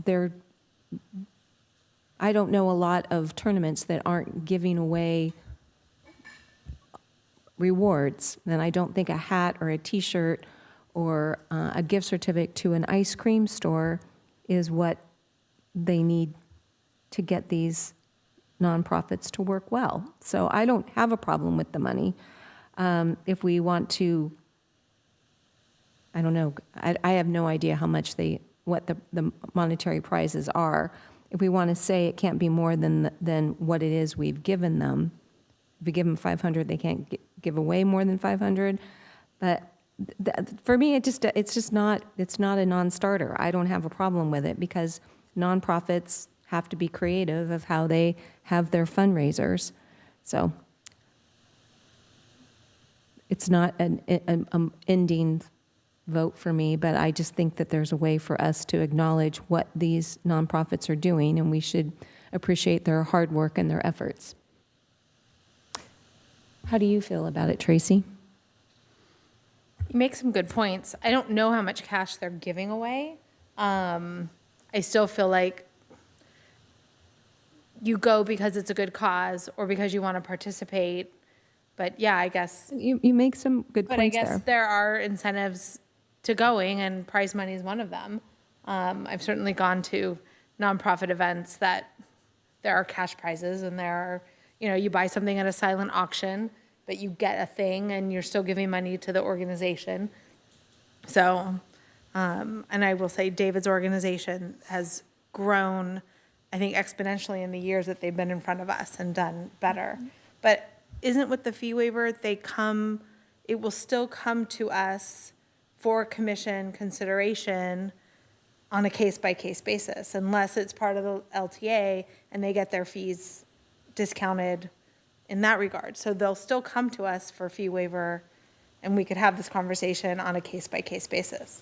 I don't know a lot of tournaments that aren't giving away rewards. And I don't think a hat or a T-shirt or a gift certificate to an ice cream store is what they need to get these nonprofits to work well. So I don't have a problem with the money. If we want to, I don't know, I have no idea how much what the monetary prizes are. If we want to say it can't be more than what it is we've given them, if we give them 500, they can't give away more than 500. But for me, it's not a non-starter. I don't have a problem with it because nonprofits have to be creative of how they have their fundraisers. So it's not an ending vote for me, but I just think that there's a way for us to acknowledge what these nonprofits are doing, and we should appreciate their hard work and their efforts. How do you feel about it, Tracy? You make some good points. I don't know how much cash they're giving away. I still feel like you go because it's a good cause or because you want to participate. But yeah, I guess. You make some good points there. But I guess there are incentives to going, and prize money is one of them. I've certainly gone to nonprofit events that there are cash prizes, and there are, you buy something at a silent auction, but you get a thing and you're still giving money to the organization. So, and I will say David's organization has grown, I think, exponentially in the years that they've been in front of us and done better. But isn't with the fee waiver, it will still come to us for commission consideration on a case-by-case basis, unless it's part of the LTA and they get their fees discounted in that regard. So they'll still come to us for fee waiver, and we could have this conversation on a case-by-case basis.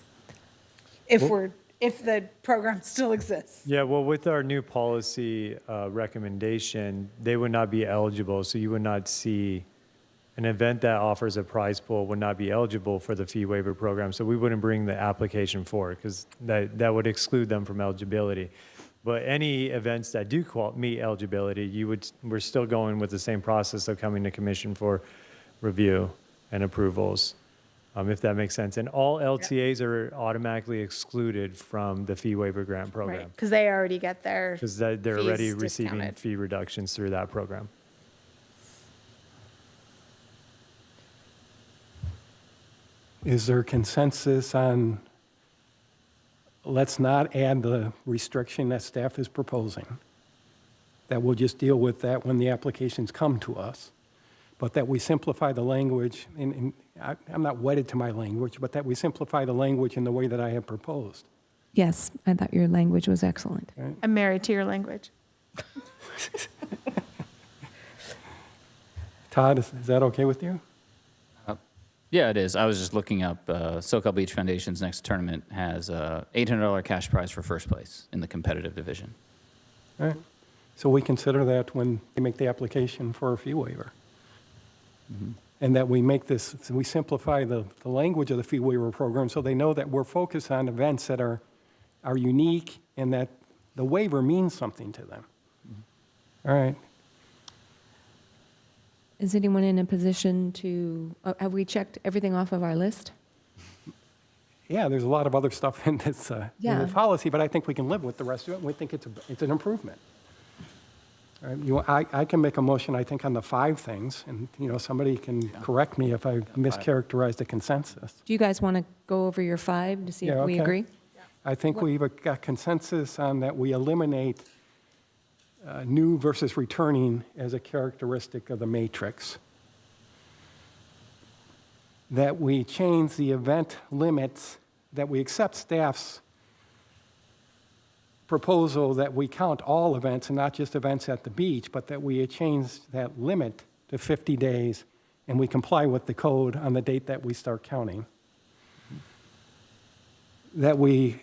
If the program still exists. Yeah, well, with our new policy recommendation, they would not be eligible. So you would not see an event that offers a prize pool would not be eligible for the fee waiver program. So we wouldn't bring the application forward because that would exclude them from eligibility. But any events that do meet eligibility, we're still going with the same process of coming to commission for review and approvals, if that makes sense. And all LTAs are automatically excluded from the fee waiver grant program. Right, because they already get their Because they're already fees receiving discounted. fee reductions through that program. Is there consensus on, let's not add the restriction that staff is proposing? That we'll just deal with that when the applications come to us, but that we simplify the language, and I'm not wedded to my language, but that we simplify the language in the way that I have proposed. Yes, I thought your language was excellent. Right? I'm married to your language. Todd, is that okay with you? Yeah, it is. I was just looking up, SoCal Beach Foundation's next tournament has a $800 cash prize for first place in the competitive division. All right. So we consider that when they make the application for a fee waiver. Mm-hmm. And that we make this, we simplify the language of the fee waiver program so they know that we're focused on events that are unique and that the waiver means something to them. All right. Is anyone in a position to, have we checked everything off of our list? Yeah, there's a lot of other stuff in this in Yeah. the policy, but I think we can live with the rest of it. We think it's an improvement. All right, I can make a motion, I think, on the 5 things, and somebody can correct me if I mischaracterize the consensus. Do you guys want to go over your 5 to see Yeah, if we okay. agree? I think we've got consensus on that we eliminate new versus returning as a characteristic of the matrix. That we change the event limits, that we accept staff's proposal that we count all events and not just events at the beach, but that we change that limit to 50 days and we comply with the code on the date that we start counting. That we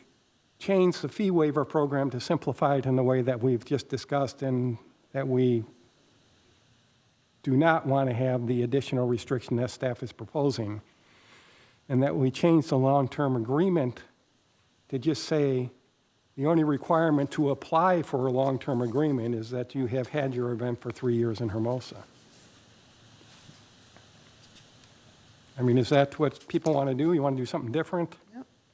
change the fee waiver program to simplify it in the way that we've just discussed, and that we do not want to have the additional restriction that staff is proposing, and that we change the long-term agreement to just say the only requirement to apply for a long-term agreement is that you have had your event for 3 years in Hermosa. I mean, is that what people want to do? You want to do something different?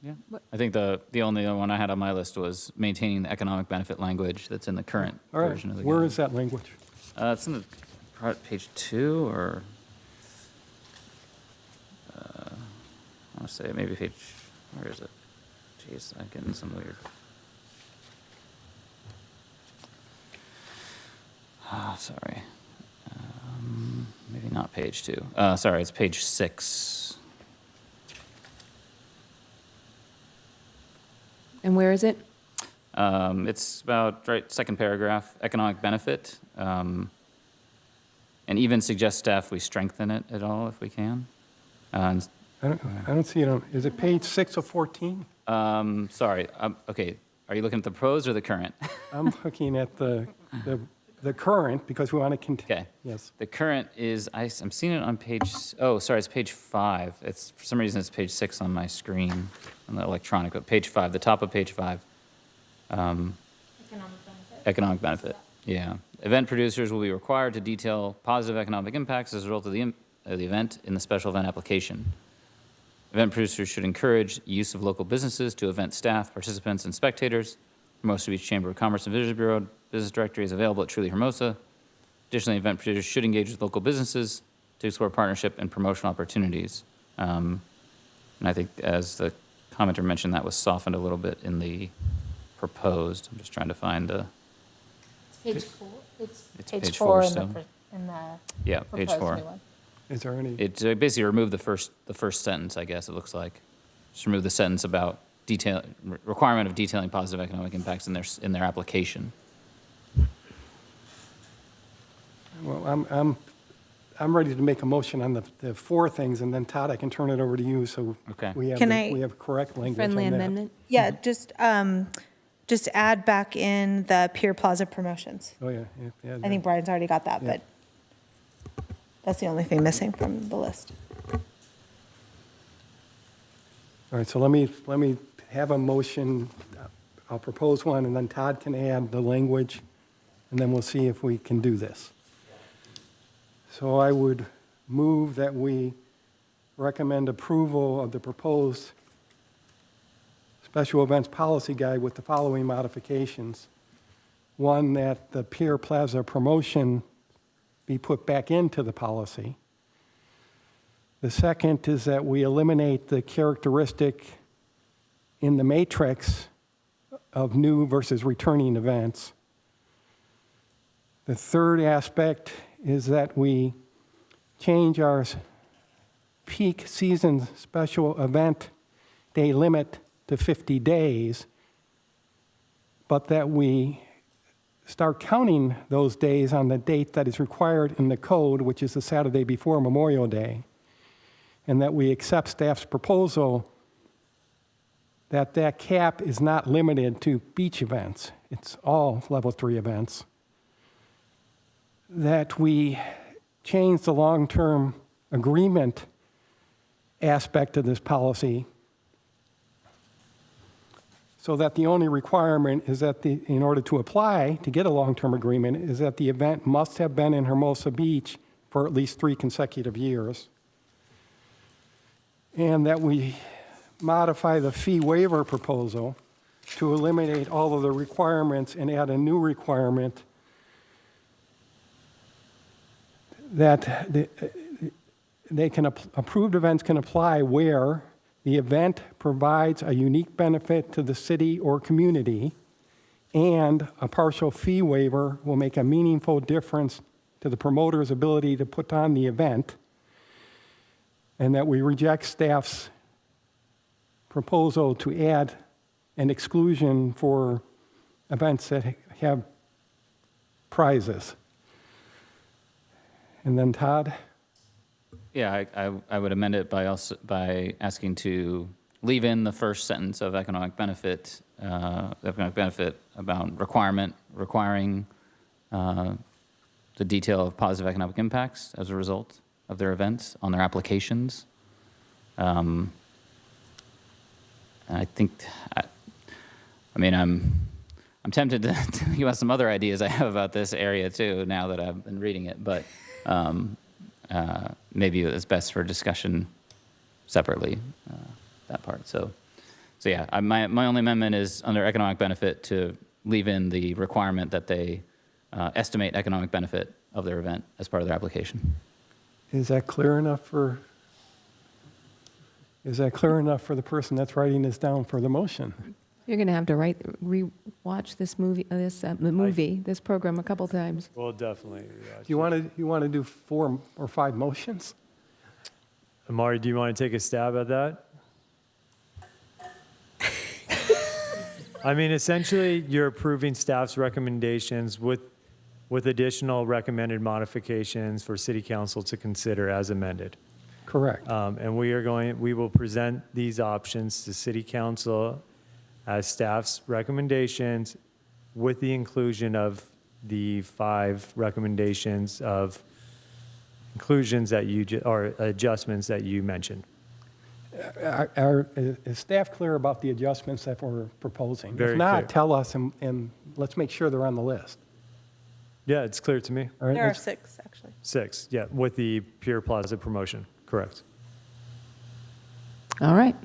Yeah. I think the only one I had on my list was maintaining the economic benefit language that's in the current All right, version of the where guide. is that language? It's in the page 2, or I want to say maybe page, where is it? Jeez, I'm getting some weird. Sorry. Maybe not page 2. Sorry, it's page 6. And where is it? It's about second paragraph, economic benefit, and even suggest staff we strengthen it at all if we can. I don't see it on, is it page 6 of 14? Sorry, okay, are you looking at the pros or the current? I'm looking at the current, because we want to continue. Okay. Yes. The current is, I'm seeing it on page, oh, sorry, it's page 5. It's, for some reason, it's page 6 on my screen, on the electronic, but page 5, the top of page 5. Economic benefit, yeah. Event producers will be required to detail positive economic impacts as a result of the event in the special event application. Event producers should encourage use of local businesses to event staff, participants, and spectators. Hermosa Beach Chamber of Commerce and Visitors Bureau business directory is available at Truly Hermosa. Additionally, event producers should engage with local businesses to explore partnership and promotional opportunities. And I think, as the commenter mentioned, that was softened a little bit in the proposed. I'm just trying to find the. Page 4. It's page page 4 4 still. in the Yeah, page proposed 4. new one. Is there any? It basically removed the first sentence, I guess it looks like. Just remove the sentence about requirement of detailing positive economic impacts in their application. Well, I'm ready to make a motion on the 4 things, and then Todd, I can turn it over to you, so Okay. we have, Can I- we have correct language Friendly on that. amendment? Yeah, just add back in the Pier Plaza promotions. Oh, yeah. Yeah, I think Brian's already got that, Yeah. but that's the only thing missing from the list. All right, so let me have a motion. I'll propose one, and then Todd can add the language, and then we'll see if we can do this. So I would move that we recommend approval of the proposed special events policy guide with the following modifications. One, that the Pier Plaza promotion be put back into the policy. The second is that we eliminate the characteristic in the matrix of new versus returning events. The third aspect is that we change our peak season special event day limit to 50 days, but that we start counting those days on the date that is required in the code, which is the Saturday before Memorial Day, and that we accept staff's proposal that that cap is not limited to beach events. It's all level 3 events. That we change the long-term agreement aspect of this policy so that the only requirement is that in order to apply to get a long-term agreement, is that the event must have been in Hermosa Beach for at least 3 consecutive years. And that we modify the fee waiver proposal to eliminate all of the requirements and add a new requirement that approved events can apply where the event provides a unique benefit to the city or community, and a partial fee waiver will make a meaningful difference to the promoter's ability to put on the event, and that we reject staff's proposal to add an exclusion for events that have prizes. And then Todd? Yeah, I would amend it by asking to leave in the first sentence of economic benefit about requiring the detail of positive economic impacts as a result of their events on their applications. I think, I'm tempted to think about some other ideas I have about this area too, now that I've been reading it, but maybe it's best for discussion separately, that part. So yeah, my only amendment is under economic benefit to leave in the requirement that they estimate economic benefit of their event as part of their application. Is that clear enough for the person that's writing this down for the motion? You're going to have to re-watch this this program a couple times. Well, definitely. Do you want to do 4 or 5 motions? Amari, do you want to take a stab at that? Essentially, you're approving staff's recommendations with additional recommended modifications for City Council to consider as amended. Correct. And we will present these options to City Council as staff's recommendations with the inclusion of the 5 recommendations of inclusions that or adjustments that you mentioned. Is staff clear about the adjustments that we're proposing? Very if not, clear. tell us and let's make sure they're on the list. Yeah, it's clear to me. All right, There are 6, actually. 6, yeah, with the Pier Plaza promotion, correct. All right.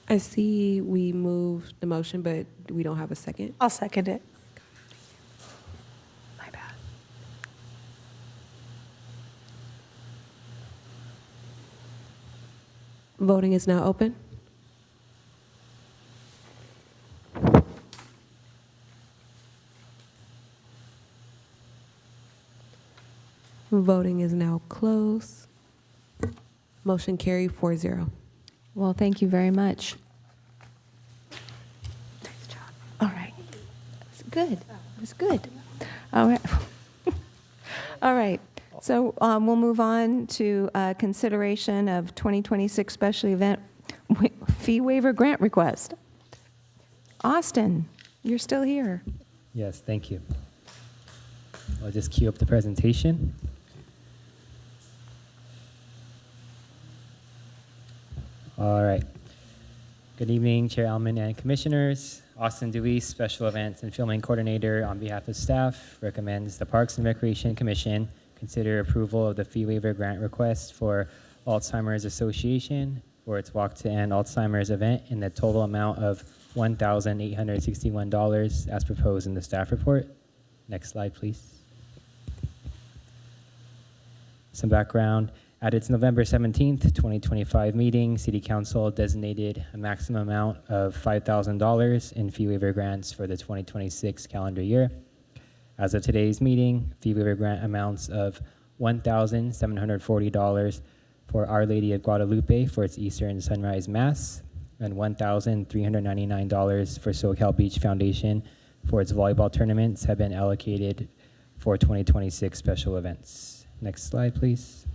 I see we moved the motion, but we don't have a second. I'll second it. My bad. Voting is now open. Voting is now closed. Motion carried 4-0. Well, thank you very much. Nice job. All right. That's good. That was good. All right. All right. So we'll move on to consideration of 2026 special event fee waiver grant request. Austin, you're still here. Yes, thank you. I'll just queue up the presentation. All right. Good evening, Chair Alman and Commissioners. Austin Deweese, Special Events and Filming Coordinator on behalf of staff, recommends the Parks and Recreation Commission consider approval of the fee waiver grant request for Alzheimer's Association for its Walk to End Alzheimer's event in the total amount of $1,861 as proposed in the staff report. Next slide, please. Some background. At its November 17th, 2025 meeting, City Council designated a maximum amount of $5,000 in fee waiver grants for the 2026 calendar year. As of today's meeting, fee waiver grant amounts of $1,740 for Our Lady of Guadalupe for its Eastern Sunrise Mass, and $1,399 for SoCal Beach Foundation for its volleyball tournaments have been allocated for 2026 special events. Next slide, please.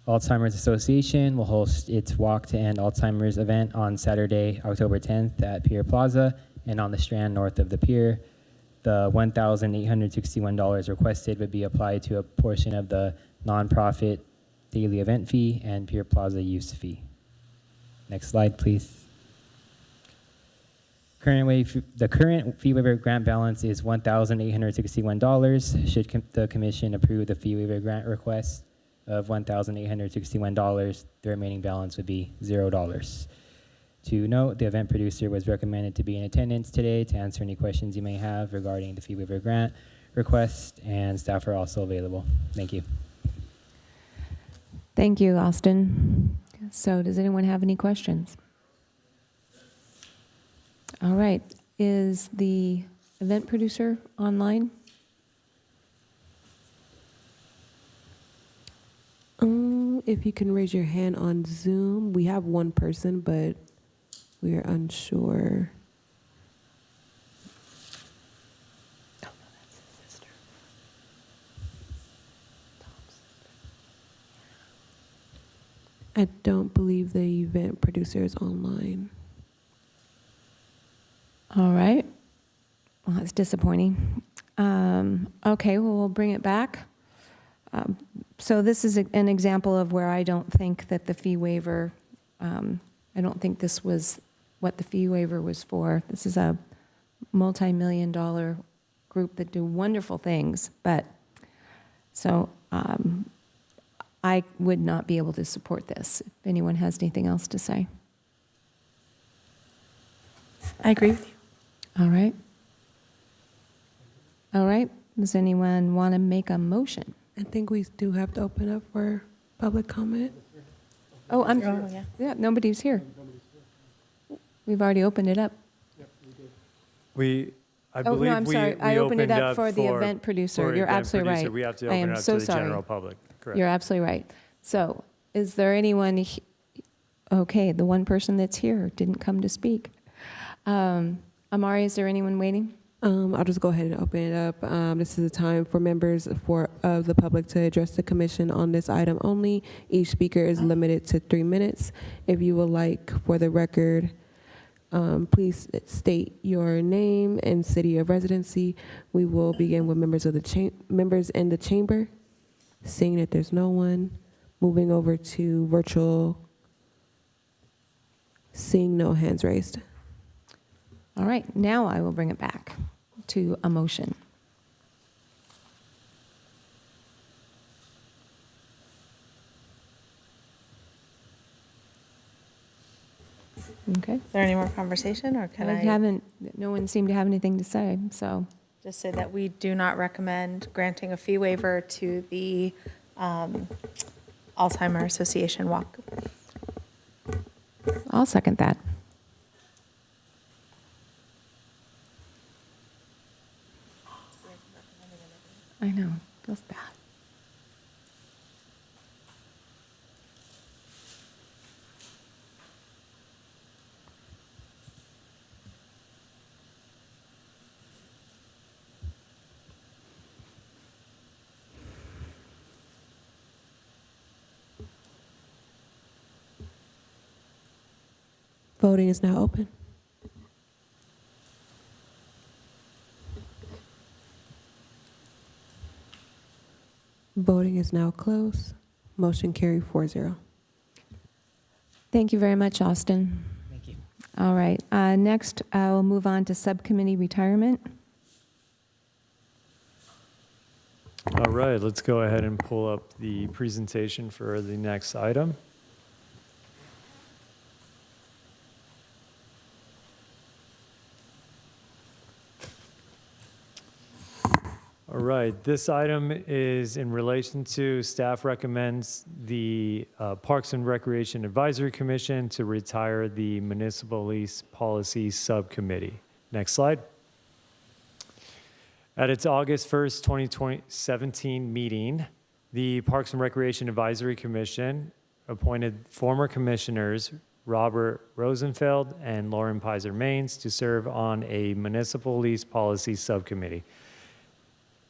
Alzheimer's Association will host its Walk to End Alzheimer's event on Saturday, October 10th at Pier Plaza and on the Strand north of the pier. The $1,861 requested would be applied to a portion of the nonprofit daily event fee and Pier Plaza use fee. Next slide, please. The current fee waiver grant balance is $1,861. Should the commission approve the fee waiver grant request of $1,861, the remaining balance would be $0. To note, the event producer was recommended to be in attendance today to answer any questions you may have regarding the fee waiver grant request, and staff are also available. Thank you. Thank you, Austin. So does anyone have any questions? All right. Is the event producer online? If you can raise your hand on Zoom, we have one person, but we are unsure. I don't believe the event producer is online. All right. Well, that's disappointing. Okay, well, we'll bring it back. So this is an example of where I don't think that the fee waiver, I don't think this was what the fee waiver was for. This is a multi-million-dollar group that do wonderful things, but so I would not be able to support this. If anyone has anything else to say. I agree with you. All right. All right. Does anyone want to make a motion? I think we do have to open up for public comment. Oh, yeah. Yeah, nobody's here. We've already opened it up. I Oh, believe no, I'm sorry. we I opened it opened up for the event producer. for You're event absolutely producer. right. We have to I open am it up so to the sorry. general public. Correct. You're absolutely right. So, is there anyone, okay, the one person that's here didn't come to speak. Amari, is there anyone waiting? I'll just go ahead and open it up. This is a time for members of the public to address the commission on this item only. Each speaker is limited to 3 minutes. If you would like, for the record, please state your name and city of residency. We will begin with members of the members in the chamber. Seeing that there's no one, moving over to virtual. Seeing no hands raised. All right, now I will bring it back to a motion. Okay. Is there any more conversation, or can I No one seemed to have anything to say, so. just say that we do not recommend granting a fee waiver to the Alzheimer Association walk? I'll second that. I know, feels bad. Voting is now open. Voting is now closed. Motion carried 4-0. Thank you very much, Austin. Thank you. All right, next I'll move on to subcommittee retirement. All right, let's go ahead and pull up the presentation for the next item. All right, this item is in relation to staff recommends the Parks and Recreation Advisory Commission to retire the Municipal Lease Policy Subcommittee. Next slide. At its August 1st, 2017 meeting, the Parks and Recreation Advisory Commission appointed former commissioners Robert Rosenfeld and Lauren Pizer-Maines to serve on a Municipal Lease Policy Subcommittee.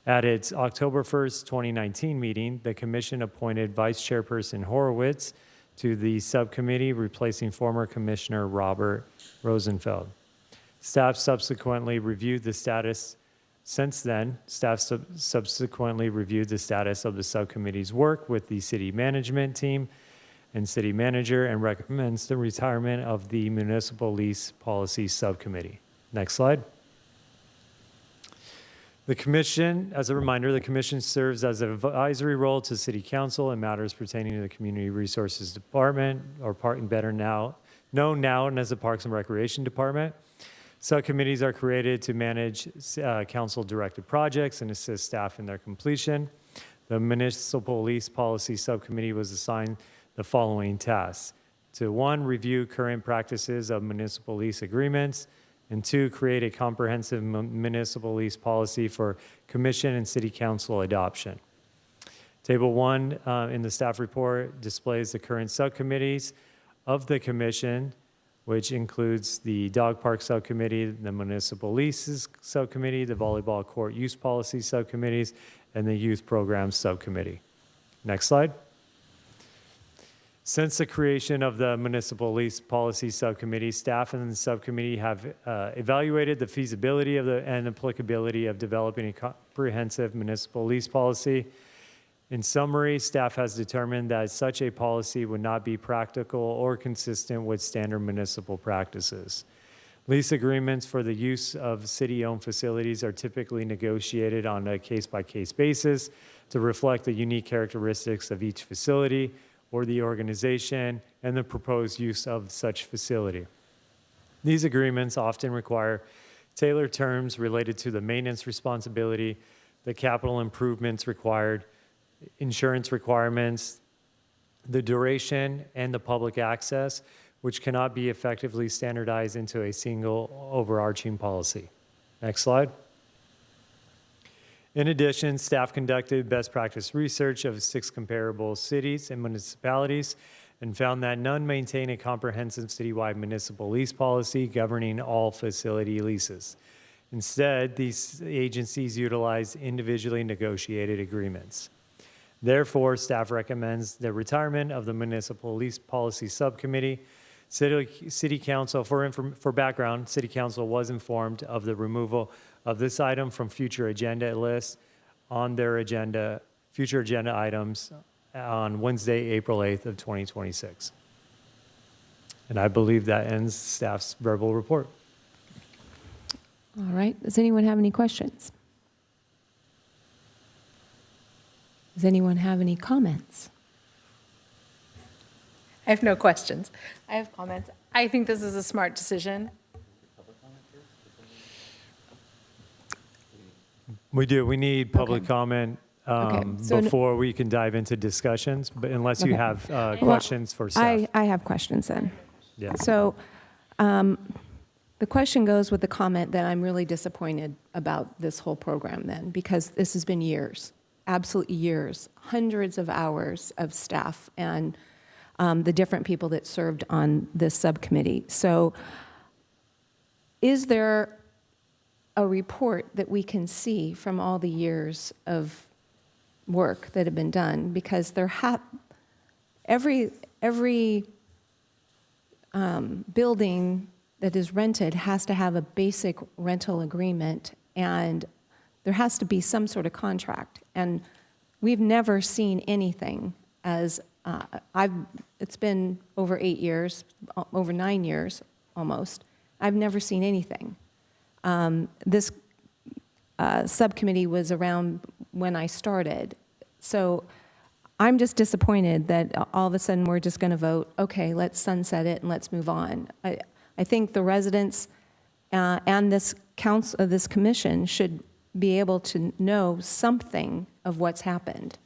At its October 1st, 2019 meeting, the commission appointed Vice Chairperson Horowitz to the subcommittee, replacing former Commissioner Robert Rosenfeld. Staff subsequently reviewed the status. Since then, staff subsequently reviewed the status of the subcommittee's work with the city management team and city manager and recommends the retirement of the Municipal Lease Policy Subcommittee. Next slide. The commission, as a reminder, the commission serves as an advisory role to City Council in matters pertaining to the Community Resources Department, or better now, known now as the Parks and Recreation Department. Subcommittees are created to manage council-directed projects and assist staff in their completion. The Municipal Lease Policy Subcommittee was assigned the following tasks: to 1, review current practices of municipal lease agreements, and 2, create a comprehensive municipal lease policy for commission and city council adoption. Table 1 in the staff report displays the current subcommittees of the commission, which includes the Dog Park Subcommittee, the Municipal Leases Subcommittee, the Volleyball Court Use Policy Subcommittees, and the Youth Programs Subcommittee. Next slide. Since the creation of the Municipal Lease Policy Subcommittee, staff and the subcommittee have evaluated the feasibility and applicability of developing a comprehensive municipal lease policy. In summary, staff has determined that such a policy would not be practical or consistent with standard municipal practices. Lease agreements for the use of city-owned facilities are typically negotiated on a case-by-case basis to reflect the unique characteristics of each facility or the organization and the proposed use of such facility. These agreements often require tailored terms related to the maintenance responsibility, the capital improvements required, insurance requirements, the duration, and the public access, which cannot be effectively standardized into a single overarching policy. Next slide. In addition, staff conducted best practice research of 6 comparable cities and municipalities and found that none maintain a comprehensive citywide municipal lease policy governing all facility leases. Instead, these agencies utilize individually negotiated agreements. Therefore, staff recommends the retirement of the Municipal Lease Policy Subcommittee. City Council, for background, City Council was informed of the removal of this item from future agenda lists on their agenda, future agenda items on Wednesday, April 8th of 2026. And I believe that ends staff's verbal report. All right. Does anyone have any questions? Does anyone have any comments? I have no questions. I have comments. I think this is a smart decision. We do. We need public comment so before we can dive into discussions, but unless you have questions for staff. I have questions then. Yeah. So the question goes with the comment that I'm really disappointed about this whole program then, because this has been years, absolutely years, hundreds of hours of staff and the different people that served on this subcommittee. So is there a report that we can see from all the years of work that have been done? Because every building that is rented has to have a basic rental agreement, and there has to be some sort of contract. And we've never seen anything as it's been over 8 years, over 9 years almost. I've never seen anything. This subcommittee was around when I started. So I'm just disappointed that all of a sudden we're just going to vote, okay, let's sunset it and let's move on. I think the residents and this council, this commission should be able to know something of what's happened,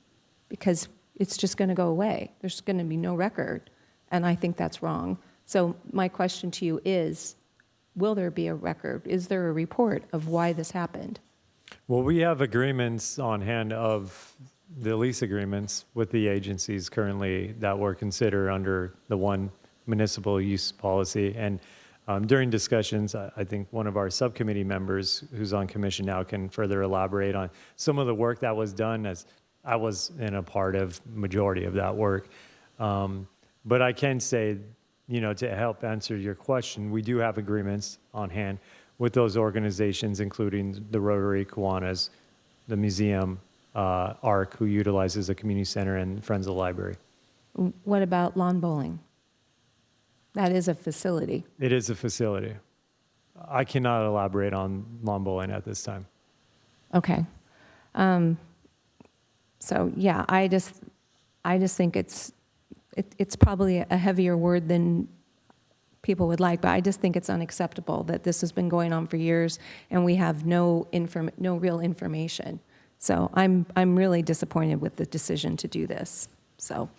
because it's just going to go away. There's going to be no record, and I think that's wrong. So my question to you is, will there be a record? Is there a report of why this happened? Well, we have agreements on hand of the lease agreements with the agencies currently that were considered under the one municipal use policy. And during discussions, I think one of our subcommittee members who's on commission now can further elaborate on some of the work that was done, as I was in a part of majority of that work. But I can say, to help answer your question, we do have agreements on hand with those organizations, including the Rotary, Kiwanis, the museum, ARC, who utilizes the community center, and Friends of the Library. What about lawn bowling? That is a facility. It is a facility. I cannot elaborate on lawn bowling at this time. Okay. So yeah, I just think it's probably a heavier word than people would like, but I just think it's unacceptable that this has been going on for years and we have no real information. So I'm really disappointed with the decision to do this. So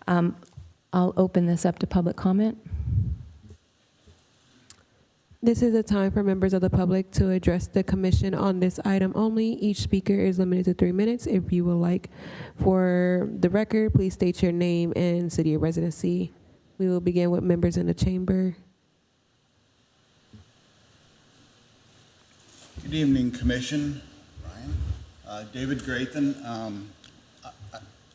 I'll open this up to public comment. This is a time for members of the public to address the commission on this item only. Each speaker is limited to 3 minutes. If you would like, for the record, please state your name and city of residency. We will begin with members in the chamber. Good evening, Commission. Ryan. David Graythan.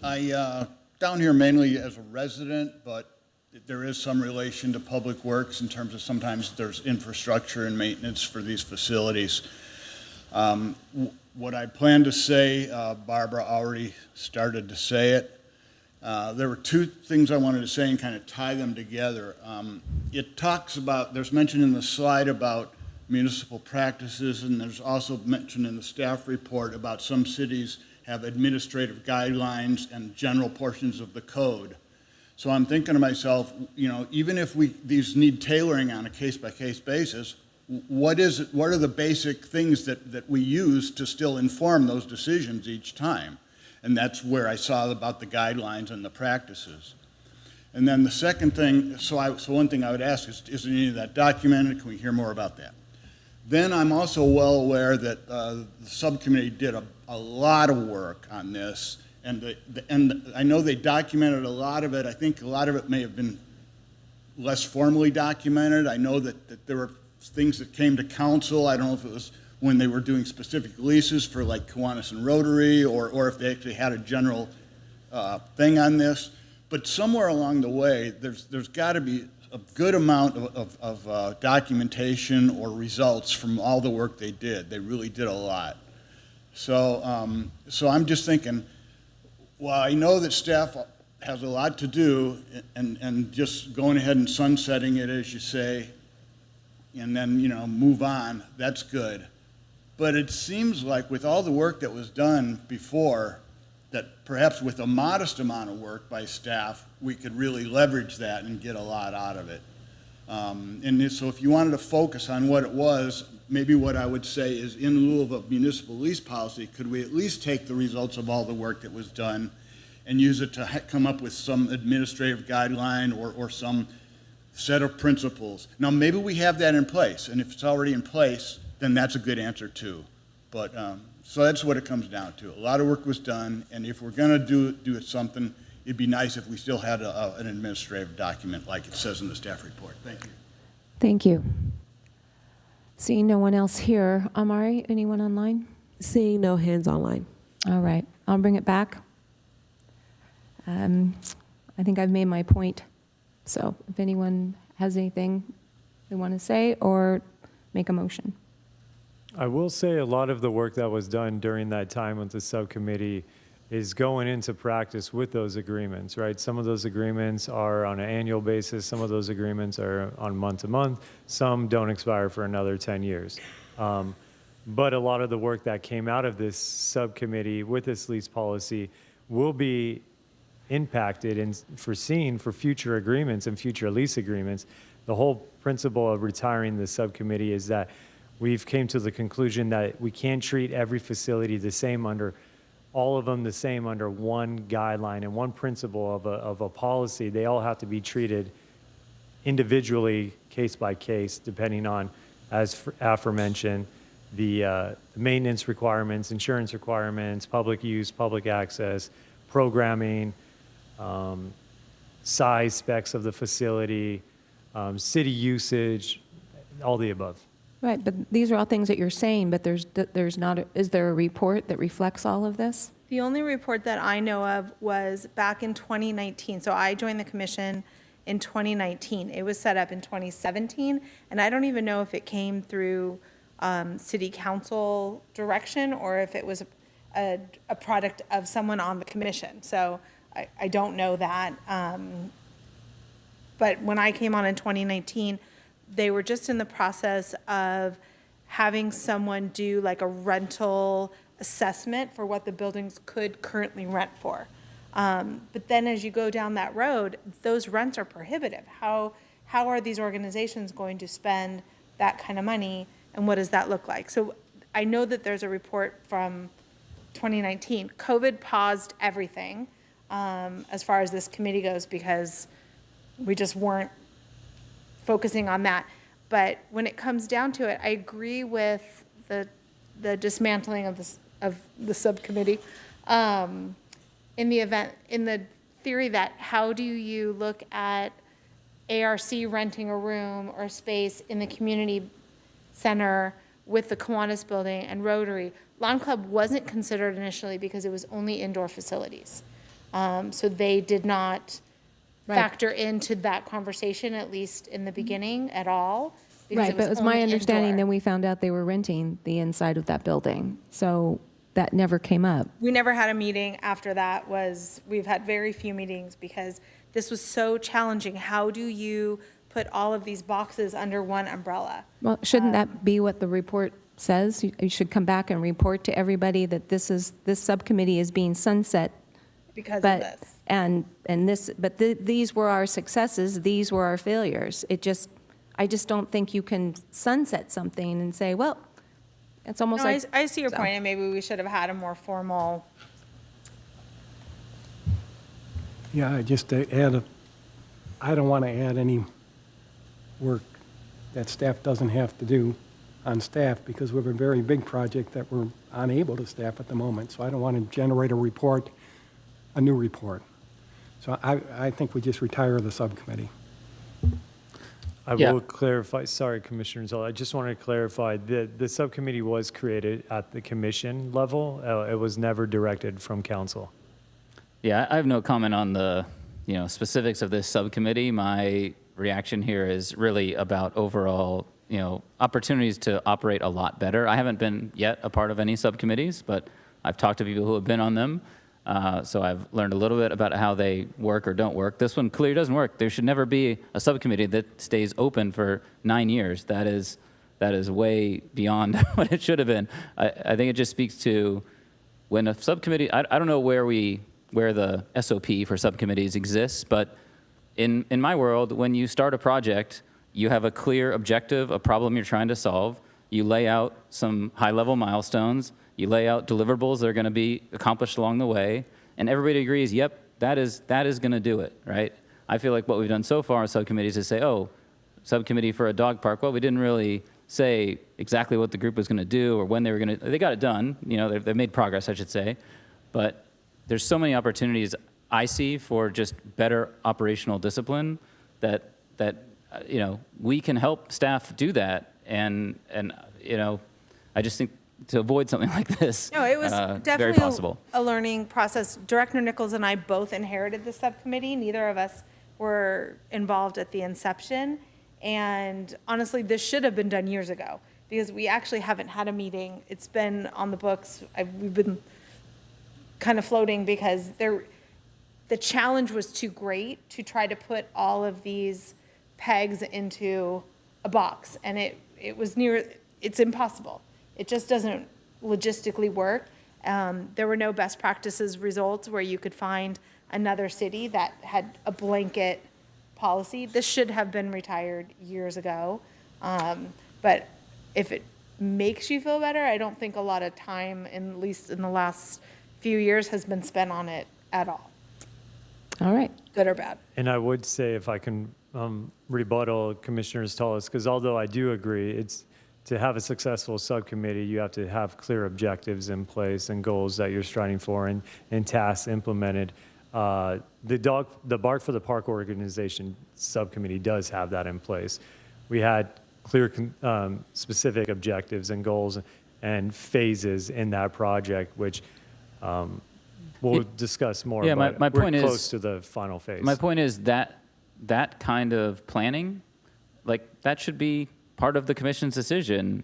I down here mainly as a resident, but there is some relation to public works in terms of sometimes there's infrastructure and maintenance for these facilities. What I plan to say, Barbara already started to say it. There were two things I wanted to say and kind of tie them together. It talks about, there's mention in the slide about municipal practices, and there's also mention in the staff report about some cities have administrative guidelines and general portions of the code. So I'm thinking to myself, even if these need tailoring on a case-by-case basis, what are the basic things that we use to still inform those decisions each time? And that's where I saw about the guidelines and the practices. And then the second thing, so one thing I would ask is any of that documented? Can we hear more about that? Then I'm also well aware that the subcommittee did a lot of work on this, and I know they documented a lot of it. I think a lot of it may have been less formally documented. I know that there were things that came to council. I don't know if it was when they were doing specific leases for like Kiwanis and Rotary, or if they actually had a general thing on this. But somewhere along the way, there's got to be a good amount of documentation or results from all the work they did. They really did a lot. So I'm just thinking, well, I know that staff has a lot to do, and just going ahead and sunsetting it, as you say, and then, move on, that's good. But it seems like with all the work that was done before, that perhaps with a modest amount of work by staff, we could really leverage that and get a lot out of it. And so if you wanted to focus on what it was, maybe what I would say is, in lieu of a municipal lease policy, could we at least take the results of all the work that was done and use it to come up with some administrative guideline or some set of principles? Now, maybe we have that in place, and if it's already in place, then that's a good answer too. But so that's what it comes down to. A lot of work was done, and if we're going to do something, it'd be nice if we still had an administrative document like it says in the staff report. Thank you. Thank you. Seeing no one else here, Amari, anyone online? Seeing no hands online. All right, I'll bring it back. I think I've made my point. So if anyone has anything they want to say or make a motion. I will say a lot of the work that was done during that time with the subcommittee is going into practice with those agreements, right? Some of those agreements are on an annual basis. Some of those agreements are on month to month. Some don't expire for another 10 years. But a lot of the work that came out of this subcommittee with this lease policy will be impacted and foreseen for future agreements and future lease agreements. The whole principle of retiring the subcommittee is that we've came to the conclusion that we can't treat every facility the same under all of them the same under one guideline and one principle of a policy. They all have to be treated individually, case by case, depending on, as aforementioned, the maintenance requirements, insurance requirements, public use, public access, programming, size specs of the facility, city usage, all the above. Right, but these are all things that you're saying, but there's not, is there a report that reflects all of this? The only report that I know of was back in 2019. So I joined the commission in 2019. It was set up in 2017, and I don't even know if it came through city council direction or if it was a product of someone on the commission. So I don't know that. But when I came on in 2019, they were just in the process of having someone do like a rental assessment for what the buildings could currently rent for. But then as you go down that road, those rents are prohibitive. How are these organizations going to spend that kind of money, and what does that look like? So I know that there's a report from 2019. COVID paused everything as far as this committee goes because we just weren't focusing on that. But when it comes down to it, I agree with the dismantling of the subcommittee in the theory that how do you look at ARC renting a room or space in the community center with the Kiwanis building and Rotary. Lawn Club wasn't considered initially because it was only indoor facilities. So they did not Right. factor into that conversation, at least in the beginning, at all. because Right, but it was my only understanding, indoor. then we found out they were renting the inside of that building. So that never came up. We never had a meeting after that. We've had very few meetings because this was so challenging. How do you put all of these boxes under one umbrella? Well, shouldn't that be what the report says? You should come back and report to everybody that this subcommittee is being sunset. Because of But, this. these were our successes, these were our failures. I just don't think you can sunset something and say, well, it's almost No, like. I see your so. point, and maybe we should have had a more formal. Yeah, just to add, I don't want to add any work that staff doesn't have to do on staff because we have a very big project that we're unable to staff at the moment. So I don't want to generate a new report. So I think we just retire the subcommittee. I Yeah. will clarify, sorry, Commissioners, I just wanted to clarify, the subcommittee was created at the commission level. It was never directed from council. Yeah, I have no comment on the, specifics of this subcommittee. My reaction here is really about overall, opportunities to operate a lot better. I haven't been yet a part of any subcommittees, but I've talked to people who have been on them. So I've learned a little bit about how they work or don't work. This one clearly doesn't work. There should never be a subcommittee that stays open for 9 years. That is way beyond what it should have been. I think it just speaks to when a subcommittee, I don't know where the SOP for subcommittees exists, but in my world, when you start a project, you have a clear objective, a problem you're trying to solve. You lay out some high-level milestones. You lay out deliverables that are going to be accomplished along the way, and everybody agrees, yep, that is going to do it, right? I feel like what we've done so far in subcommittees is say, oh, subcommittee for a dog park. Well, we didn't really say exactly what the group was going to do or when they were going to. They got it done. They've made progress, I should say. But there's so many opportunities I see for just better operational discipline that we can help staff do that. And I just think to avoid something like this, No, it was very definitely possible. a learning process. Director Nichols and I both inherited the subcommittee. Neither of us were involved at the inception. And honestly, this should have been done years ago because we actually haven't had a meeting. It's been on the books. We've been kind of floating because the challenge was too great to try to put all of these pegs into a box. And it's impossible. It just doesn't logistically work. There were no best practices results where you could find another city that had a blanket policy. This should have been retired years ago. But if it makes you feel better, I don't think a lot of time, at least in the last few years, has been spent on it at all. All right. Good or bad. And I would say, if I can rebuttal Commissioner's Tullis, because although I do agree, it's to have a successful subcommittee, you have to have clear objectives in place and goals that you're striving for and tasks implemented. The Bark for the Park organization subcommittee does have that in place. We had clear, specific objectives and goals and phases in that project, which we'll discuss more. Yeah, but my point we're is close to the final phase. My point is that kind of planning, that should be part of the commission's decision.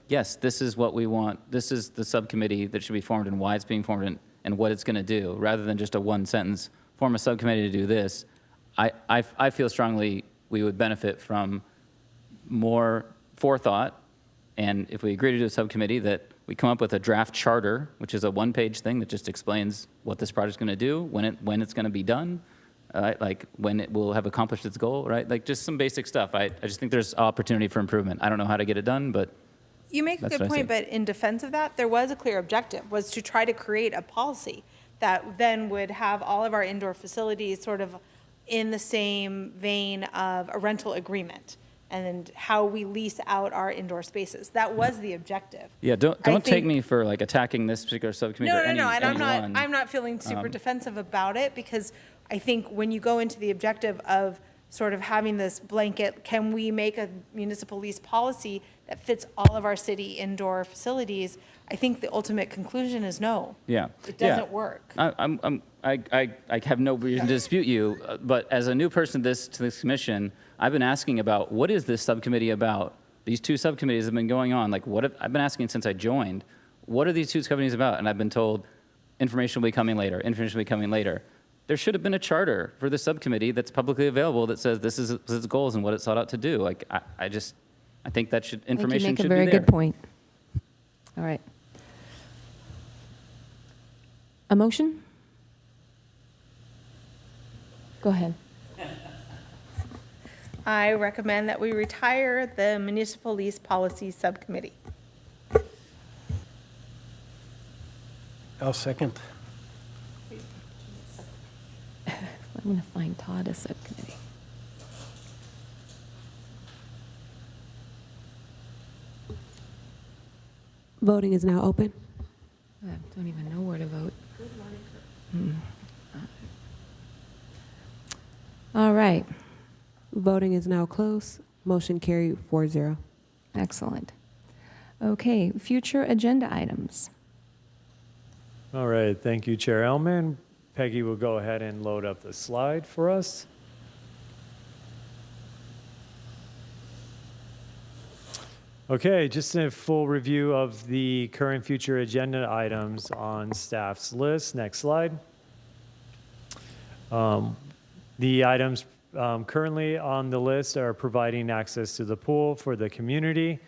Yes, this is what we want. This is the subcommittee that should be formed and why it's being formed and what it's going to do, rather than just a one sentence, form a subcommittee to do this. I feel strongly we would benefit from more forethought. And if we agree to do a subcommittee, that we come up with a draft charter, which is a one-page thing that just explains what this project's going to do, when it's going to be done, when it will have accomplished its goal, right? Just some basic stuff. I just think there's opportunity for improvement. I don't know how to get it done, but You make a that's good what I point, see. but in defense of that, there was a clear objective, was to try to create a policy that then would have all of our indoor facilities sort of in the same vein of a rental agreement and how we lease out our indoor spaces. That was the objective. Yeah, don't I take think- me for attacking this particular subcommittee or No, and anyone. I'm not feeling super defensive about it because I think when you go into the objective of sort of having this blanket, can we make a municipal lease policy that fits all of our city indoor facilities? I think the ultimate conclusion is no. Yeah. It doesn't work. I have no reason to dispute you, but as a new person to this commission, I've been asking about what is this subcommittee about? These two subcommittees have been going on. Like, I've been asking since I joined, what are these two subcommittees about? And I've been told information will be coming later. Information will be coming later. There should have been a charter for the subcommittee that's publicly available that says this is its goals and what it sought out to do. Like, I think that information should be there. You make a very good point. All right. A motion? Go ahead. I recommend that we retire the municipal lease policy subcommittee. I'll second. I'm going to find Todd a subcommittee. Voting is now open. I don't even know where to vote. All right. Voting is now closed. Motion carried 4-0. Excellent. Okay, future agenda items. All right, thank you, Chair Elman. Peggy will go ahead and load up the slide for us. Okay, just a full review of the current future agenda items on staff's list. Next slide. The items currently on the list are providing access to the pool for the community.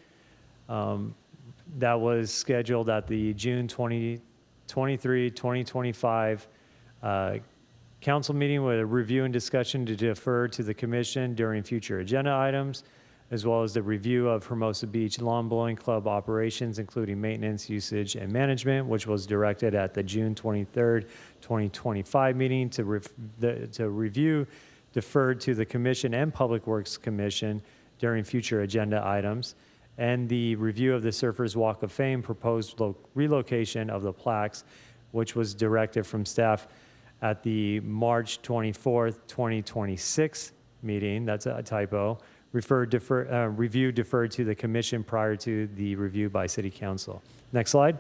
That was scheduled at the June 2025 council meeting with a review and discussion to defer to the commission during future agenda items, as well as the review of Hermosa Beach Lawn Bowling Club operations, including maintenance, usage, and management, which was directed at the June 23rd, 2025 meeting to review, deferred to the Commission and Public Works Commission during future agenda items, and the review of the Surfers Walk of Fame proposed relocation of the plaques, which was directed from staff at the March 24th, 2026 meeting. That's a typo. Review deferred to the commission prior to the review by City Council. Next slide.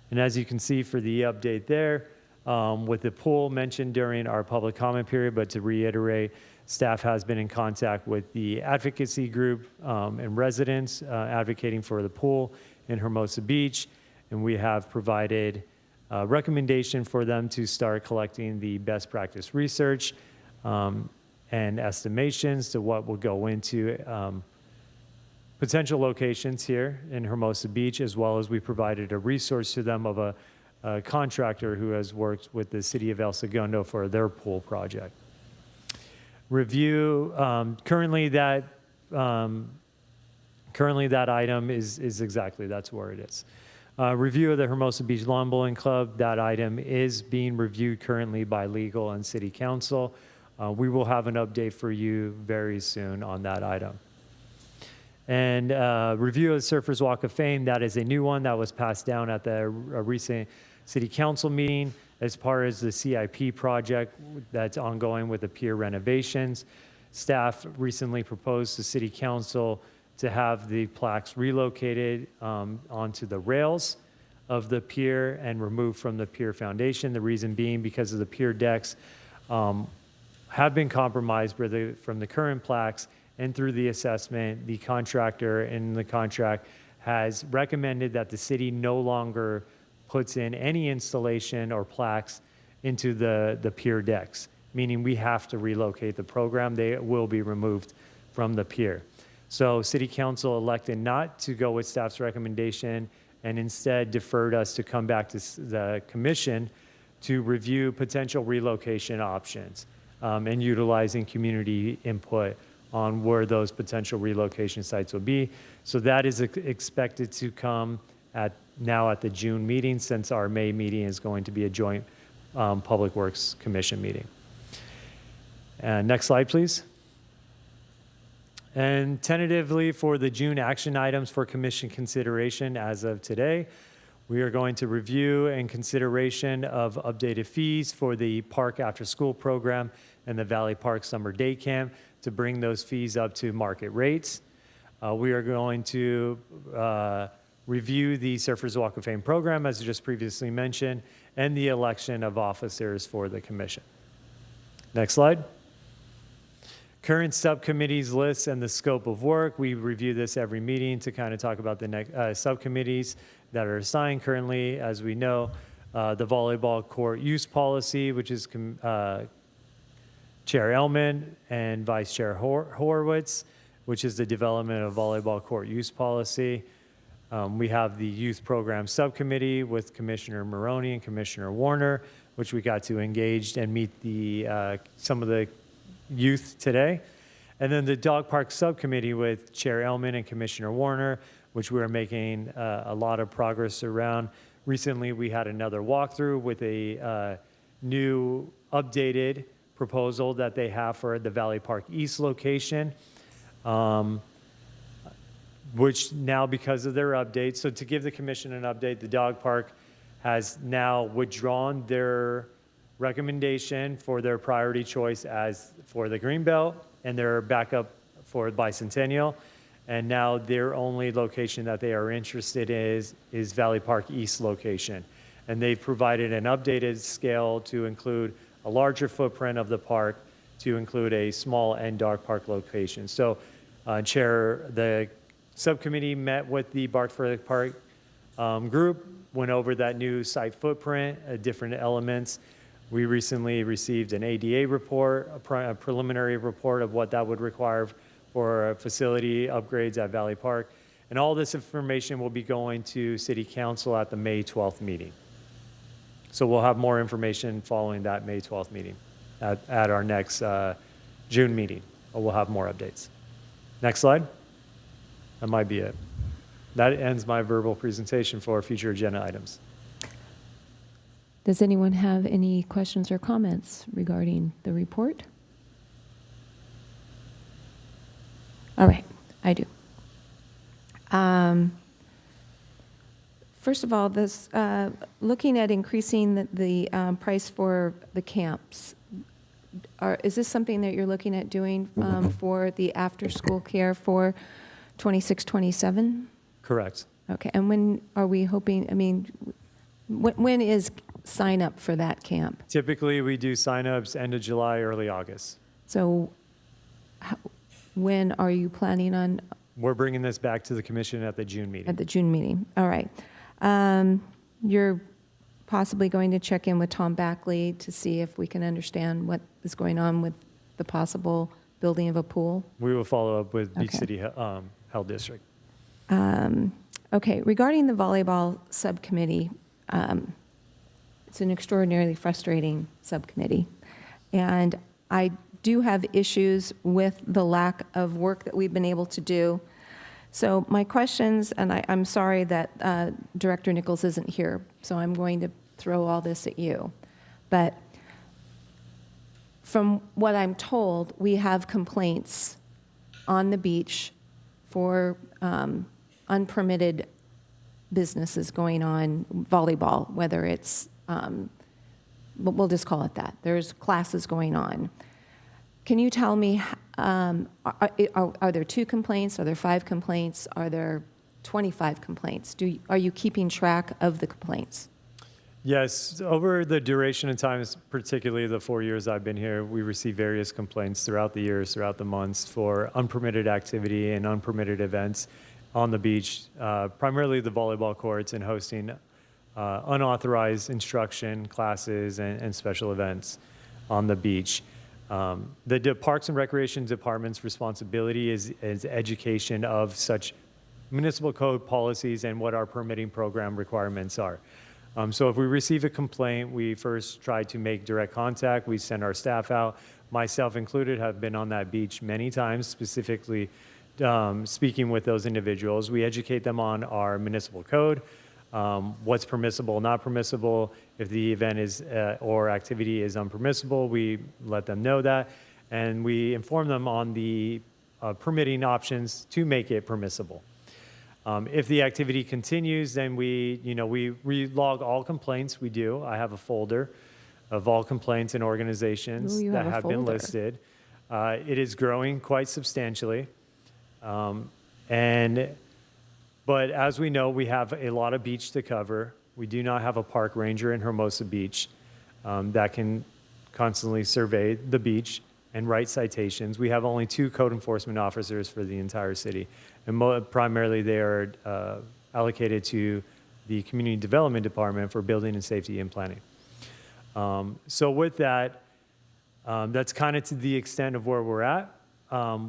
And as you can see for the update there, with the pool mentioned during our public comment period, but to reiterate, staff has been in contact with the advocacy group and residents advocating for the pool in Hermosa Beach, and we have provided a recommendation for them to start collecting the best practice research and estimations to what will go into potential locations here in Hermosa Beach, as well as we provided a resource to them of a contractor who has worked with the city of El Segundo for their pool project. Review, currently that item is exactly, that's where it is. Review of the Hermosa Beach Lawn Bowling Club, that item is being reviewed currently by legal and city council. We will have an update for you very soon on that item. And review of the Surfers Walk of Fame, that is a new one that was passed down at the recent city council meeting as part of the CIP project that's ongoing with the pier renovations. Staff recently proposed to city council to have the plaques relocated onto the rails of the pier and removed from the pier foundation. The reason being because of the pier decks have been compromised from the current plaques, and through the assessment, the contractor in the contract has recommended that the city no longer puts in any installation or plaques into the pier decks, meaning we have to relocate the program. They will be removed from the pier. So city council elected not to go with staff's recommendation and instead deferred us to come back to the commission to review potential relocation options and utilizing community input on where those potential relocation sites will be. So that is expected to come now at the June meeting, since our May meeting is going to be a joint Public Works Commission meeting. And next slide, please. And tentatively for the June action items for commission consideration as of today, we are going to review and consideration of updated fees for the park after school program and the Valley Park Summer Day Camp to bring those fees up to market rates. We are going to review the Surfers Walk of Fame program, as just previously mentioned, and the election of officers for the commission. Next slide. Current subcommittees lists and the scope of work. We review this every meeting to kind of talk about the next subcommittees that are assigned currently. As we know, the volleyball court use policy, which is Chair Elman and Vice Chair Horowitz, which is the development of volleyball court use policy. We have the youth program subcommittee with Commissioner Maroney and Commissioner Warner, which we got to engage and meet the some of the youth today. And then the dog park subcommittee with Chair Elman and Commissioner Warner, which we are making a lot of progress around. Recently, we had another walkthrough with a new updated proposal that they have for the Valley Park East location, which now, because of their update, so to give the commission an update, the dog park has now withdrawn their recommendation for their priority choice as for the Greenbelt and their backup for Bicentennial. And now their only location that they are interested in is Valley Park East location. And they've provided an updated scale to include a larger footprint of the park, to include a small and dog park location. So Chair, the subcommittee met with the Barkford Park group, went over that new site footprint, different elements. We recently received an ADA report, a preliminary report of what that would require for facility upgrades at Valley Park. And all this information will be going to City Council at the May 12th meeting. So we'll have more information following that May 12th meeting at our next June meeting. We'll have more updates. Next slide. That might be it. That ends my verbal presentation for future agenda items. Does anyone have any questions or comments regarding the report? All right, I do. First of all, this looking at increasing the price for the camps, is this something that you're looking at doing for the after-school care for 26-27? Correct. Okay, and when are we hoping, I mean, when is sign up for that camp? Typically, we do signups end of July, early August. So when are you planning on? We're bringing this back to the commission at the June meeting. At the June meeting, all right. You're possibly going to check in with Tom Backley to see if we can understand what is going on with the possible building of a pool? We will follow up with Beach Okay. City Health District. Okay, regarding the volleyball subcommittee, it's an extraordinarily frustrating subcommittee. And I do have issues with the lack of work that we've been able to do. So my questions, and I'm sorry that Director Nichols isn't here, so I'm going to throw all this at you. But from what I'm told, we have complaints on the beach for unpermitted businesses going on, volleyball, whether it's, we'll just call it that. There's classes going on. Can you tell me, are there 2 complaints? Are there 5 complaints? Are there 25 complaints? Are you keeping track of the complaints? Yes, over the duration of time, particularly the 4 years I've been here, we receive various complaints throughout the years, throughout the months for unpermitted activity and unpermitted events on the beach, primarily the volleyball courts, and hosting unauthorized instruction, classes, and special events on the beach. The Parks and Recreation Department's responsibility is education of such municipal code policies and what our permitting program requirements are. So if we receive a complaint, we first try to make direct contact. We send our staff out, myself included, have been on that beach many times, specifically speaking with those individuals. We educate them on our municipal code, what's permissible, not permissible. If the event is or activity is unpermissible, we let them know that, and we inform them on the permitting options to make it permissible. If the activity continues, then we relog all complaints. We do. I have a folder of all complaints and organizations Ooh, you that have a have been folder. listed. It is growing quite substantially. But as we know, we have a lot of beach to cover. We do not have a park ranger in Hermosa Beach that can constantly survey the beach and write citations. We have only 2 code enforcement officers for the entire city. And primarily they are allocated to the Community Development Department for Building and Safety and Planning. So with that, that's kind of to the extent of where we're at.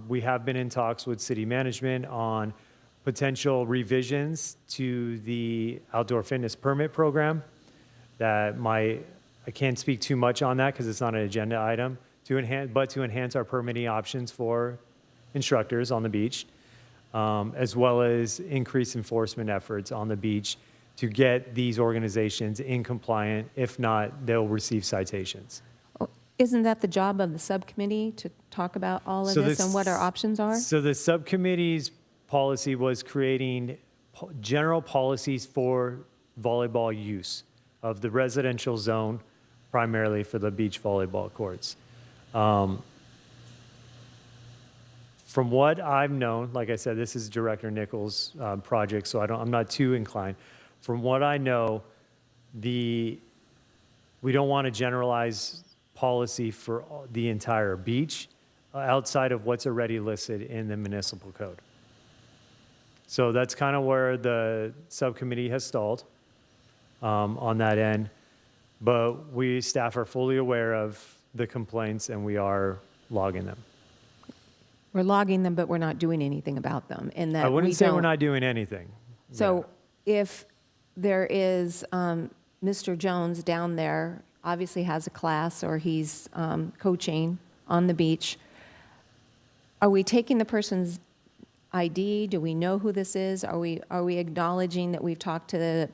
We have been in talks with city management on potential revisions to the outdoor fitness permit program that I can't speak too much on that because it's not an agenda item, to enhance our permitting options for instructors on the beach, as well as increase enforcement efforts on the beach to get these organizations in compliant. If not, they'll receive citations. Isn't that the job of the subcommittee to talk about all of this and what our options are? So the subcommittee's policy was creating general policies for volleyball use of the residential zone, primarily for the beach volleyball courts. From what I've known, like I said, this is Director Nichols' project, so I'm not too inclined. From what I know, we don't want to generalize policy for the entire beach outside of what's already listed in the municipal code. So that's kind of where the subcommittee has stalled on that end. But we staff are fully aware of the complaints and we are logging them. We're logging them, but we're not doing anything about them. And that I wouldn't we say we're don't- not doing anything. So if there is Mr. Jones down there, obviously has a class or he's coaching on the beach, are we taking the person's ID? Do we know who this is? Are we acknowledging that we've talked to the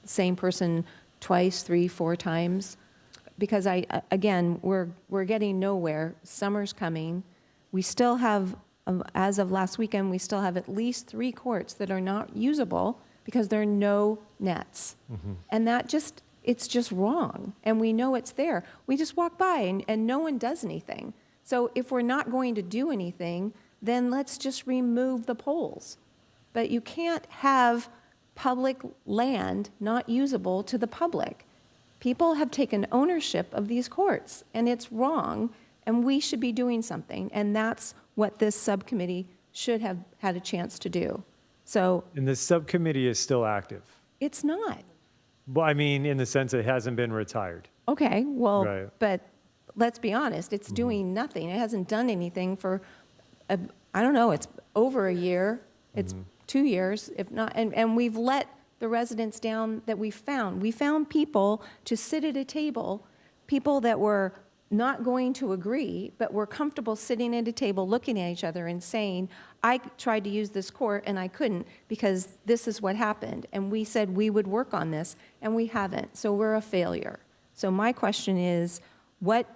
same person twice, 3, 4 times? Because again, we're getting nowhere. Summer's coming. We still have, as of last weekend, we still have at least 3 courts that are not usable because there are no nets. And it's just wrong. And we know it's there. We just walk by and no one does anything. So if we're not going to do anything, then let's just remove the poles. But you can't have public land not usable to the public. People have taken ownership of these courts, and it's wrong, and we should be doing something. And that's what this subcommittee should have had a chance to do. So And the subcommittee is still active. it's not. Well, I mean, in the sense it hasn't been retired. Okay, well, Right. but let's be honest, it's doing nothing. It hasn't done anything for, I don't know, it's over a year. It's 2 years, if not, and we've let the residents down that we found. We found people to sit at a table, people that were not going to agree, but were comfortable sitting at a table, looking at each other and saying, I tried to use this court and I couldn't because this is what happened. And we said we would work on this, and we haven't. So we're a failure. So my question is, what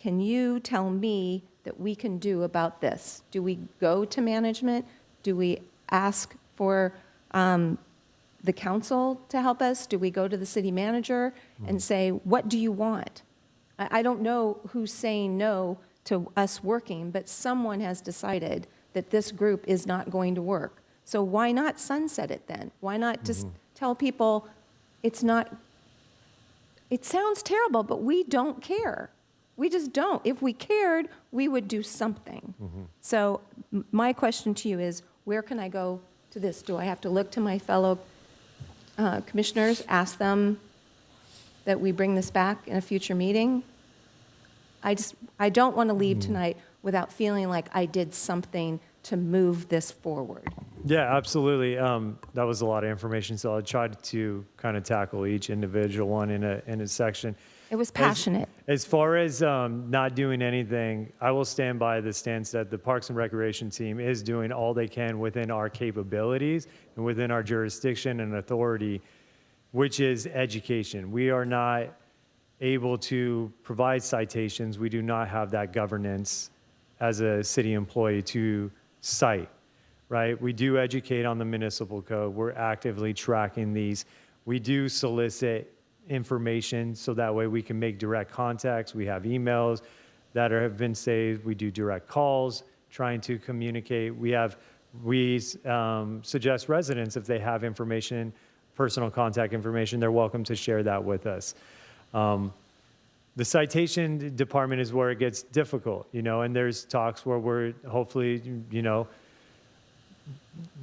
can you tell me that we can do about this? Do we go to management? Do we ask for the council to help us? Do we go to the city manager and say, what do you want? I don't know who's saying no to us working, but someone has decided that this group is not going to work. So why not sunset it then? Why not just tell people it's not, it sounds terrible, but we don't care. We just don't. If we cared, we would do something. So my question to you is, where can I go to this? Do I have to look to my fellow commissioners, ask them that we bring this back in a future meeting? I don't want to leave tonight without feeling like I did something to move this forward. Yeah, absolutely. That was a lot of information, so I tried to kind of tackle each individual one in a section. It was passionate. As far as not doing anything, I will stand by the stance that the Parks and Recreation team is doing all they can within our capabilities and within our jurisdiction and authority, which is education. We are not able to provide citations. We do not have that governance as a city employee to cite, right? We do educate on the municipal code. We're actively tracking these. We do solicit information so that way we can make direct contacts. We have emails that have been saved. We do direct calls, trying to communicate. We suggest residents, if they have information, personal contact information, they're welcome to share that with us. The citation department is where it gets difficult, and there's talks where we're hopefully,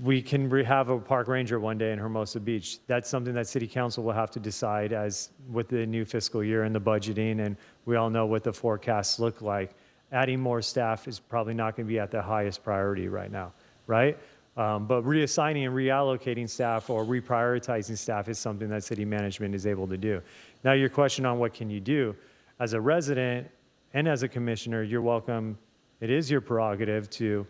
we can have a park ranger one day in Hermosa Beach. That's something that city council will have to decide as with the new fiscal year and the budgeting, and we all know what the forecasts look like. Adding more staff is probably not going to be at the highest priority right now, right? But reassigning and reallocating staff or reprioritizing staff is something that city management is able to do. Now, your question on what can you do? As a resident and as a commissioner, you're welcome. It is your prerogative to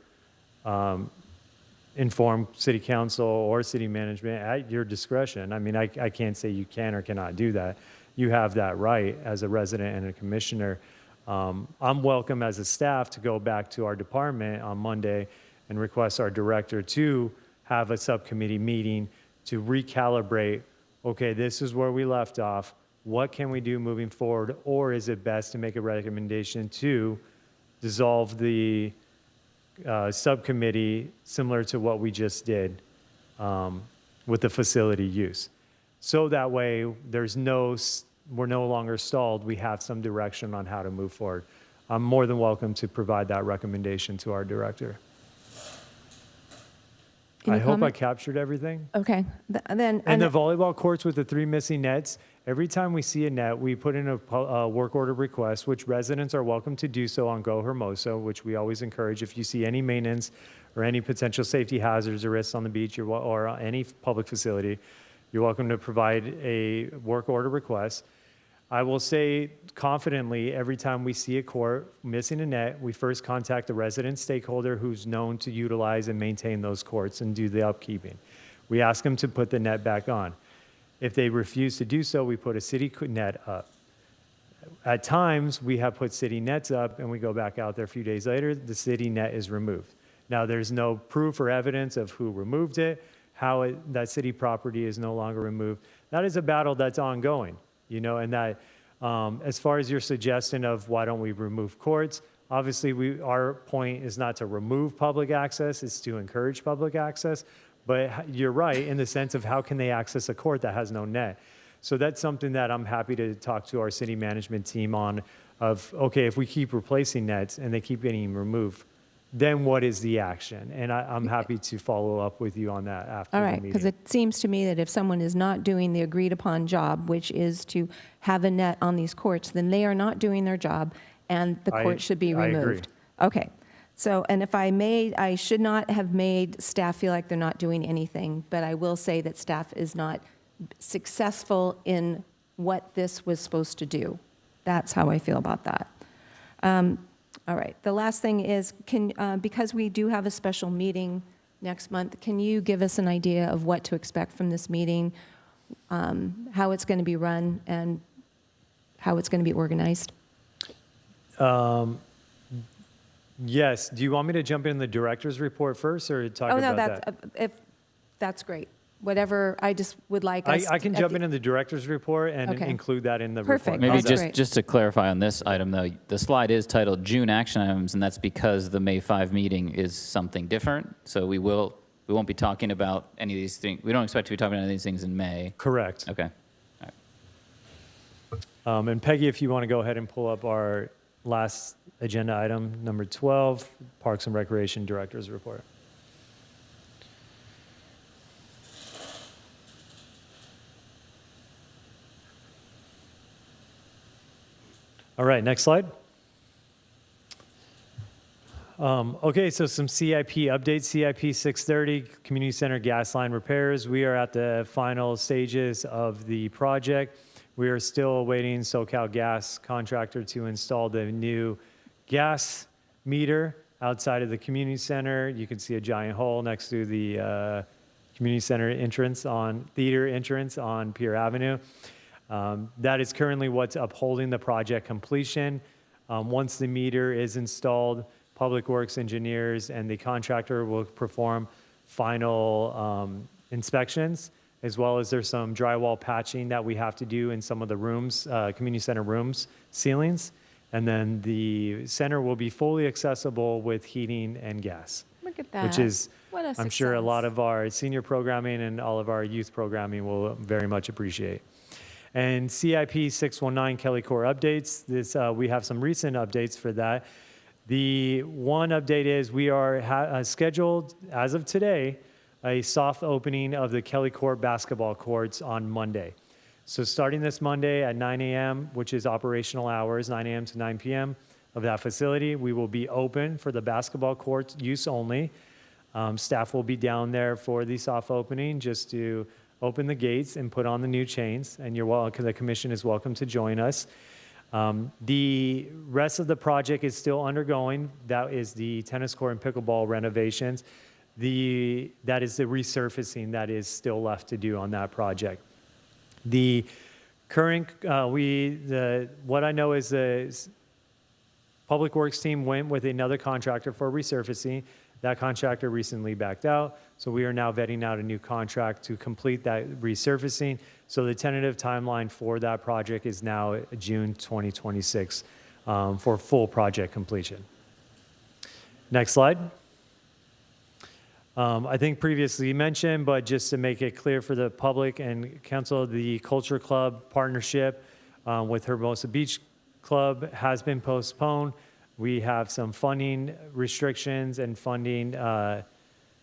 inform city council or city management at your discretion. I mean, I can't say you can or cannot do that. You have that right as a resident and a commissioner. I'm welcome as a staff to go back to our department on Monday and request our director to have a subcommittee meeting to recalibrate, okay, this is where we left off. What can we do moving forward? Or is it best to make a recommendation to dissolve the subcommittee similar to what we just did with the facility use? So that way we're no longer stalled. We have some direction on how to move forward. I'm more than welcome to provide that recommendation to our director. Any I hope I comment? captured everything. Okay, then. And the volleyball courts with the 3 missing nets, every time we see a net, we put in a work order request, which residents are welcome to do so on Go Hermosa, which we always encourage. If you see any maintenance or any potential safety hazards or risks on the beach or any public facility, you're welcome to provide a work order request. I will say confidently, every time we see a court missing a net, we first contact the resident stakeholder who's known to utilize and maintain those courts and do the upkeeping. We ask them to put the net back on. If they refuse to do so, we put a city net up. At times, we have put city nets up and we go back out there a few days later, the city net is removed. Now, there's no proof or evidence of who removed it, that city property is no longer removed. That is a battle that's ongoing, and that as far as your suggestion of why don't we remove courts, obviously our point is not to remove public access, it's to encourage public access. But you're right in the sense of how can they access a court that has no net? So that's something that I'm happy to talk to our city management team on of, okay, if we keep replacing nets and they keep getting removed, then what is the action? And I'm happy to follow up with you on that after All the right, meeting. because it seems to me that if someone is not doing the agreed upon job, which is to have a net on these courts, then they are not doing their job and the court should be I agree. removed. Okay. So, and if I should not have made staff feel like they're not doing anything, but I will say that staff is not successful in what this was supposed to do. That's how I feel about that. All right, the last thing is, because we do have a special meeting next month, can you give us an idea of what to expect from this meeting, how it's going to be run, and how it's going to be organized? Yes. Do you want me to jump in the director's report first or talk about that? That's great. Whatever, I just would like us. I can jump in the director's report and Okay. include that in the Perfect. report. Maybe That's great. just to clarify on this item, though, the slide is titled June action items, and that's because the May 5 meeting is something different. So we won't be talking about any of these things. We don't expect to be talking about any of these things in May. Correct. Okay. And Peggy, if you want to go ahead and pull up our last agenda item, number 12, Parks and Recreation Director's Report. All right, next slide. Okay, so some CIP updates. CIP 630, Community Center gas line repairs. We are at the final stages of the project. We are still awaiting SoCal Gas contractor to install the new gas meter outside of the community center. You can see a giant hole next to the community center theater entrance on Pier Avenue. That is currently what's upholding the project completion. Once the meter is installed, Public Works engineers and the contractor will perform final inspections. as well as there's some drywall patching that we have to do in some of the rooms, community center rooms, ceilings. And then the center will be fully accessible with heating and gas. Look at that. Which is, What a I'm sure a success. lot of our senior programming and all of our youth programming will very much appreciate. And CIP 619 Kelly Core updates. This we have some recent updates for that. The one update is we are scheduled, as of today, a soft opening of the Kelly Court basketball courts on Monday. So starting this Monday at 9 a.m., which is operational hours, 9 a.m. to 9 p.m. of that facility, we will be open for the basketball court use only. Staff will be down there for the soft opening just to open the gates and put on the new chains, and you're welcome. The commission is welcome to join us. The rest of the project is still undergoing. That is the tennis court and pickleball renovations. That is the resurfacing that is still left to do on that project. The current, what I know is the Public Works team went with another contractor for resurfacing. That contractor recently backed out, so we are now vetting out a new contract to complete that resurfacing. So the tentative timeline for that project is now June 2026 for full project completion. Next slide. I think previously mentioned, but just to make it clear for the public and council, the Culture Club partnership with Hermosa Beach Club has been postponed. We have some funding restrictions and funding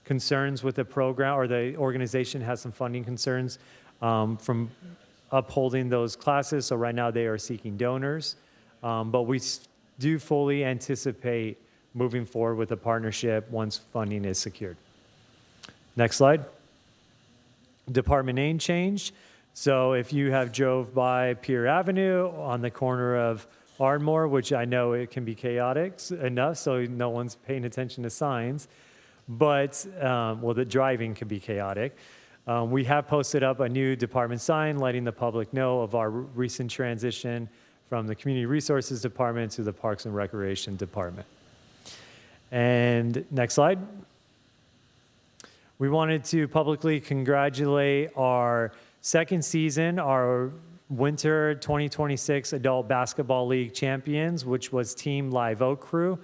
concerns with the program, or the organization has some funding concerns from upholding those classes. So right now they are seeking donors, but we do fully anticipate moving forward with the partnership once funding is secured. Next slide. Department name change. So if you have drove by Pier Avenue on the corner of Ardmore, which I know it can be chaotic enough, so no one's paying attention to signs, but, well, the driving can be chaotic. We have posted up a new department sign letting the public know of our recent transition from the Community Resources Department to the Parks and Recreation Department. And next slide. We wanted to publicly congratulate our second season, our Winter 2026 Adult Basketball League champions, which was Team Live Oak Crew.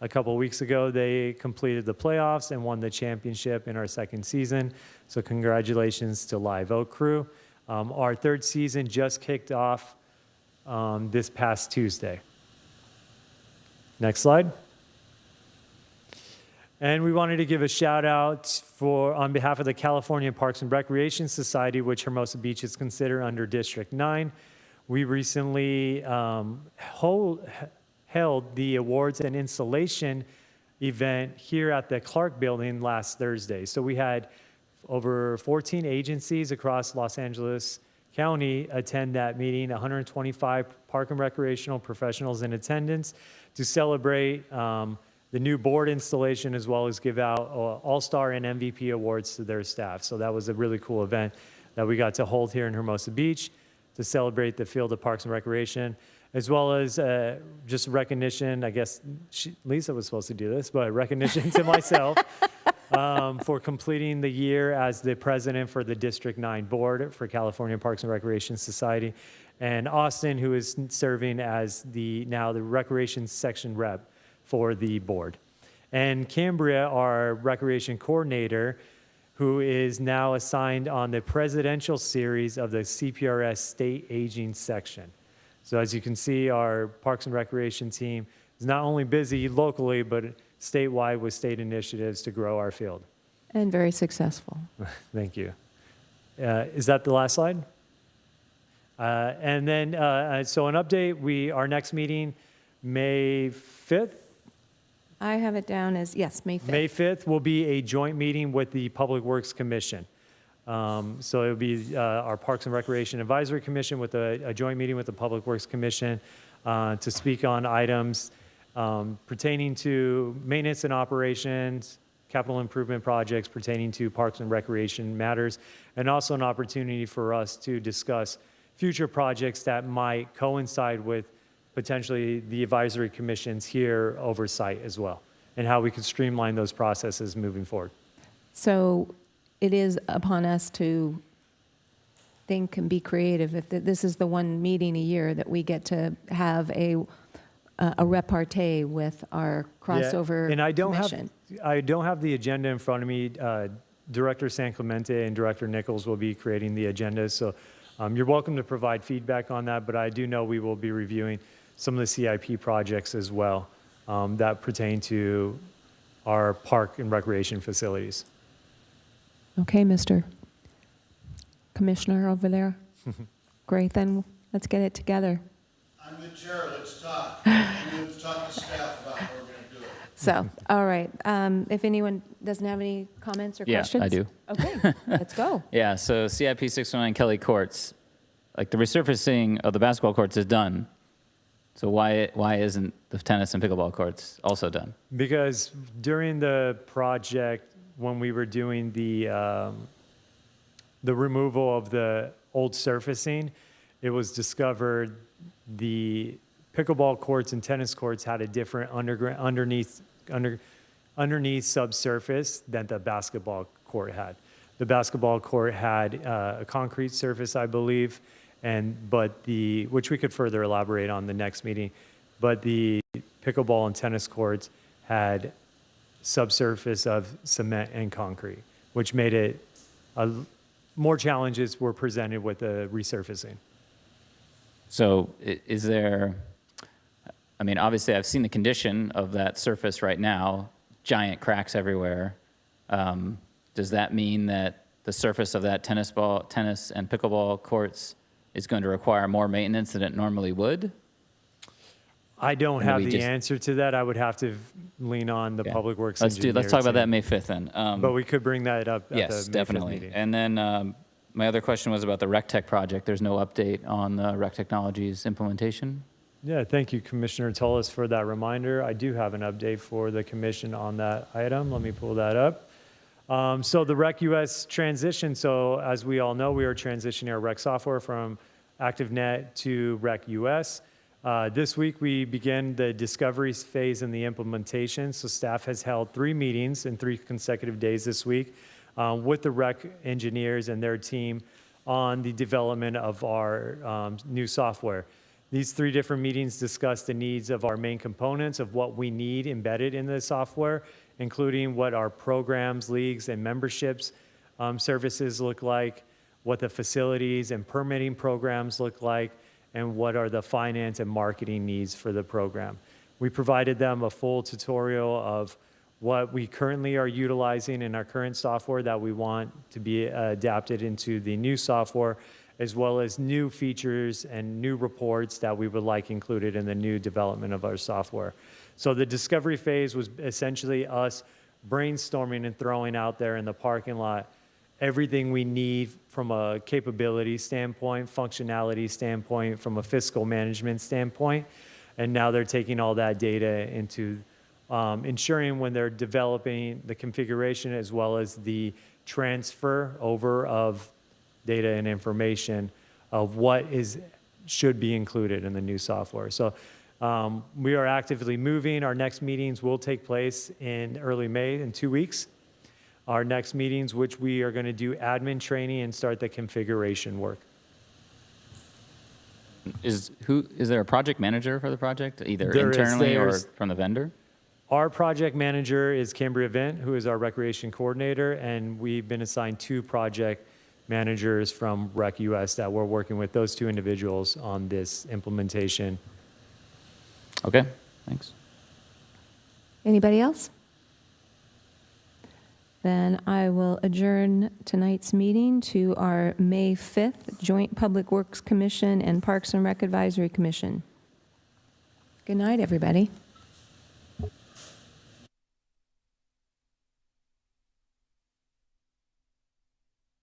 A couple weeks ago, they completed the playoffs and won the championship in our second season. So congratulations to Live Oak Crew. Our third season just kicked off this past Tuesday. Next slide. And we wanted to give a shout out on behalf of the California Parks and Recreation Society, which Hermosa Beach is considered under District 9. We recently held the awards and installation event here at the Clark Building last Thursday. So we had over 14 agencies across Los Angeles County attend that meeting, 125 park and recreational professionals in attendance to celebrate the new board installation, as well as give out All-Star and MVP awards to their staff. So that was a really cool event that we got to hold here in Hermosa Beach to celebrate the field of Parks and Recreation, as well as just recognition. I guess Lisa was supposed to do this, but recognition to myself for completing the year as the president for the District 9 board for California Parks and Recreation Society, and Austin, who is serving as now the recreation section rep for the board. And Cambria, our recreation coordinator, who is now assigned on the presidential series of the CPRS State Aging section. So as you can see, our Parks and Recreation team is not only busy locally, but statewide with state initiatives to grow our field. And very successful. Thank you. Is that the last slide? And then, so an update, our next meeting, May 5th, I have it down as, yes, May 5th. May 5th will be a joint meeting with the Public Works Commission. So it'll be our Parks and Recreation Advisory Commission with a joint meeting with the Public Works Commission to speak on items pertaining to maintenance and operations, capital improvement projects pertaining to Parks and Recreation matters, and also an opportunity for us to discuss future projects that might coincide with potentially the advisory commissions here oversight as well, and how we could streamline those processes moving forward. So it is upon us to think and be creative. If this is the one meeting a year that we get to have a repartee with our crossover and I don't commission. have the agenda in front of me. Director San Clemente and Director Nichols will be creating the agenda, so you're welcome to provide feedback on that, but I do know we will be reviewing some of the CIP projects as well that pertain to our park and recreation facilities. Okay, Mr. Commissioner over there. Great, then let's get it together. I'm the chair, let's talk. Let's talk to staff about how we're going to do it. So, all right, if anyone doesn't have any comments or questions? Yeah, I do. Okay, let's go. Yeah, so CIP 609 Kelly Courts, like the resurfacing of the basketball courts is done. So why isn't the tennis and pickleball courts also done? Because during the project, when we were doing the removal of the old surfacing, it was discovered the pickleball courts and tennis courts had a different underneath subsurface than the basketball court had. The basketball court had a concrete surface, I believe, which we could further elaborate on the next meeting, but the pickleball and tennis courts had subsurface of cement and concrete, which made it more challenges were presented with the resurfacing. So is there, I mean, obviously I've seen the condition of that surface right now, giant cracks everywhere. Does that mean that the surface of that tennis and pickleball courts is going to require more maintenance than it normally would? I don't have the answer to that. I would have to lean on the public works engineer. Let's talk about that May 5th then. But we could bring that up at yes, the May 5th definitely. meeting. And then my other question was about the RecTech project. There's no update on the Rec Technologies implementation? Yeah, thank you, Commissioner Tullis, for that reminder. I do have an update for the commission on that item. Let me pull that up. So the Rec US transition, so as we all know, we are transitioning our Rec software from ActiveNet to Rec US. This week, we began the discovery phase and the implementation. So staff has held 3 meetings in 3 consecutive days this week with the Rec engineers and their team on the development of our new software. These 3 different meetings discussed the needs of our main components of what we need embedded in the software, including what our programs, leagues, and memberships services look like, what the facilities and permitting programs look like, and what are the finance and marketing needs for the program. We provided them a full tutorial of what we currently are utilizing in our current software that we want to be adapted into the new software, as well as new features and new reports that we would like included in the new development of our software. So the discovery phase was essentially us brainstorming and throwing out there in the parking lot everything we need from a capability standpoint, functionality standpoint, from a fiscal management standpoint. And now they're taking all that data into ensuring when they're developing the configuration as well as the transfer over of data and information of what should be included in the new software. So we are actively moving. Our next meetings will take place in early May in 2 weeks. Our next meetings, which we are going to do admin training and start the configuration work. Is there a project manager for the project, either There is. internally or from the vendor? Our project manager is Cambria Vint, who is our recreation coordinator, and we've been assigned 2 project managers from Rec US that we're working with, those 2 individuals on this implementation. Okay, thanks. Anybody else? Then I will adjourn tonight's meeting to our May 5th Joint Public Works Commission and Parks and Rec Advisory Commission. Good night, everybody.